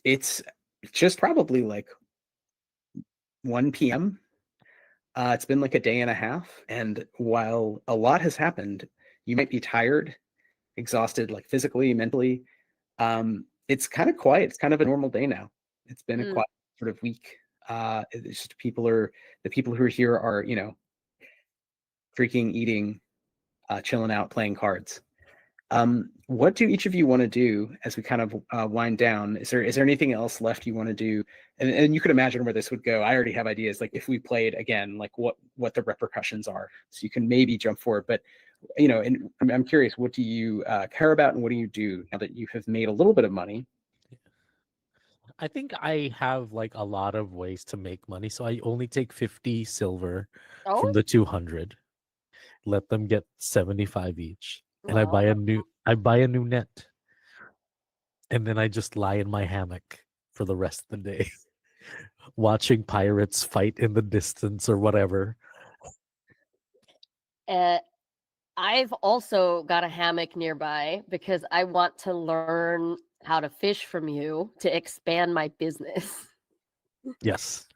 It's just probably like 1 p.m. It's been like a day and a half, and while a lot has happened, you might be tired, exhausted, like physically, mentally. It's kind of quiet. It's kind of a normal day now. It's been a quiet sort of week. It's just the people who are here are, drinking, eating, chilling out, playing cards. What do each of you want to do as we kind of wind down? Is there anything else left you want to do? And you could imagine where this would go. I already have ideas, like if we played again, like what the repercussions are. So you can maybe jump forward. But and I'm curious, what do you care about, and what do you do now that you have made a little bit of money? I think I have like a lot of ways to make money. So I only take 50 silver from the 200. Let them get 75 each. And I buy a new net. And then I just lie in my hammock for the rest of the day, watching pirates fight in the distance or whatever. I've also got a hammock nearby because I want to learn how to fish from you to expand my business. Yes.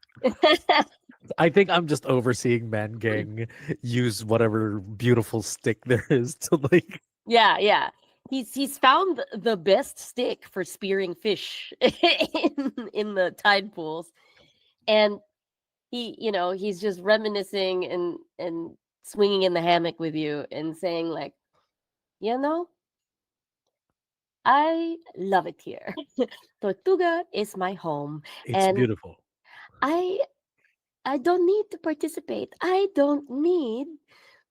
I think I'm just overseeing Man Gang use whatever beautiful stick there is to like. Yeah. He's found the best stick for spearing fish in the tide pools, and he's just reminiscing and swinging in the hammock with you and saying like, I love it here. Tortuga is my home. It's beautiful. I don't need to participate. I don't need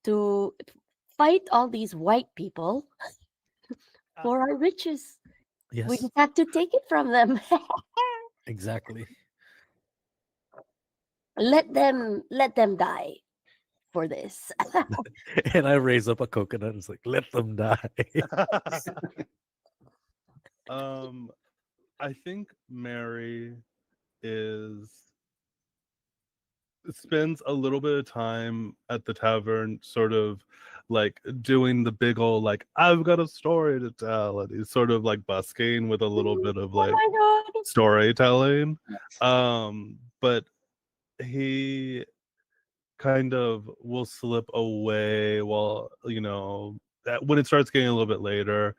to fight all these white people for our riches. Yes. We just have to take it from them. Exactly. Let them die for this. And I raise up a coconut and it's like, let them die. I think Mary spends a little bit of time at the tavern, sort of like doing the big old like, I've got a story to tell, and he's sort of like busking with a little bit of like storytelling. But he kind of will slip away while when it starts getting a little bit later,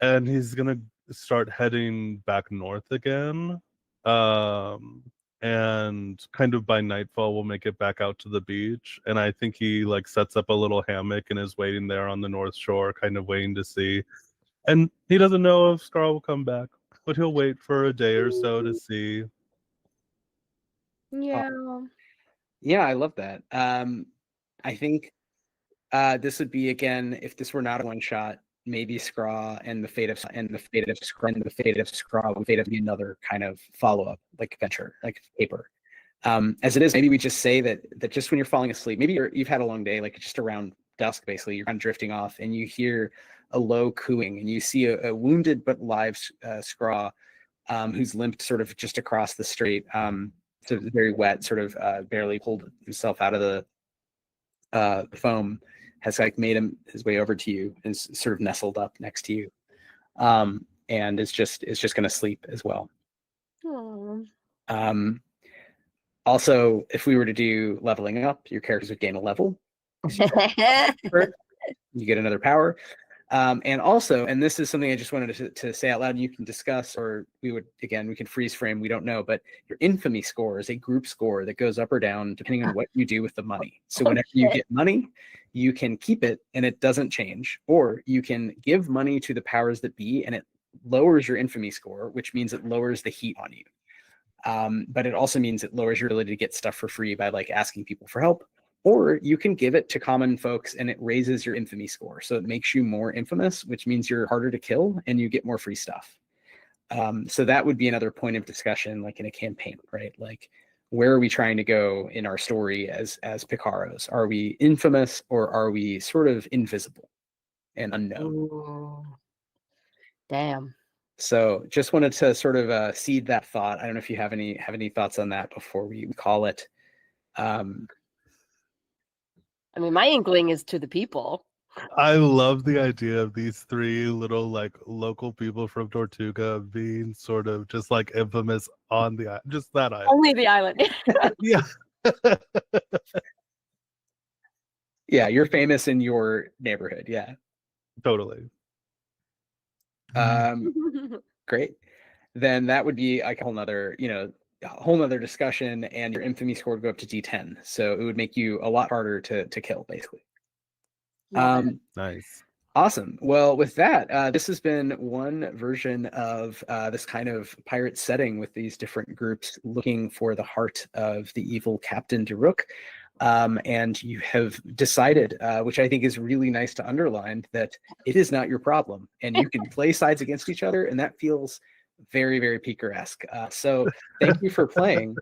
and he's gonna start heading back north again. And kind of by nightfall we'll make it back out to the beach, and I think he like sets up a little hammock and is waiting there on the north shore, kind of waiting to see. And he doesn't know if Scar will come back, but he'll wait for a day or so to see. Yeah. Yeah, I love that. I think this would be, again, if this were not a one shot, maybe Scraw and the fate of Scraw would be another kind of follow-up, like adventure, like paper. As it is, maybe we just say that just when you're falling asleep, maybe you've had a long day, like just around dusk, basically, you're kind of drifting off, and you hear a low cooing, and you see a wounded but live Scraw, who's limped sort of just across the street, so very wet, sort of barely pulled himself out of the foam, has like made his way over to you and is sort of nestled up next to you, and is just going to sleep as well. Also, if we were to do leveling up, your characters would gain a level. You get another power. And also, and this is something I just wanted to say out loud, and you can discuss, or we can freeze frame, we don't know, but your infamy score is a group score that goes up or down depending on what you do with the money. So whenever you get money, you can keep it and it doesn't change, or you can give money to the powers that be and it lowers your infamy score, which means it lowers the heat on you. But it also means it lowers your ability to get stuff for free by like asking people for help. Or you can give it to common folks and it raises your infamy score. So it makes you more infamous, which means you're harder to kill and you get more free stuff. So that would be another point of discussion, like in a campaign, right? Like, where are we trying to go in our story as PICAROs? Are we infamous or are we sort of invisible and unknown? Ooh. Damn. So just wanted to sort of seed that thought. I don't know if you have any thoughts on that before we call it. I mean, my inkling is to the people. I love the idea of these three little like local people from Tortuga being sort of just like infamous on the just that island. Only the island. Yeah. Yeah, you're famous in your neighborhood. Yeah. Totally. Great. Then that would be like a whole nother, a whole nother discussion, and your infamy score would go up to D10. So it would make you a lot harder to kill, basically. Nice. Awesome. Well, with that, this has been one version of this kind of pirate setting with these different groups looking for the heart of the evil Captain Daruk. And you have decided, which I think is really nice to underline, that it is not your problem, and you can play sides against each other, and that feels very, very picaresque. So thank you for playing.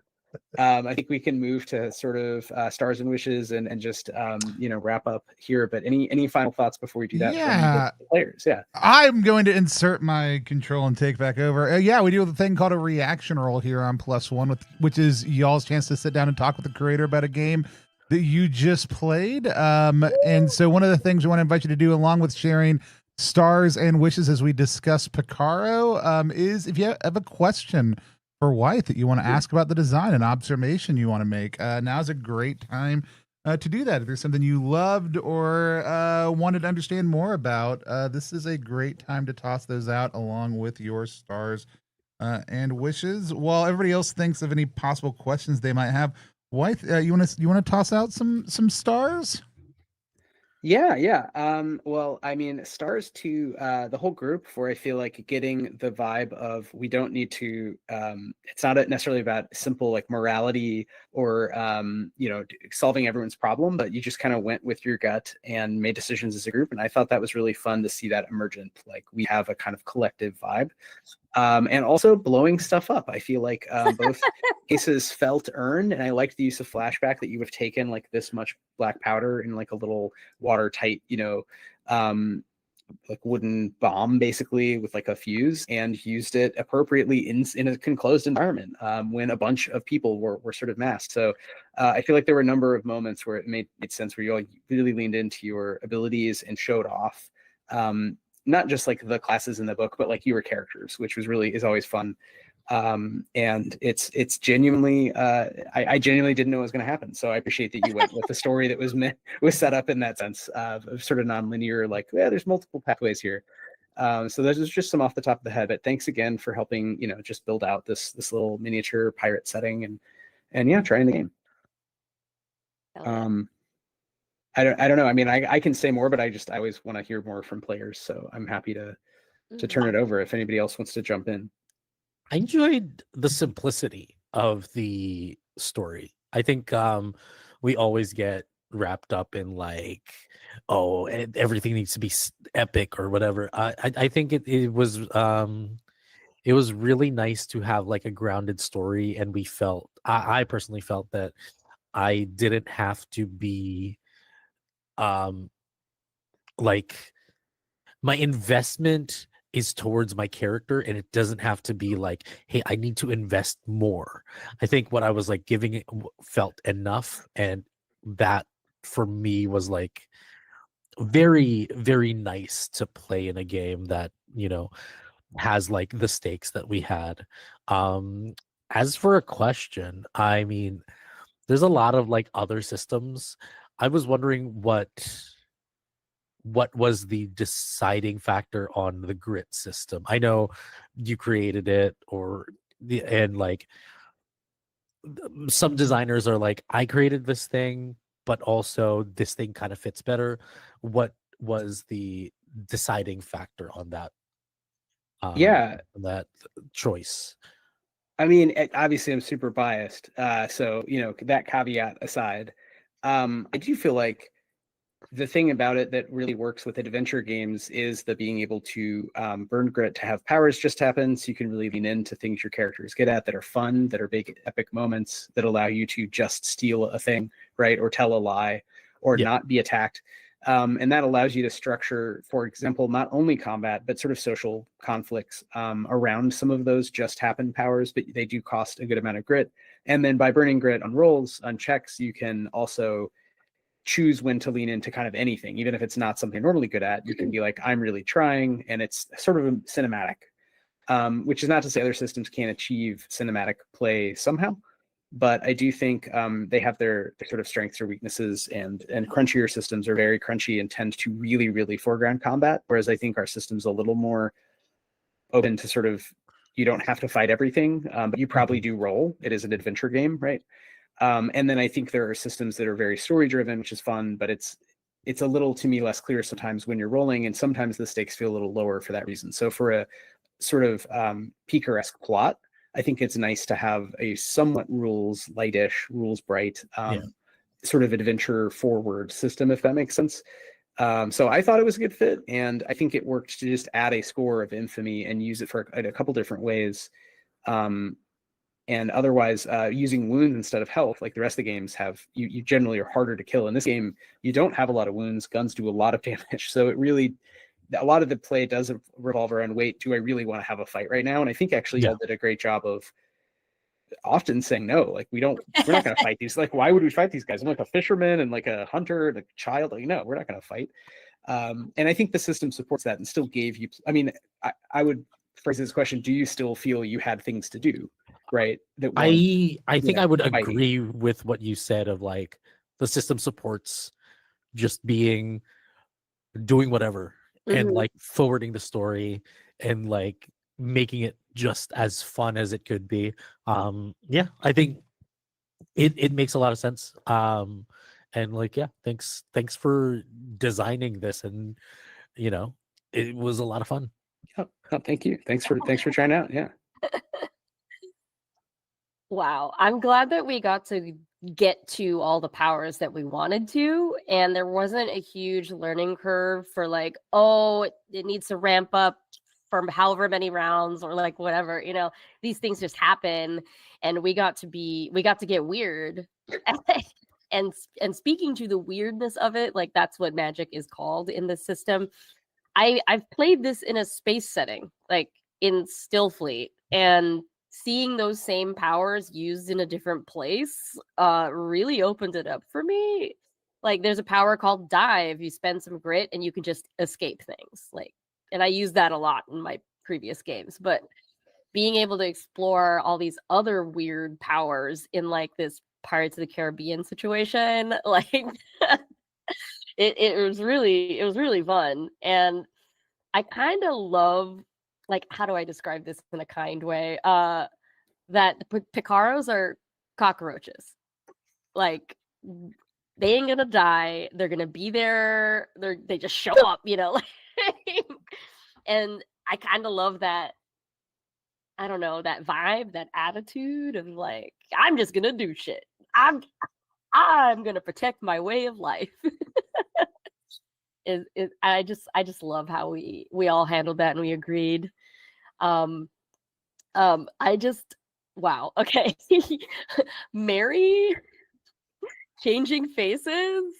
I think we can move to sort of stars and wishes and just wrap up here. But any final thoughts before we do that? Yeah, from the players. Yeah, I'm going to insert my control and take back over. Yeah, we do a thing called a reaction roll here on +1, which is y'all's chance to sit down and talk with the creator about a game that you just played. And so one of the things we want to invite you to do, along with sharing stars and wishes as we discuss PICARO, is if you have a question for Wythe that you want to ask about the design, an observation you want to make, now's a great time to do that. If there's something you loved or wanted to understand more about, this is a great time to toss those out along with your stars and wishes, while everybody else thinks of any possible questions they might have. Wythe, you want to toss out some stars? Yeah. Well, I mean, stars to the whole group, for I feel like getting the vibe of we don't need to. It's not necessarily about simple like morality or solving everyone's problem, but you just kind of went with your gut and made decisions as a group. And I thought that was really fun to see that emergent. Like we have a kind of collective vibe. And also blowing stuff up. I feel like both cases felt earned, and I liked the use of flashback that you have taken like this much black powder in like a little watertight, like wooden bomb basically with like a fuse, and used it appropriately in a enclosed environment when a bunch of people were sort of masked. So I feel like there were a number of moments where it made sense, where you all really leaned into your abilities and showed off. Not just like the classes in the book, but like your characters, which is always fun. And it's genuinely, I genuinely didn't know what was going to happen. So I appreciate that you went with the story that was set up in that sense of sort of nonlinear, like, yeah, there's multiple pathways here. So there's just some off the top of the head, but thanks again for helping, just build out this little miniature pirate setting and yeah, trying the game. I don't know. I mean, I can say more, but I always want to hear more from players. So I'm happy to turn it over if anybody else wants to jump in. I enjoyed the simplicity of the story. I think we always get wrapped up in like, oh, everything needs to be epic or whatever. I think it was really nice to have like a grounded story, and I personally felt that I didn't have to be like, my investment is towards my character, and it doesn't have to be like, hey, I need to invest more. I think what I was like giving it felt enough, and that for me was like very, very nice to play in a game that has like the stakes that we had. As for a question, I mean, there's a lot of like other systems. I was wondering what was the deciding factor on the grit system. I know you created it, and like some designers are like, I created this thing, but also this thing kind of fits better. What was the deciding factor on that? Yeah. that choice. I mean, obviously, I'm super biased. So, that caveat aside, I do feel like the thing about it that really works with adventure games is the being able to burn grit to have powers just happen, so you can really lean into things your characters get at that are fun, that are big epic moments that allow you to just steal a thing, right, or tell a lie, or not be attacked. And that allows you to structure, for example, not only combat, but sort of social conflicts around some of those just happen powers, but they do cost a good amount of grit. And then by burning grit on rolls, on checks, you can also choose when to lean into kind of anything, even if it's not something you're normally good at. You can be like, I'm really trying, and it's sort of a cinematic, which is not to say other systems can't achieve cinematic play somehow. But I do think they have their sort of strengths or weaknesses, and crunchier systems are very crunchy and tend to really, really foreground combat. Whereas I think our system's a little more open to sort of, you don't have to fight everything, but you probably do roll. It is an adventure game, right? And then I think there are systems that are very story driven, which is fun, but it's a little, to me, less clear sometimes when you're rolling, and sometimes the stakes feel a little lower for that reason. So for a sort of PICARO-esque plot, I think it's nice to have a somewhat rules lightish, rules bright, sort of adventure forward system, if that makes sense. So I thought it was a good fit, and I think it worked to just add a score of infamy and use it for a couple different ways. And otherwise, using wounds instead of health, like the rest of the games have, you generally are harder to kill. In this game, you don't have a lot of wounds. Guns do a lot of damage. So it really, a lot of the play does revolve around, wait, do I really want to have a fight right now? And I think actually y'all did a great job of often saying no. Like, we're not going to fight these. Like, why would we fight these guys? I'm like a fisherman and like a hunter and a child. Like, no, we're not going to fight. And I think the system supports that and still gave you, I mean, I would phrase this question, do you still feel you had things to do? Right. That I think I would agree with what you said of like the system supports just doing whatever and like forwarding the story and like making it just as fun as it could be. I think it makes a lot of sense. And like, thanks for designing this, and it was a lot of fun. Oh, thank you. Thanks for trying out. Yeah. Wow, I'm glad that we got to get to all the powers that we wanted to, and there wasn't a huge learning curve for like, oh, it needs to ramp up for however many rounds or like whatever, these things just happen, and we got to get weird. and speaking to the weirdness of it, like that's what magic is called in this system. I've played this in a space setting, like in Stillfleet, and seeing those same powers used in a different place really opened it up for me. Like, there's a power called dive. You spend some grit and you can just escape things. Like, and I used that a lot in my previous games. But being able to explore all these other weird powers in like this Pirates of the Caribbean situation, like it was really fun. And I kind of love, like, how do I describe this in a kind way? That the PICAROs are cockroaches. Like, they ain't gonna die. They're gonna be there. They just show up, and I kind of love that. I don't know, that vibe, that attitude of like, I'm just gonna do shit. I'm gonna protect my way of life. I just love how we all handled that and we agreed. Wow. Okay. Mary changing faces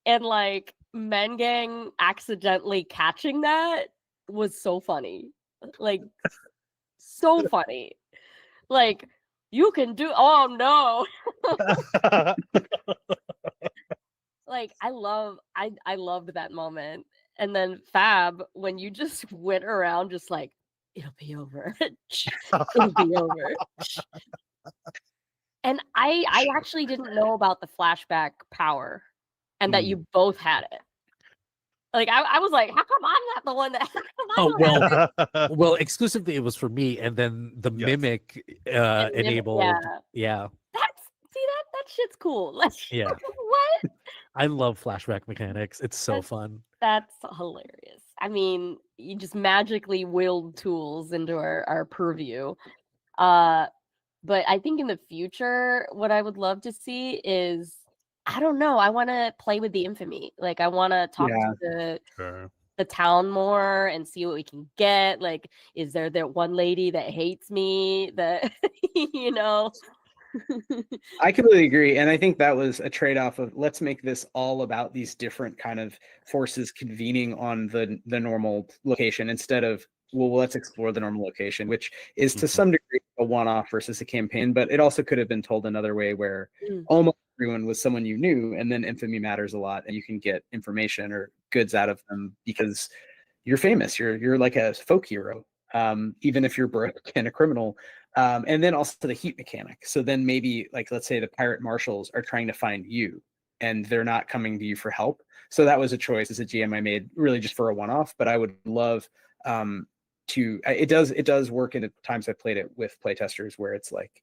and like Mengang accidentally catching that was so funny. Like, so funny. Like, you can do, oh no. Like, I loved that moment. And then Fab, when you just went around just like, it'll be over. It'll be over. And I actually didn't know about the flashback power and that you both had it. Like, I was like, how come I'm not the one that well, exclusively it was for me, and then the mimic enabled. Yeah. That shit's cool. Like, what? I love flashback mechanics. It's so fun. That's hilarious. I mean, you just magically willed tools into our purview. But I think in the future, what I would love to see is, I don't know, I want to play with the infamy. Like, I want to talk to the town more and see what we can get. Like, is there that one lady that hates me that, you know? I completely agree. And I think that was a trade-off of, let's make this all about these different kind of forces convening on the normal location, instead of, well, let's explore the normal location, which is to some degree a one-off versus a campaign. But it also could have been told another way, where almost everyone was someone you knew, and then infamy matters a lot, and you can get information or goods out of them because you're famous. You're like a folk hero, even if you're broke and a criminal. And then also the heat mechanic. So then maybe, like, let's say the pirate marshals are trying to find you and they're not coming to you for help. So that was a choice as a GM I made, really just for a one-off. But I would love it does work in the times I played it with playtesters, where it's like,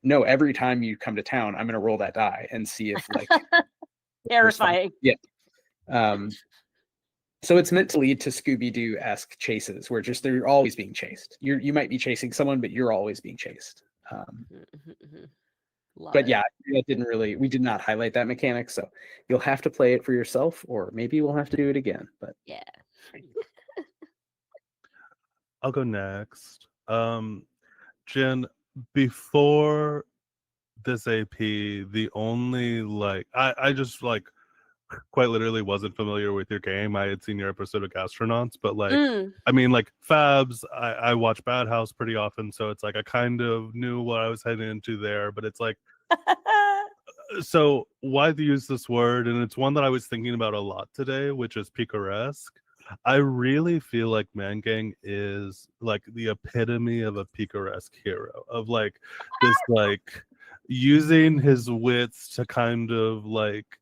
no, every time you come to town, I'm going to roll that die and see if, like, terrifying. Yeah. So it's meant to lead to Scooby-Doo-esque chases, where just they're always being chased. You might be chasing someone, but you're always being chased. But yeah, we did not highlight that mechanic, so you'll have to play it for yourself, or maybe we'll have to do it again. But yeah. I'll go next. Jen, before this AP, the only, like, I just, like, quite literally wasn't familiar with your game. I had seen your episode of Gastronauts, but, like, I mean, like, Fabs, I watch Bad House pretty often, so it's like I kind of knew what I was heading into there, but it's like, so why use this word? And it's one that I was thinking about a lot today, which is picaresque. I really feel like Mangang is like the epitome of a picaresque hero, of like this, like, using his wits to kind of like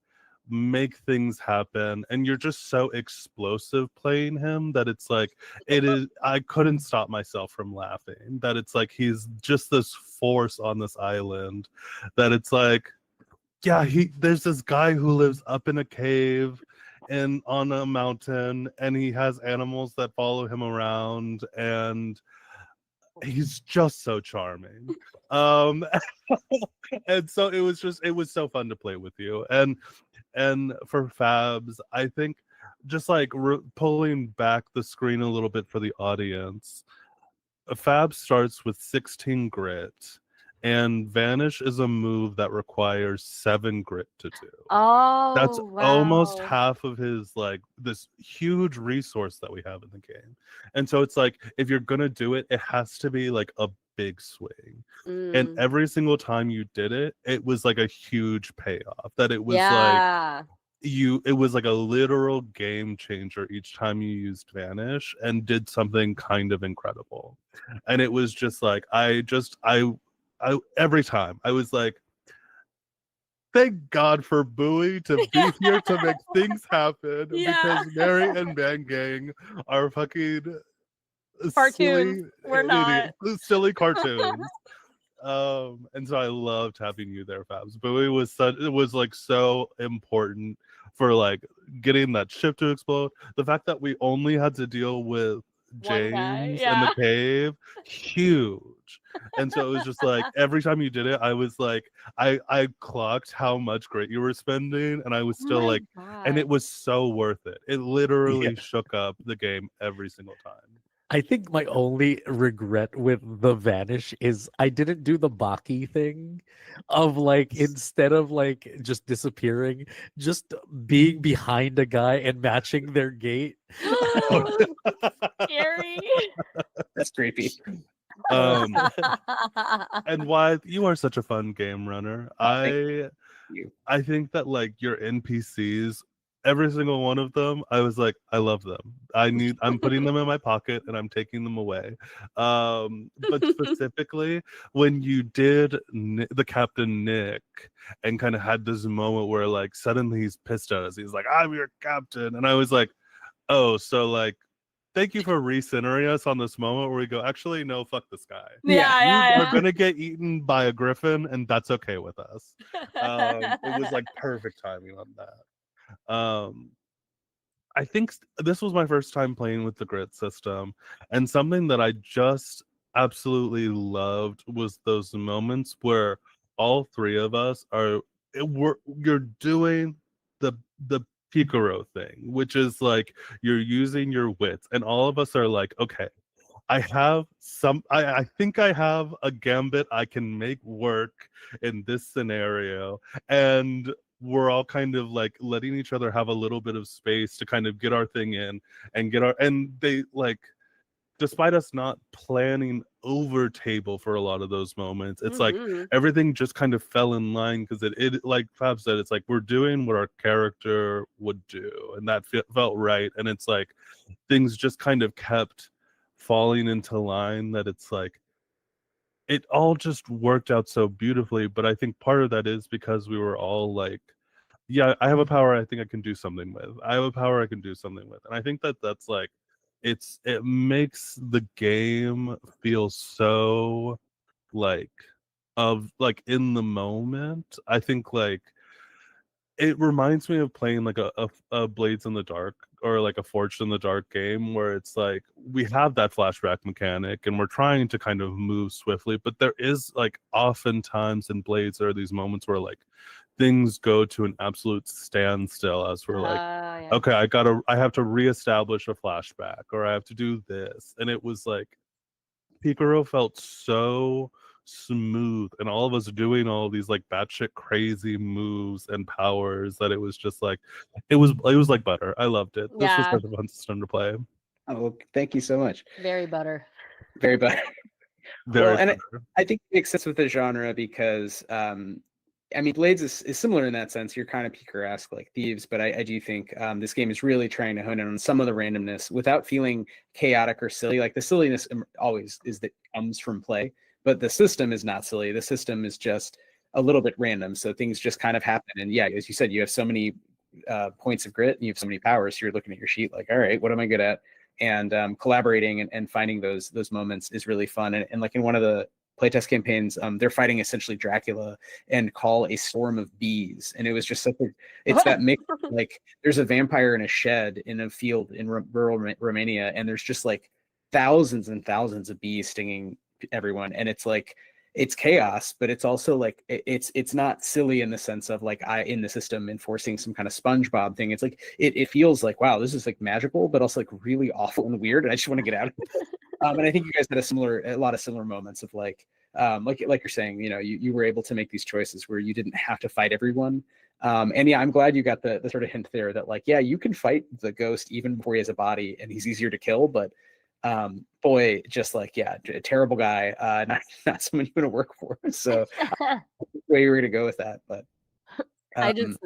make things happen, and you're just so explosive playing him that it's like, I couldn't stop myself from laughing, that it's like he's just this force on this island, that it's like, yeah, there's this guy who lives up in a cave and on a mountain, and he has animals that follow him around, and he's just so charming. And so it was so fun to play with you. And for Fabs, I think, just like pulling back the screen a little bit for the audience, Fabs starts with 16 grit, and Vanish is a move that requires 7 grit to do. Oh, that's wow. Almost half of his, like, this huge resource that we have in the game. And so it's like, if you're gonna do it, it has to be like a big swing. And every single time you did it, it was like a huge payoff. That it was like, it was like a literal game changer each time you used Vanish and did something kind of incredible. And it was just like, I every time I was like, thank God for Bowie to be here to make things happen, because Mary and Mangang are fucking cartoons. We're not silly cartoons. And so I loved having you there, Fabs. Bowie was like so important for like getting that ship to explode. The fact that we only had to deal with James in the cave, huge. And so it was just like, every time you did it, I was like, I clocked how much grit you were spending, and I was still and it was so worth it. It literally shook up the game every single time. I think my only regret with the Vanish is I didn't do the Baki thing of, like, instead of like just disappearing, just being behind a guy and matching their gait. Scary. That's creepy. And Wythe, you are such a fun game runner. I think that, like, your NPCs, every single one of them, I was like, I love them. I'm putting them in my pocket and I'm taking them away. But specifically, when you did the Captain Nick and kind of had this moment where, like, suddenly he's pissed at us. He's like, I'm your captain. And I was like, oh, so, like, thank you for recentering us on this moment where we go, actually, no, fuck this guy. You are going to get eaten by a griffin, and that's okay with us. It was like perfect timing on that. I think this was my first time playing with the grit system, and something that I just absolutely loved was those moments where all three of us you're doing the PICARO thing, which is like you're using your wits, and all of us are like, okay, I think I have a gambit I can make work in this scenario. And we're all kind of like letting each other have a little bit of space to kind of get our thing in and they like, despite us not planning over table for a lot of those moments, it's like everything just kind of fell in line because it like Fab said, it's like we're doing what our character would do, and that felt right. And it's like things just kind of kept falling into line, that it's like it all just worked out so beautifully. But I think part of that is because we were all like, yeah, I have a power I think I can do something with. I have a power I can do something with. And I think that that's like, it makes the game feel so like in the moment. I think like it reminds me of playing like a Blades in the Dark or like a Forged in the Dark game, where it's like we have that flashback mechanic and we're trying to kind of move swiftly, but there is like oftentimes in Blades there are these moments where like things go to an absolute standstill as we're like, Yeah. okay, I have to reestablish a flashback, or I have to do this. And it was like PICARO felt so smooth, and all of us doing all these like batshit crazy moves and powers, that it was just like it was like butter. I loved it. This was Yeah. such a fun system to play. Oh, thank you so much. Very butter. Very butter. Very well, and butter. I think it makes sense with the genre because I mean, Blades is similar in that sense. You're kind of Picaro-esque like Thieves, but I do think this game is really trying to hone in on some of the randomness without feeling chaotic or silly. Like the silliness always is that comes from play, but the system is not silly. The system is just a little bit random, so things just kind of happen. And yeah, as you said, you have so many points of grit and you have so many powers. So you're looking at your sheet like, all right, what am I good at? And collaborating and finding those moments is really fun. And like in one of the playtest campaigns, they're fighting essentially Dracula and call a storm of bees, and it was just such a it's that mix. Like there's a vampire in a shed in a field in rural Romania, and there's just like thousands and thousands of bees stinging everyone, and it's like it's chaos, but it's also like it's not silly in the sense of like I in the system enforcing some kind of SpongeBob thing. It's like it feels like, wow, this is like magical, but also like really awful and weird, and I just want to get out of it. And I think you guys had a lot of similar moments of like you're saying, you know, you were able to make these choices where you didn't have to fight everyone. And yeah, I'm glad you got the sort of hint there that like, yeah, you can fight the ghost even before he has a body and he's easier to kill, but boy, just like, yeah, a terrible guy, not someone you want to work for. So where you were gonna go with that, but I just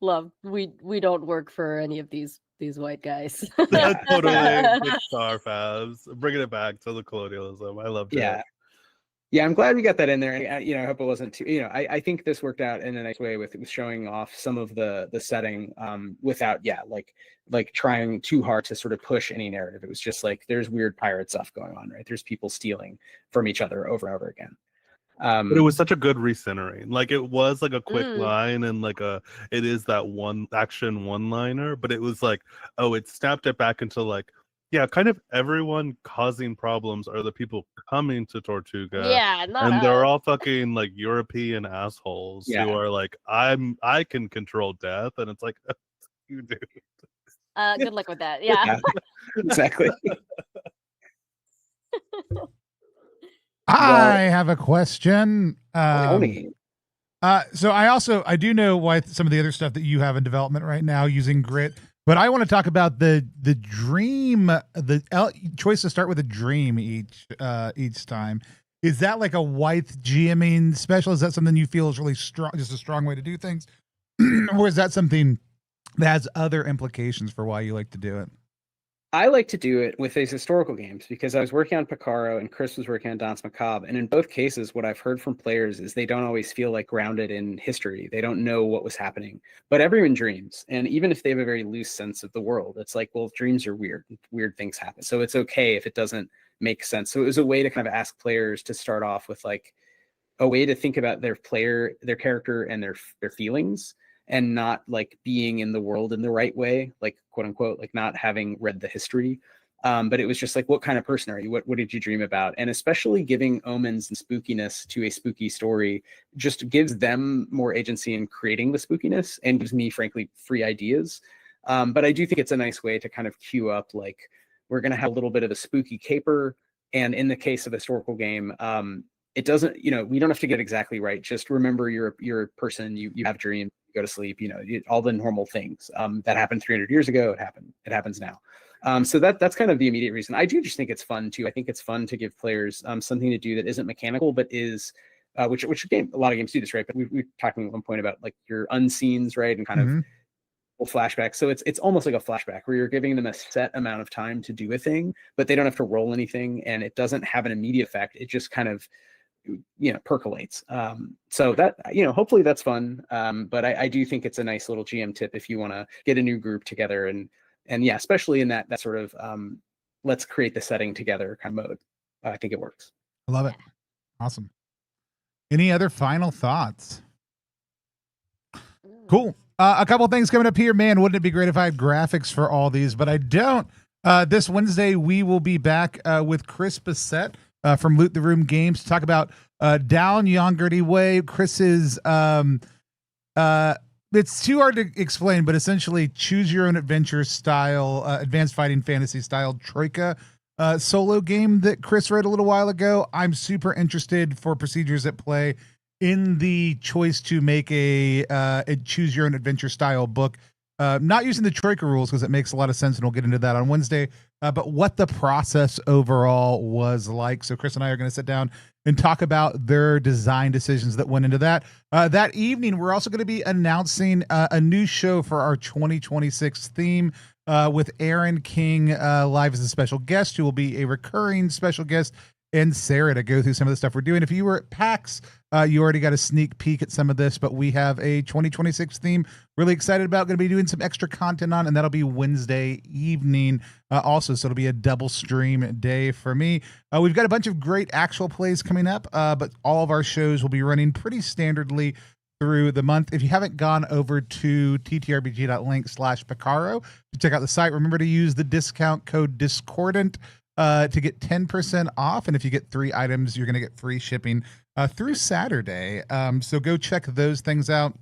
love we don't work for any of these white guys. Totally. Like Star Fabs, bringing it back to the colonialism. I loved it. Yeah, I'm glad we got that in there. And, you know, I hope it wasn't too, you know, I think this worked out in a nice way with showing off some of the setting without, like trying too hard to sort of push any narrative. It was just like, there's weird pirate stuff going on, right? There's people stealing from each other over and over again. But it was such a good recentering. Like it was like a quick line and like it is that one action one-liner, but it was like, oh, it snapped it back into like, yeah, kind of everyone causing problems are the people coming to Tortuga. Yeah, and they're all fucking like European assholes who are like, I can control death, and it's like, you do. Good luck with that. Yeah. Exactly. I have a question. Tony. So I do know why some of the other stuff that you have in development right now using grit, but I want to talk about the dream, choice to start with a dream each time. Is that like a Wythe GMing special? Is that something you feel is really strong, just a strong way to do things? Or is that something that has other implications for why you like to do it? I like to do it with these historical games because I was working on PICARO and Chris was working on Danse Macabre. And in both cases, what I've heard from players is they don't always feel like grounded in history. They don't know what was happening, but everyone dreams. And even if they have a very loose sense of the world, it's like, well, dreams are weird. Weird things happen. So it's okay if it doesn't make sense. So it was a way to kind of ask players to start off with like a way to think about their character and their feelings. and not like being in the world in the right way, like quote unquote, like not having read the history. But it was just like, what kind of person are you? What did you dream about? And especially giving omens and spookiness to a spooky story just gives them more agency in creating the spookiness and gives me, frankly, free ideas. But I do think it's a nice way to kind of queue up, like, we're going to have a little bit of a spooky caper. And in the case of a historical game, it doesn't, we don't have to get it exactly right. Just remember you're a person, you have dreams, you go to sleep, all the normal things that happened 300 years ago. It happens now. So that's kind of the immediate reason. I do just think it's fun too. I think it's fun to give players something to do that isn't mechanical, but is which a lot of games do this, right? But we were talking at one point about like your unscenes, right, and kind of flashback. So it's almost like a flashback where you're giving them a set amount of time to do a thing, but they don't have to roll anything, and it doesn't have an immediate effect. It just kind of percolates. So that hopefully that's fun. But I do think it's a nice little GM tip if you want to get a new group together and yeah, especially in that sort of let's create the setting together kind of mode. I think it works. I love it. Awesome. Any other final thoughts? Cool. A couple things coming up here. Man, wouldn't it be great if I had graphics for all these, but I don't. This Wednesday, we will be back with Chris Bissett from Loot the Room Games to talk about Down Yongerty Way. Chris's it's too hard to explain, but essentially choose your own adventure style, advanced fighting fantasy style Troika solo game that Chris wrote a little while ago. I'm super interested for procedures at play in the choice to make a choose your own adventure style book. Not using the Troika rules because it makes a lot of sense, and we'll get into that on Wednesday. But what the process overall was like. So Chris and I are going to sit down and talk about their design decisions that went into that. That evening, we're also going to be announcing a new show for our 2026 theme with Aaron King live as a special guest, who will be a recurring special guest, and Sarah to go through some of the stuff we're doing. If you were at PAX, you already got a sneak peek at some of this, but we have a 2026 theme really excited about, going to be doing some extra content on, and that'll be Wednesday evening also, so it'll be a double stream day for me. We've got a bunch of great actual plays coming up, but all of our shows will be running pretty standardly through the month. If you haven't gone over to ttrpg.link/PICARO to check out the site, remember to use the discount code Discordant to get 10% off. And if you get 3 items, you're going to get free shipping through Saturday. So go check those things out.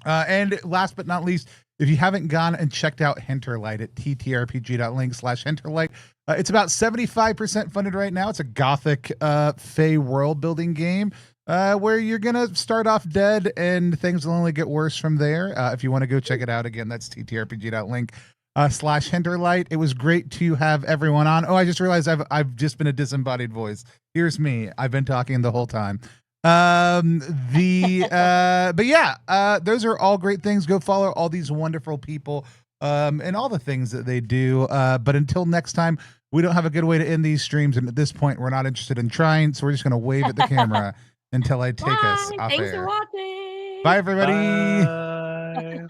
And last but not least, if you haven't gone and checked out Hinterlight at ttrpg.link/Hinterlight, it's about 75% funded right now. It's a gothic Fey world building game where you're going to start off dead and things will only get worse from there. If you want to go check it out, again, that's ttrpg.link/Hinterlight. It was great to have everyone on. Oh, I just realized I've just been a disembodied voice. Here's me. I've been talking the whole time. But yeah, those are all great things. Go follow all these wonderful people and all the things that they do. But until next time, we don't have a good way to end these streams, and at this point, we're not interested in trying, so we're just going to wave at the camera until I take us off Thanks air. for watching. Bye, everybody. Bye.